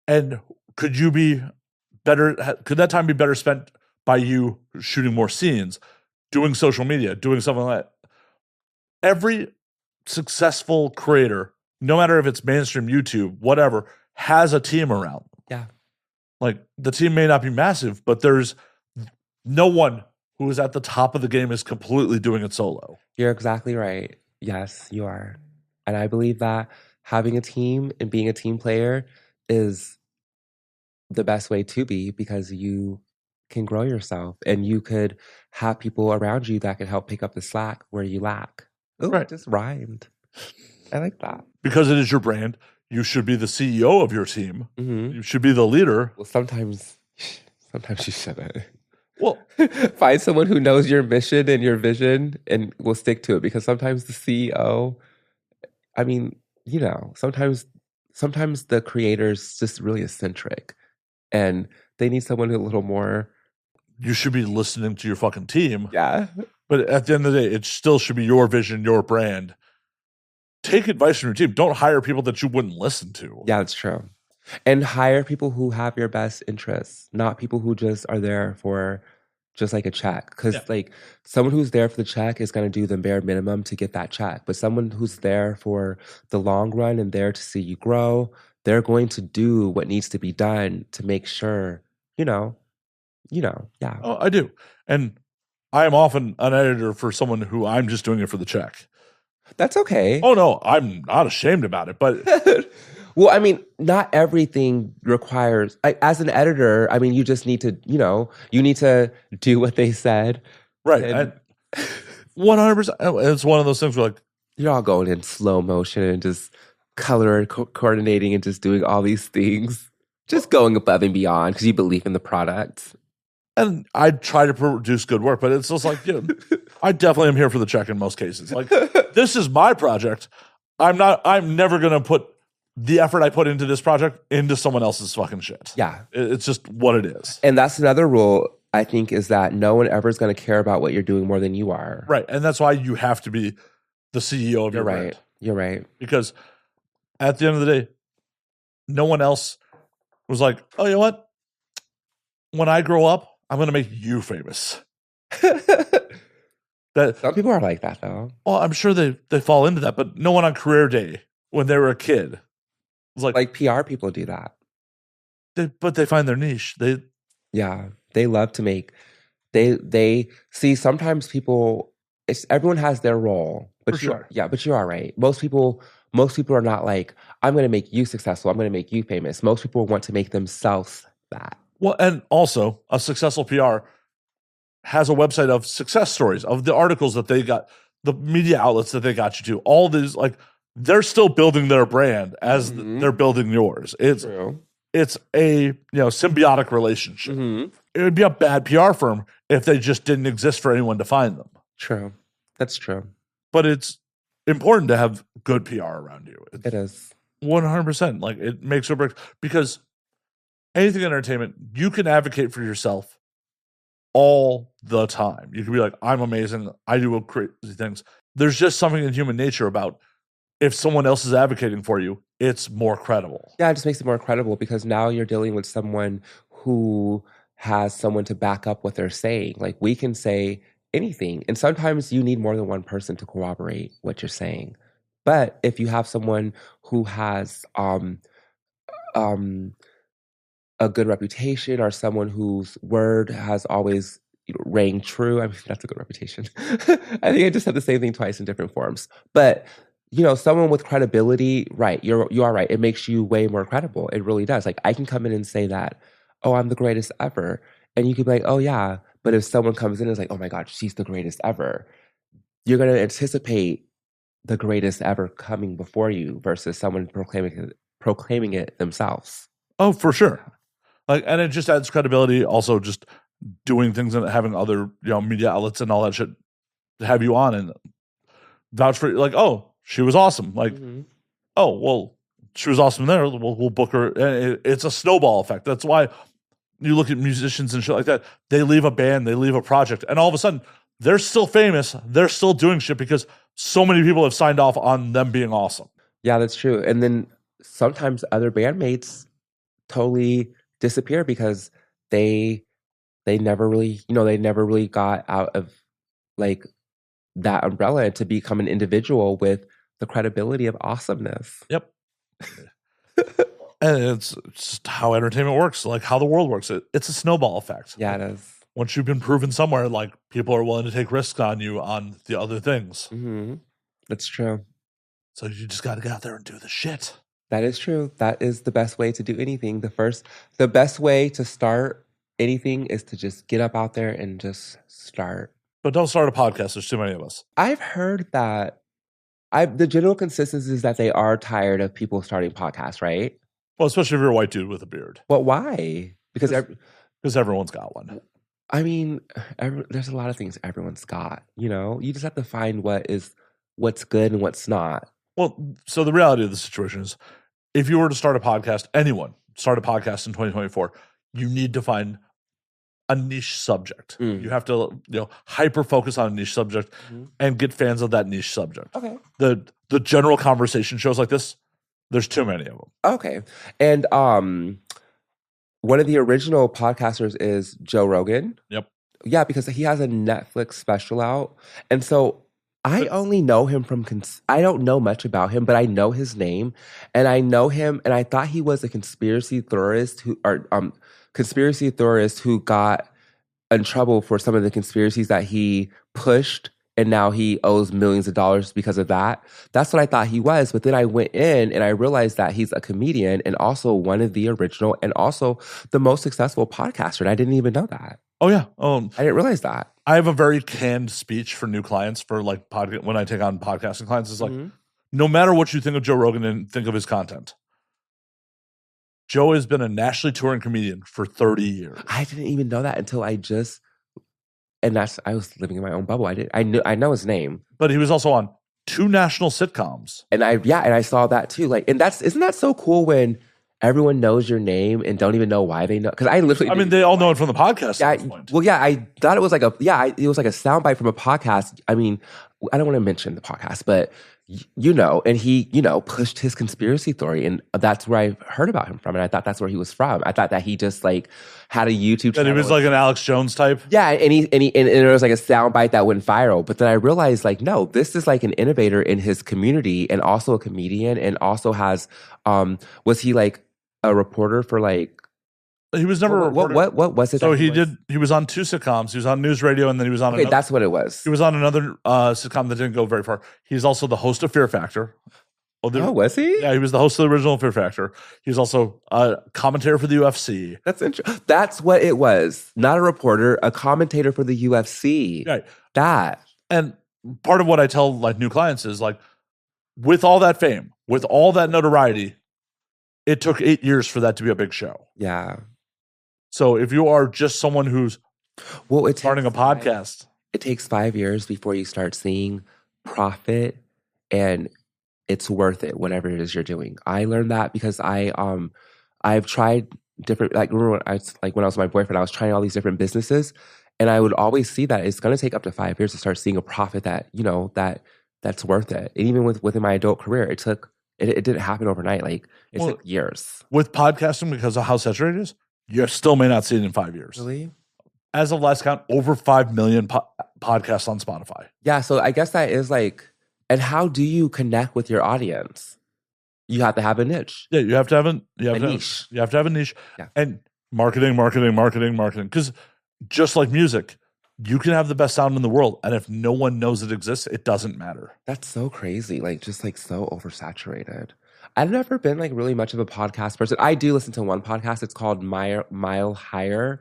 And could you be better? Could that time be better spent by you shooting more scenes, doing social media, doing something like that? Every successful creator, no matter if it's mainstream YouTube, whatever, has a team around them. Yeah. Like the team may not be massive, but there's no one who is at the top of the game is completely doing it solo. You're exactly right. Yes, you are. And I believe that having a team and being a team player is the best way to be, because you can grow yourself and you could have people around you that can help pick up the slack where you lack. Oh, Right. It just rhymed. I like that. Because it is your brand, you should be the CEO of your team. Mm-hmm. You should be the leader. Well, sometimes you shouldn't. Well, find someone who knows your mission and your vision and will stick to it, because sometimes the CEO, I mean, you know, sometimes the creator's just really eccentric and they need someone a little more. you should be listening to your fucking team. Yeah. But at the end of the day, it still should be your vision, your brand. Take advice from your team. Don't hire people that you wouldn't listen to. Yeah, that's true. And hire people who have your best interests, not people who just are there for just like a check. Because like someone who's there for the check is going to do the bare minimum to get that check. But someone who's there for the long run and there to see you grow, they're going to do what needs to be done to make sure, yeah. Oh, I do. And I am often an editor for someone who I'm just doing it for the check. That's okay. Oh, no, I'm not ashamed about it. But well, I mean, not everything requires, as an editor, I mean, you just need to, you need to do what they said. Right. And 100%. It's one of those things where like, you're all going in slow motion and just color coordinating and just doing all these things, just going above and beyond because you believe in the product. And I try to produce good work, but it's just like, I definitely am here for the check in most cases. Like, this is my project. I'm never going to put the effort I put into this project into someone else's fucking shit. Yeah. It's just what it is. And that's another rule, I think, is that no one ever is going to care about what you're doing more than you are. Right. And that's why you have to be the CEO of your brand. You're right. Because at the end of the day, no one else was like, oh, you know what? When I grow up, I'm going to make you famous. Some people are like that, though. Well, I'm sure they fall into that, but no one on career day when they were a kid was like PR people do that. But they find their niche. They love to make. They see sometimes people. Everyone has their role, but but you are right. Most people are not like, I'm going to make you successful. I'm going to make you famous. Most people want to make themselves that. Well, and also a successful PR has a website of success stories, of the articles that they got, the media outlets that they got you to. All these, like, they're still building their brand as they're building yours. It's a symbiotic relationship. Mm-hmm. It would be a bad PR firm if they just didn't exist for anyone to find them. True, that's true. But it's important to have good PR around you. It is 100%. Like, it makes or breaks, because anything in entertainment, you can advocate for yourself all the time. You can be like, I'm amazing. I do crazy things. There's just something in human nature about if someone else is advocating for you, it's more credible. Yeah, it just makes it more credible because now you're dealing with someone who has someone to back up what they're saying. Like, we can say anything. And sometimes you need more than one person to corroborate what you're saying. But if you have someone who has a good reputation, or someone whose word has always rang true. I mean, that's a good reputation. I think I just said the same thing twice in different forms. But, someone with credibility, right, you are right. It makes you way more credible. It really does. Like, I can come in and say that, oh, I'm the greatest ever. And you could be like, oh, yeah. But if someone comes in and is like, oh, my God, she's the greatest ever, you're going to anticipate the greatest ever coming before you versus someone proclaiming it themselves. Oh, for sure. Like, and it just adds credibility. Also, just doing things and having other media outlets and all that shit have you on and vouch for, like, oh, she was awesome. Like, oh, well, she was awesome there. We'll book her. And it's a snowball effect. That's why you look at musicians and shit like that. They leave a band, they leave a project, and all of a sudden they're still famous. They're still doing shit because so many people have signed off on them being awesome. Yeah, that's true. And then sometimes other bandmates totally disappear because they never really, they never really got out of like that umbrella to become an individual with the credibility of awesomeness. Yep. And it's just how entertainment works, like how the world works. It's a snowball effect. Yeah, it is. Once you've been proven somewhere, like people are willing to take risks on you on the other things. That's true. So you just got to get out there and do the shit. That is true. That is the best way to do anything. The best way to start anything is to just get up out there and just start. But don't start a podcast. There's too many of us. I've heard that the general consensus is that they are tired of people starting podcasts, right? Well, especially if you're a white dude with a beard. Well, why? Because everyone's got one. I mean, there's a lot of things everyone's got. You just have to find what's good and what's not. Well, so the reality of the situation is, if you were to start a podcast, anyone start a podcast in 2024, you need to find a niche subject. You have to, hyper focus on a niche subject and get fans of that niche subject. Okay. The general conversation shows like this, there's too many of them. Okay. And one of the original podcasters is Joe Rogan. Yep. Yeah, because he has a Netflix special out. And so I only know him from, I don't know much about him, but I know his name. And I know him, and I thought he was a conspiracy theorist who got in trouble for some of the conspiracies that he pushed. And now he owes millions of dollars because of that. That's what I thought he was. But then I went in and I realized that he's a comedian and also one of the original and also the most successful podcaster. And I didn't even know that. Oh, yeah. I didn't realize that. I have a very canned speech for new clients for like when I take on podcasting clients. It's like, no matter what you think of Joe Rogan and think of his content, Joe has been a nationally touring comedian for 30 years. I didn't even know that until I was living in my own bubble. I know his name. But he was also on 2 national sitcoms. And I saw that too. Like, and isn't that so cool when everyone knows your name and don't even know why they know? Because they all know it from the podcast. Yeah, at this point. Well, yeah, I thought it was like it was like a soundbite from a podcast. I mean, I don't want to mention the podcast, but and he, pushed his conspiracy theory, and that's where I heard about him from, and I thought that's where he was from. I thought that he just like had a YouTube channel. And he was like an Alex Jones type. Yeah, and there was like a soundbite that went viral. But then I realized, like, no, this is like an innovator in his community, and also a comedian, and also has was he like a reporter for like? He was never a reporter. What was it? So he was on 2 sitcoms. He was on News Radio, and then he was on Okay, that's what it was. He was on another sitcom that didn't go very far. He's also the host of Fear Factor. Oh, was he? Yeah, he was the host of the original Fear Factor. He's also a commentator for the UFC. That's interesting. That's what it was. Not a reporter, a commentator for the UFC. Right. That. And part of what I tell like new clients is like, with all that fame, with all that notoriety, it took 8 years for that to be a big show. Yeah. So if you are just someone who's starting a podcast, it takes 5 years before you start seeing profit, and it's worth it, whatever it is you're doing. I learned that because I've tried different, like, remember when I was with my boyfriend, I was trying all these different businesses, and I would always see that it's going to take up to 5 years to start seeing a profit that, that's worth it. And even within my adult career, it didn't happen overnight. Like, it took years. With podcasting, because of how saturated it is, you still may not see it in 5 years. Really? As of last count, over 5 million podcasts on Spotify. Yeah, so I guess that is like, and how do you connect with your audience? You have to have a niche. Yeah, you have to have a niche. You have to have a niche. Yeah. And marketing. Because just like music, you can have the best sound in the world, and if no one knows it exists, it doesn't matter. That's so crazy. Like, just like so oversaturated. I've never been like really much of a podcast person. I do listen to one podcast. It's called Mile Higher,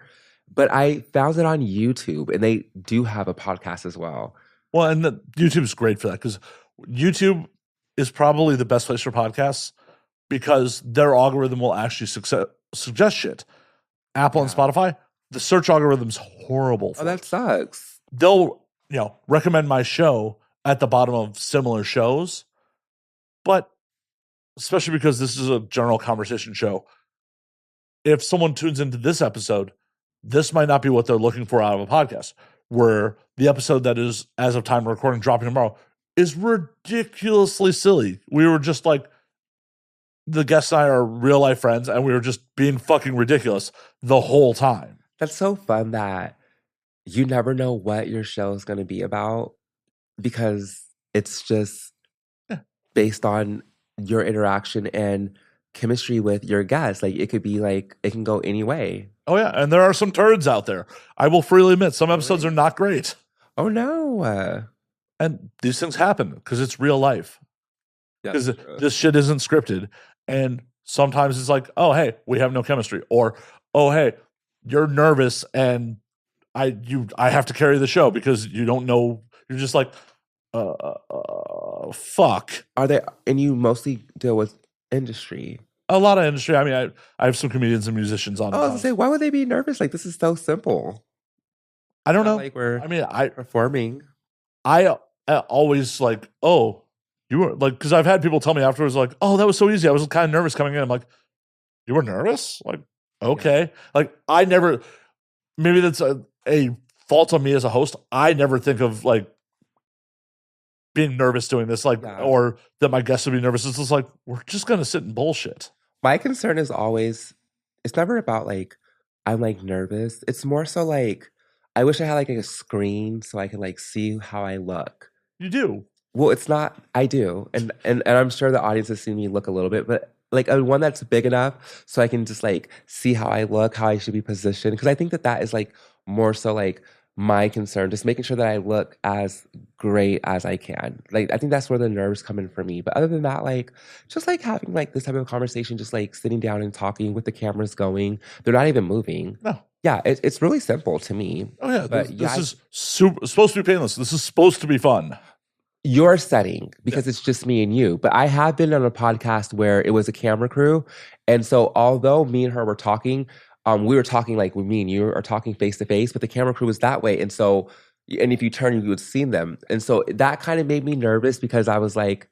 but I found it on YouTube, and they do have a podcast as well. Well, and YouTube's great for that because YouTube is probably the best place for podcasts because their algorithm will actually suggest shit. Apple and Spotify, the search algorithm's horrible. Oh, that sucks. They'll recommend my show at the bottom of similar shows. But especially because this is a general conversation show, if someone tunes into this episode, this might not be what they're looking for out of a podcast, where the episode that is, as of time of recording, dropping tomorrow is ridiculously silly. We were just like, the guests and I are real life friends, and we were just being fucking ridiculous the whole time. That's so fun that you never know what your show is going to be about because it's just based on your interaction and chemistry with your guests. Like, it could be like, it can go any way. Oh, yeah. And there are some turds out there. I will freely admit, some episodes are not great. Oh, no. And these things happen because it's real life. Because this shit isn't scripted. And sometimes it's like, oh, hey, we have no chemistry. Or, oh, hey, you're nervous and I have to carry the show because you don't know. You're just like, fuck. Are they, and you mostly deal with industry? A lot of industry. I mean, I have some comedians and musicians on. I was gonna say, why would they be nervous? Like, this is so simple. I don't know. Like, we're performing. I always like, oh, you were like, because I've had people tell me afterwards, like, oh, that was so easy. I was kind of nervous coming in. I'm like, you were nervous? Like, okay. Yeah. Like, I never, maybe that's a fault on me as a host. I never think of like being nervous doing this, like, or that my guests would be nervous. It's just like, we're just going to sit and bullshit. My concern is always, it's never about like, I'm like nervous. It's more so like, I wish I had like a screen so I could like see how I look. You do? Well, it's not, I do. And I'm sure the audience has seen me look a little bit, but like one that's big enough so I can just like see how I look, how I should be positioned. Because I think that is like more so like my concern, just making sure that I look as great as I can. Like, I think that's where the nerves come in for me. But other than that, like, just like having like this type of conversation, just like sitting down and talking with the cameras going, they're not even moving. No. Yeah, it's really simple to me. Oh, yeah. But this is supposed to be painless. This is supposed to be fun. Your setting, because it's just me and you. But I have been on a podcast where it was a camera crew. And so although me and her were talking, we were talking like with me and you are talking face to face, but the camera crew was that way. And so, and if you turn, you would see them. And so that kind of made me nervous because I was like,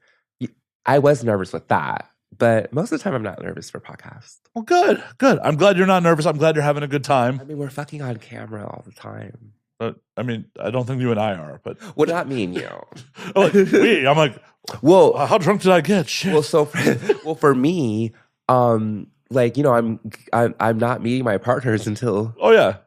I was nervous with that. But most of the time, I'm not nervous for podcasts. Well, good. I'm glad you're not nervous. I'm glad you're having a good time. I mean, we're fucking on camera all the time. But I mean, I don't think you and I are. But well, not me and you. Like, I'm like, well, how drunk did I get? Shit. Well, for me, like, you know, I'm not meeting my partners until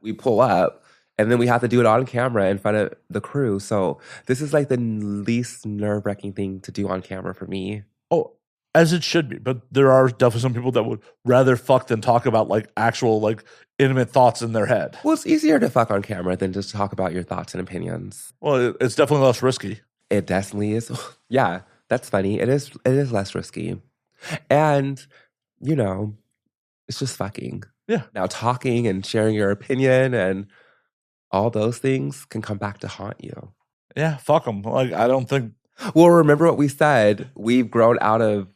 we pull up, and then we have to do it on camera in front of the crew. So this is like the least nerve-wracking thing to do on camera for me. Oh. As it should be, but there are definitely some people that would rather fuck than talk about like actual like intimate thoughts in their head. Well, it's easier to fuck on camera than just talk about your thoughts and opinions. Well, it's definitely less risky. It definitely is. Yeah, that's funny. It is less risky, and you know, it's just fucking. Yeah. Now talking and sharing your opinion and all those things can come back to haunt you. Yeah, fuck them. Like, I don't think. Well, remember what we said. We've grown out of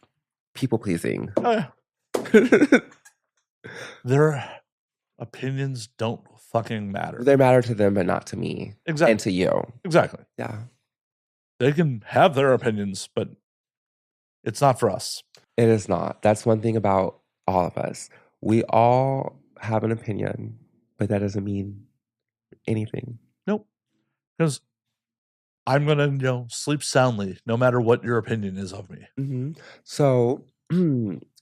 people pleasing. Oh, yeah. Their opinions don't fucking matter. They matter to them, but not to me. Exactly. And to you. Exactly. Yeah. They can have their opinions, but it's not for us. It is not. That's one thing about all of us. We all have an opinion, but that doesn't mean anything. Nope. Because I'm going to, sleep soundly no matter what your opinion is of me. Mm-hmm. So,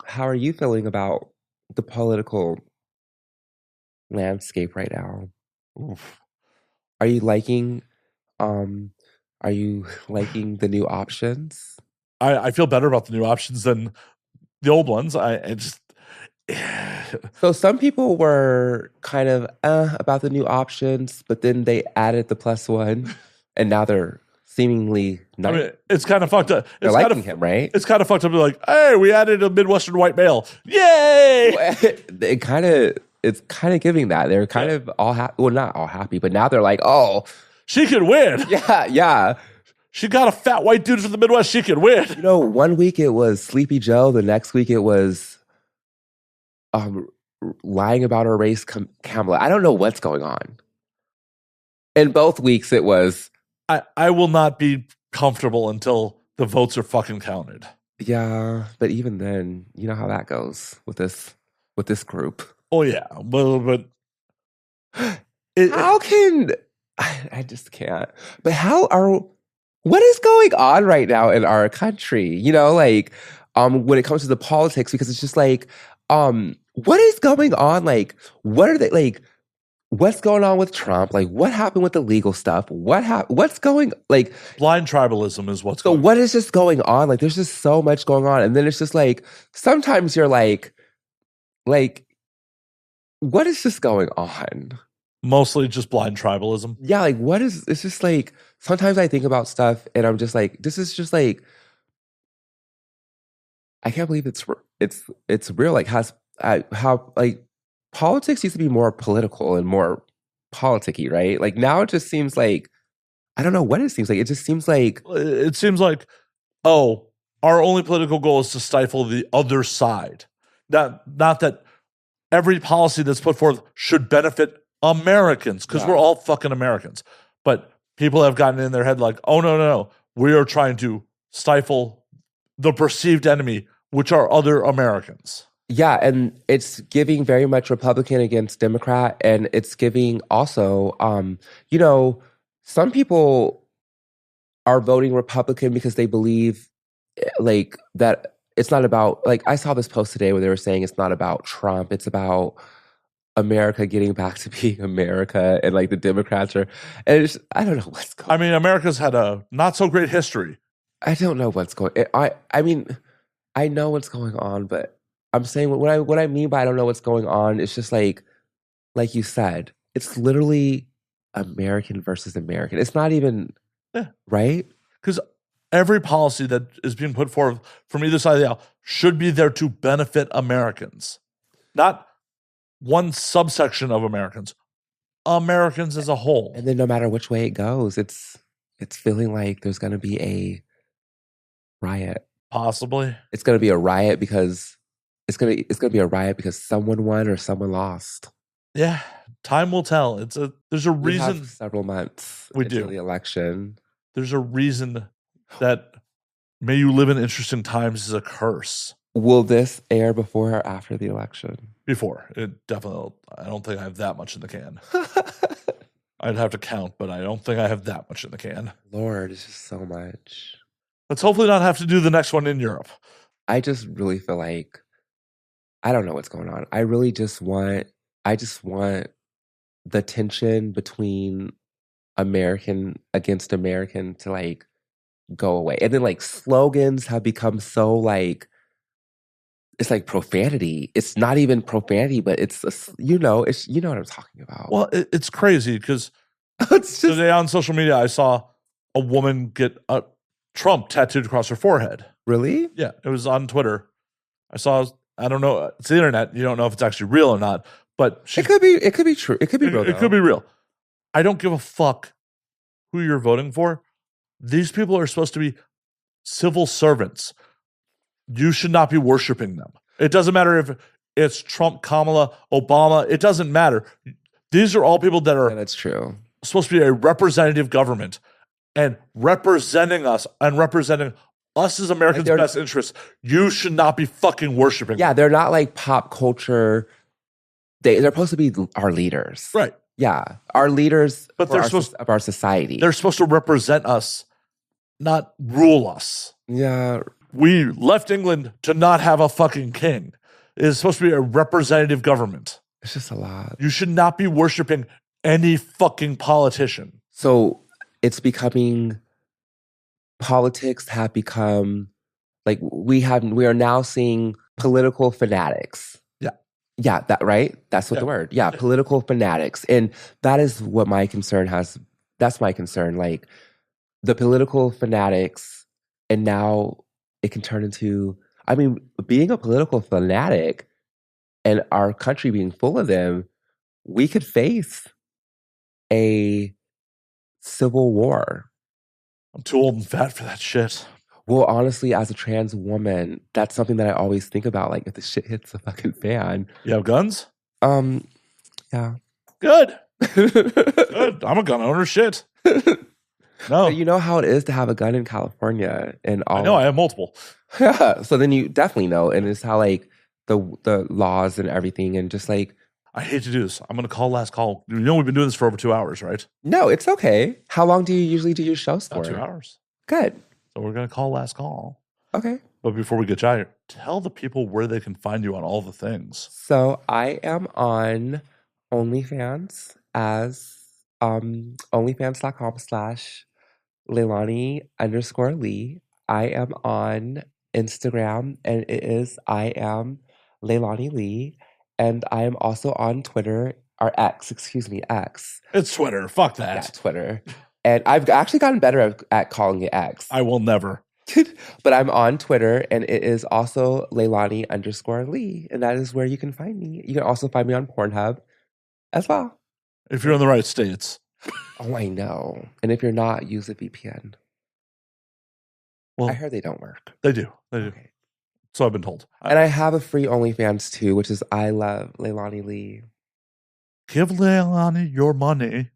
how are you feeling about the political landscape right now? Oof. Are you liking the new options? I feel better about the new options than the old ones. So some people were kind of about the new options, but then they added the +1. And now they're seemingly not. I mean, it's kind of fucked up. They're liking him, right? It's kind of fucked up to be like, hey, we added a Midwestern white male. Yay! It's kind of giving that. They're kind of all happy. Well, not all happy, but now they're like, oh. She could win. Yeah. She got a fat white dude from the Midwest. She could win. You know, one week it was Sleepy Joe. The next week it was lying about her race, Kamala. I don't know what's going on. In both weeks it was I will not be comfortable until the votes are fucking counted. Yeah, but even then, you know how that goes with this group. Oh yeah, but How can I just can't. But what is going on right now in our country? You know, like when it comes to the politics, because it's just like what is going on? Like what are they like what's going on with Trump? Like what happened with the legal stuff? What's going like blind tribalism is what's so going on. what is just going on? Like there's just so much going on. And then it's just like sometimes you're like what is just going on? Mostly just blind tribalism. Yeah, like it's just like sometimes I think about stuff and I'm just like, this is just like I can't believe it's real. Like how like politics used to be more political and more politicky, right? Like now it just seems like I don't know what it seems like. It just seems like oh, our only political goal is to stifle the other side. Not that every policy that's put forth should benefit Americans, because we're all fucking Americans. But people have gotten in their head like, oh, no. We are trying to stifle the perceived enemy, which are other Americans. Yeah, and it's giving very much Republican against Democrat, and it's giving also, you know, some people are voting Republican because they believe like that it's not about, like I saw this post today where they were saying it's not about Trump, it's about America getting back to being America, and like the Democrats are, and I don't know what's going on. I mean, America's had a not so great history. I don't know what's going on. I mean, I know what's going on, but I'm saying what I mean by I don't know what's going on, it's just like you said, it's literally American versus American. It's not even, right? Because every policy that is being put forward from either side of the aisle should be there to benefit Americans, not one subsection of Americans as a whole. And then no matter which way it goes, it's feeling like there's going to be a riot. Possibly. It's going to be a riot because it's going to be a riot because someone won or someone lost. Yeah, time will tell. There's a reason. We have several months until the election. There's a reason that "May you live in interesting times" is a curse. Will this air before or after the election? Before. It definitely. I don't think I have that much in the can. I'd have to count, but I don't think I have that much in the can. Lord, it's just so much. Let's hopefully not have to do the next one in Europe. I just really feel like I don't know what's going on. I just want the tension between American against American to like go away. And then like slogans have become so like it's like profanity. It's not even profanity, but it's you know what I'm talking about. Well, it's crazy because it's just today on social media I saw a woman get a Trump tattooed across her forehead. Really? Yeah, it was on Twitter. I don't know. It's the internet. You don't know if it's actually real or not. But it could be true. It could be real. It could be real. I don't give a fuck who you're voting for. These people are supposed to be civil servants. You should not be worshiping them. It doesn't matter if it's Trump, Kamala, Obama. It doesn't matter. These are all people that are that's true. Supposed to be a representative government and representing us and representing us as Americans' best interests. You should not be fucking worshiping them. They're not like pop culture. They're supposed to be our leaders. Right. Yeah. Our leaders but they're supposed of our society. They're supposed to represent us, not rule us. Yeah. We left England to not have a fucking king. It is supposed to be a representative government. It's just a lot. You should not be worshiping any fucking politician. So it's becoming, politics have become, like we are now seeing political fanatics. Yeah, that right? That's what the word. Yeah, political fanatics. And that is what my concern has. That's my concern. Like the political fanatics, and now it can turn into, I mean, being a political fanatic and our country being full of them, we could face a civil war. I'm too old and fat for that shit. Well, honestly, as a trans woman, that's something that I always think about. Like, if the shit hits the fucking fan. You have guns? Yeah. Good. Good. I'm a gun owner. Shit. No. But you know how it is to have a gun in California and all. I know, I have multiple. So then you definitely know, and it's how like the laws and everything, and just like I hate to do this. I'm going to call last call. You know, we've been doing this for over 2 hours, right? no, it's okay. How long do you usually do your shows for? About 2 hours. Good. So we're going to call last call. Okay. But before we get you out of here, tell the people where they can find you on all the things. So I am on OnlyFans as onlyfans.com/Leilani_Li. I am on Instagram, and it is I am Leilani Li. And I am also on Twitter, or X. It's Twitter. Fuck that. Yeah, Twitter. And I've actually gotten better at calling it X. I will never. But I'm on Twitter, and it is also Leilani_Li. And that is where you can find me. You can also find me on Pornhub as well. If you're in the right states. Oh, I know. And if you're not, use a VPN. Well, I heard they don't work. They do. Okay. So I've been told. And I have a free OnlyFans too, which is I love Leilani Li. Give Leilani your money.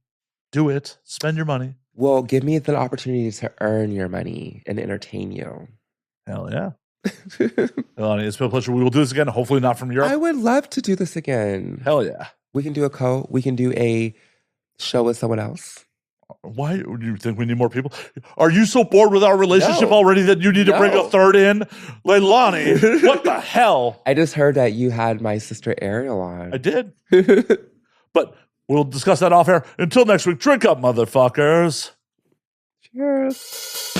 Do it. Spend your money. Well, give me the opportunity to earn your money and entertain you. Hell yeah. Leilani, it's been a pleasure. We will do this again. Hopefully not from Europe. I would love to do this again. Hell yeah. We can do a show with someone else. Why do you think we need more people? Are you so bored with our relationship No. already that you need to bring a No. third in? Leilani, what the hell? I just heard that you had my sister Ariel on. I did. But we'll discuss that off air. Until next week, drink up, motherfuckers. Cheers.